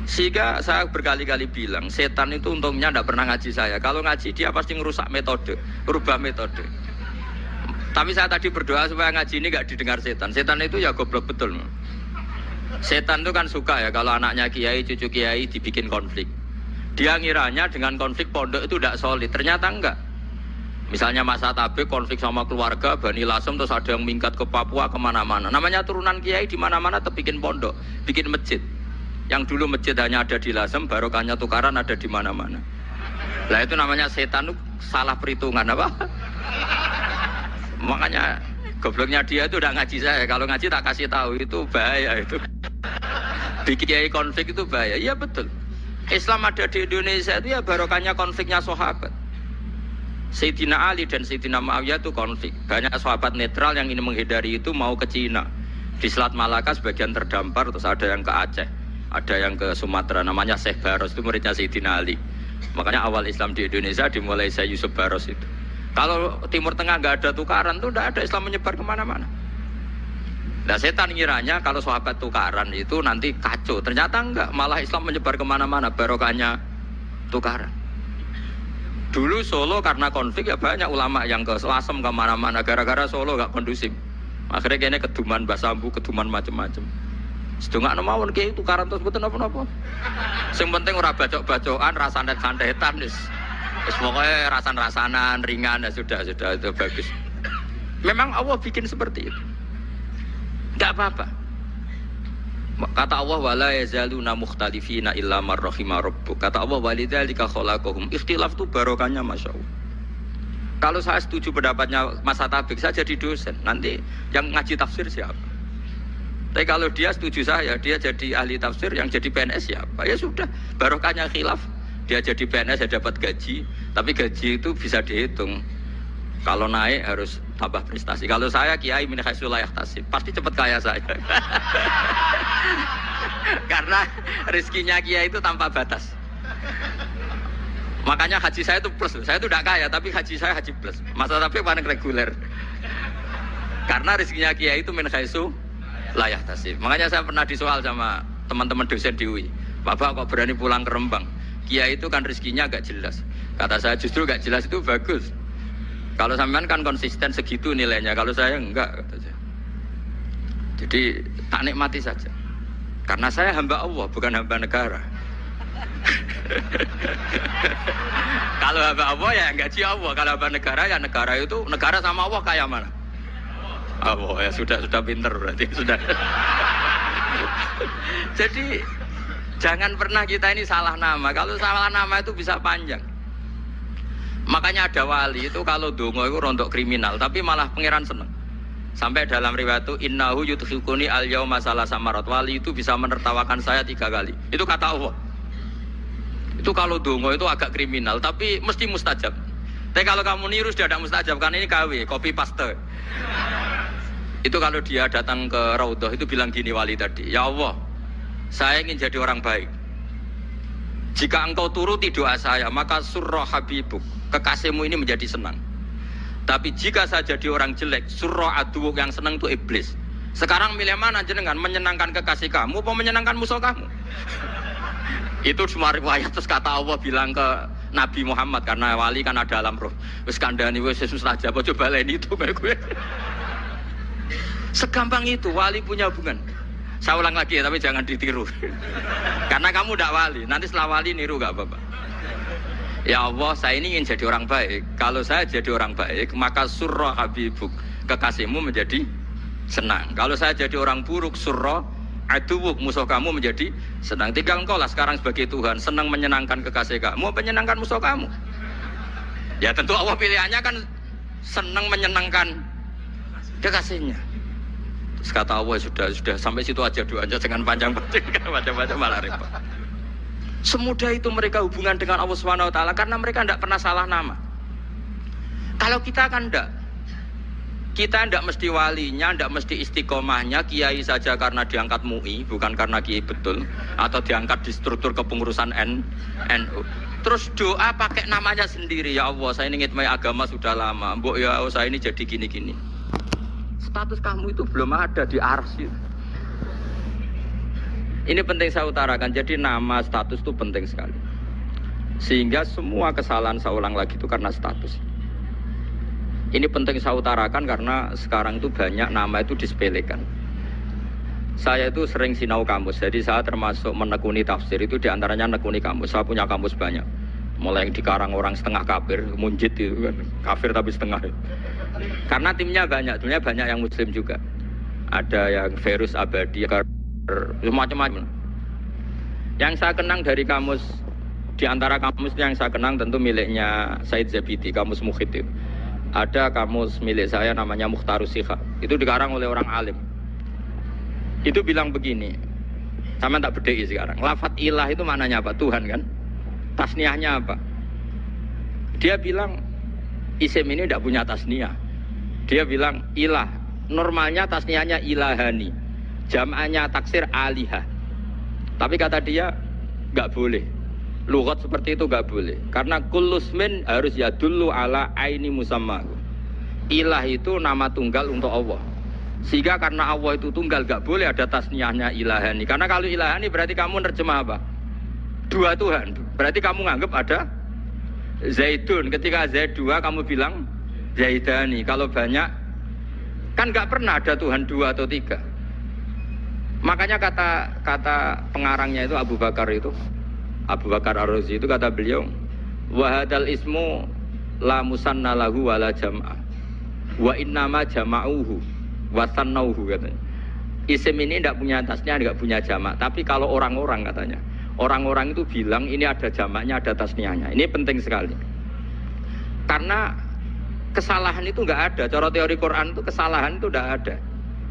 Sehingga saya berkali-kali bilang, setan itu untungnya tidak pernah ngaji saya. Kalau ngaji dia pasti ngerusak metode, rubah metode. Tapi saya tadi berdoa supaya ngaji ini gak didengar setan. Setan itu ya goblok betul. Setan itu kan suka ya kalau anaknya kiai, cucu kiai dibikin konflik. Dia ngiranya dengan konflik pondok itu tidak solid. Ternyata enggak. Misalnya Mas Atabe konflik sama keluarga, Bani Lasem, terus ada yang minggat ke Papua kemana-mana. Namanya turunan kiai di mana-mana bikin pondok, bikin masjid. Yang dulu masjid hanya ada di Lasem, barokahnya tukaran ada di mana-mana. Lah itu namanya setan itu salah perhitungan apa? Makanya gobloknya dia itu udah ngaji saya. Kalau ngaji tak kasih tahu itu bahaya itu. Bikin kiai konflik itu bahaya. Iya betul. Islam ada di Indonesia itu ya barokahnya konfliknya sahabat. Sayyidina Ali dan Sayyidina Muawiyah itu konflik. Banyak sahabat netral yang ingin menghindari itu mau ke Cina. Di Selat Malaka sebagian terdampar, terus ada yang ke Aceh, ada yang ke Sumatera. Namanya Syekh Baros, itu muridnya Sayyidina Ali. Makanya awal Islam di Indonesia dimulai Syekh Yusuf Baros itu. Kalau Timur Tengah nggak ada tukaran tuh nggak ada Islam menyebar kemana-mana. Nah setan ngiranya kalau sahabat tukaran itu nanti kacau. Ternyata enggak, malah Islam menyebar kemana-mana, barokahnya tukaran. Dulu Solo karena konflik ya banyak ulama yang ke Lasem kemana-mana gara-gara Solo nggak kondusif. Akhirnya kayaknya keduman Mbah Sambu, keduman macam-macam. Sedungak mawon kiai tukaran terus betul apa-apa. Sing penting ora bacok-bacokan, rasanet-santetan wis. Wis pokoke rasan-rasanan ringan ya sudah itu bagus. Memang Allah bikin seperti itu. Enggak apa-apa. Kata Allah wala yazaluna mukhtalifina illa man rahima rabbuk. Kata Allah walidzalika khalaqahum. Ikhtilaf itu barokahnya masyaallah. Kalau saya setuju pendapatnya Mas Atabik, saya jadi dosen. Nanti yang ngaji tafsir siapa? Tapi kalau dia setuju saya, dia jadi ahli tafsir, yang jadi PNS siapa? Ya sudah, barokahnya khilaf. Dia jadi PNS, dia dapat gaji. Tapi gaji itu bisa dihitung. Kalau naik harus tambah prestasi. Kalau saya kiai min haitsu la yahtasib, pasti cepat kaya saya. Karena rezekinya kiai itu tanpa batas. Makanya haji saya itu plus. Saya itu tidak kaya, tapi haji saya haji plus. Masa tapi paling reguler. Karena rezekinya kiai itu min haitsu la yahtasib. Makanya saya pernah disoal sama teman-teman dosen di UI. Bapak kok berani pulang ke Rembang? Kiai itu kan rezekinya agak jelas. Kata saya justru agak jelas itu bagus. Kalau sampean kan konsisten segitu nilainya. Kalau saya enggak, kata saya. Jadi tak nikmati saja. Karena saya hamba Allah, bukan hamba negara. Kalau hamba Allah ya gaji Allah. Kalau hamba negara ya negara itu negara sama Allah kayak mana? Allah ya sudah pinter berarti sudah. Jadi jangan pernah kita ini salah nama. Kalau salah nama itu bisa panjang. Makanya ada wali itu kalau dongo itu rontok kriminal, tapi malah pangeran seneng. Sampai dalam riwayat itu innahu yudhikuni al-yauma salasa marat. Wali itu bisa menertawakan saya 3 kali. Itu kata Allah. Itu kalau dongo itu agak kriminal, tapi mesti mustajab. Tapi kalau kamu niru sudah ada mustajab, karena ini KW, copy paste. Itu kalau dia datang ke Raudhah itu bilang gini wali tadi, ya Allah, saya ingin jadi orang baik. Jika engkau turuti doa saya, maka surra habibuk, kekasihmu ini menjadi senang. Tapi jika saya jadi orang jelek, surra aduwuk, yang senang itu iblis. Sekarang milih mana jenengan, menyenangkan kekasih kamu atau menyenangkan musuh kamu? Itu cuma riwayat. Terus kata Allah bilang ke Nabi Muhammad, karena wali kan ada alam roh. Wis kandhani wis mustajab, coba lain itu kayak gue. Segampang itu wali punya hubungan. Saya ulang lagi ya, tapi jangan ditiru. Karena kamu tidak wali, nanti setelah wali niru gak apa-apa. Ya Allah, saya ini ingin jadi orang baik. Kalau saya jadi orang baik, maka surra habibuk, kekasihmu menjadi senang. Kalau saya jadi orang buruk, surra aduwuk, musuh kamu menjadi senang. Tinggal engkau lah sekarang sebagai Tuhan, senang menyenangkan kekasih kamu, menyenangkan musuh kamu. Ya tentu Allah pilihannya kan senang menyenangkan kekasihnya. Terus kata Allah sudah sampai situ aja doanya, jangan panjang-panjang, macam-macam malah repot. Semudah itu mereka hubungan dengan Allah Subhanahu wa taala karena mereka tidak pernah salah nama. Kalau kita kan enggak. Kita tidak mesti walinya, tidak mesti istiqomahnya, kiai saja karena diangkat MUI, bukan karena kiai betul, atau diangkat di struktur kepengurusan NU. Terus doa pakai namanya sendiri, ya Allah, saya ini ngitmai agama sudah lama, mbok ya Allah, saya ini jadi gini-gini. Status kamu itu belum ada di arsy. Ini penting saya utarakan, jadi nama status itu penting sekali. Sehingga semua kesalahan saya ulang lagi itu karena status. Ini penting saya utarakan karena sekarang itu banyak nama itu disepelekan. Saya itu sering sinau kamus, jadi saya termasuk menekuni tafsir itu diantaranya menekuni kamus. Saya punya kamus banyak, mulai yang dikarang orang setengah kafir, munjid itu kan, kafir tapi setengah. Karena timnya banyak yang muslim juga. Ada yang Verus Abadi, macam-macam. Yang saya kenang dari kamus, di antara kamus yang saya kenang tentu miliknya Said Zabidi, kamus Mukhid itu. Ada kamus milik saya namanya Mukhtarus Sikha. Itu dikarang oleh orang alim. Itu bilang begini, sama tak bedai sekarang. Lafat ilah itu maknanya apa? Tuhan kan? Tasniahnya apa? Dia bilang isim ini tidak punya tasniah. Dia bilang ilah. Normalnya tasniahnya ilahani. Jam'anya taksir alihah. Tapi kata dia nggak boleh. Lughat seperti itu nggak boleh. Karena kullusmin harus yadullu ala aini musamma. Ilah itu nama tunggal untuk Allah. Sehingga karena Allah itu tunggal nggak boleh ada tasniahnya ilahani. Karena kalau ilahani berarti kamu nerjemah apa? Dua Tuhan. Berarti kamu nganggap ada Zaidun. Ketika Zaid dua kamu bilang Zaidani. Kalau banyak kan nggak pernah ada Tuhan dua atau tiga. Makanya kata pengarangnya itu Abu Bakar Ar-Razi itu kata beliau, wahadal ismu la musanna lahu wala jam'a wa innama jama'uhu wa sannauhu katanya. Isim ini tidak punya tasnya, tidak punya jamak. Tapi kalau orang-orang katanya, orang-orang itu bilang ini ada jamaknya, ada tasniahnya. Ini penting sekali. Karena Kesalahan itu nggak ada. Cara teori Quran itu kesalahan itu nggak ada.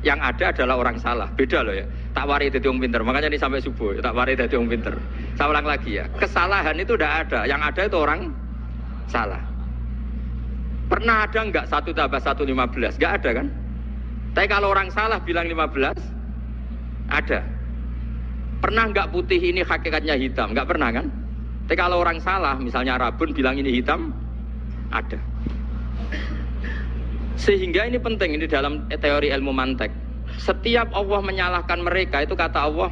Yang ada adalah orang salah. Beda loh ya. Tak wari dadi wong pinter. Makanya ini sampai subuh. Tak wari dadi wong pinter. Saya ulang lagi ya. Kesalahan itu nggak ada. Yang ada itu orang salah. Pernah ada nggak 1 tambah 1 15? Nggak ada kan? Tapi kalau orang salah bilang 15, ada. Pernah nggak putih ini hakikatnya hitam? Nggak pernah kan? Tapi kalau orang salah, misalnya Rabun bilang ini hitam, ada. Sehingga ini penting, ini dalam teori ilmu mantek. Setiap Allah menyalahkan mereka, itu kata Allah,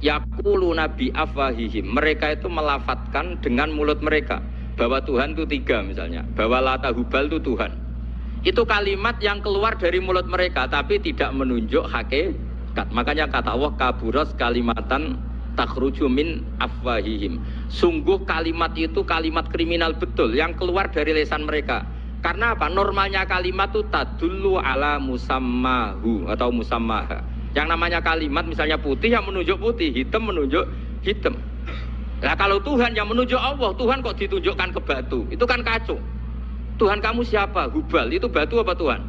yaquluna bi afwahihim. Mereka itu melafatkan dengan mulut mereka bahwa Tuhan itu 3 misalnya, bahwa Lata Hubal itu Tuhan. Itu kalimat yang keluar dari mulut mereka, tapi tidak menunjuk hakikat. Makanya kata Allah, kaburos kalimatan takhruju min afwahihim. Sungguh kalimat itu kalimat kriminal betul yang keluar dari lisan mereka. Karena apa? Normalnya kalimat itu tadullu ala musammahu atau musammaha. Yang namanya kalimat misalnya putih yang menunjuk putih, hitam menunjuk hitam. Nah kalau Tuhan yang menunjuk Allah, Tuhan kok ditunjukkan ke batu? Itu kan kacau. Tuhan kamu siapa? Hubal. Itu batu apa Tuhan?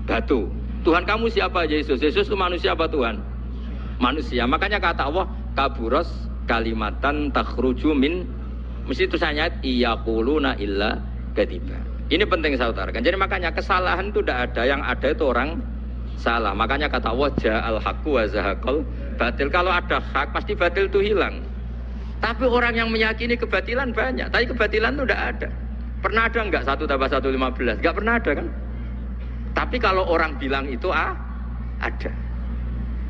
Batu. Tuhan kamu siapa? Yesus. Yesus itu manusia apa Tuhan? Manusia. Makanya kata Allah, kaburos kalimatan takhruju min, mesti tulisannya iyaquluna illa kadiba. Ini penting saya utarakan. Jadi makanya kesalahan itu tidak ada, yang ada itu orang salah. Makanya kata Allah, ja'al haqqu wa zahaqal batil. Kalau ada hak pasti batil itu hilang. Tapi orang yang meyakini kebatilan banyak, tapi kebatilan itu tidak ada. Pernah ada enggak 1 tambah 1 15? Enggak pernah ada kan? Tapi kalau orang bilang itu ada.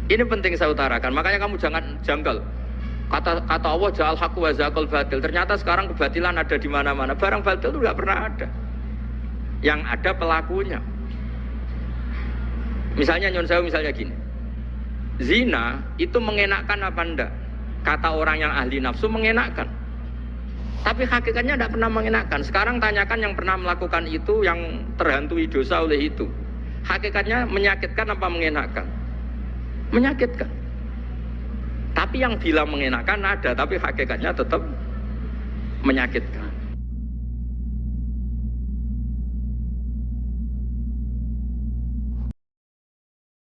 Ini penting saya utarakan. Makanya kamu jangan janggal. Kata Allah, ja'al haqqu wa zahaqal batil. Ternyata sekarang kebatilan ada di mana-mana. Barang batil itu enggak pernah ada. Yang ada pelakunya. Misalnya nyon sewu misalnya gini. Zina itu mengenakkan apa enggak? Kata orang yang ahli nafsu mengenakkan. Tapi hakikatnya tidak pernah mengenakkan. Sekarang tanyakan yang pernah melakukan itu, yang terhantui dosa oleh itu. Hakikatnya menyakitkan apa mengenakkan? Menyakitkan. Tapi yang bilang mengenakkan ada, tapi hakikatnya tetap menyakitkan.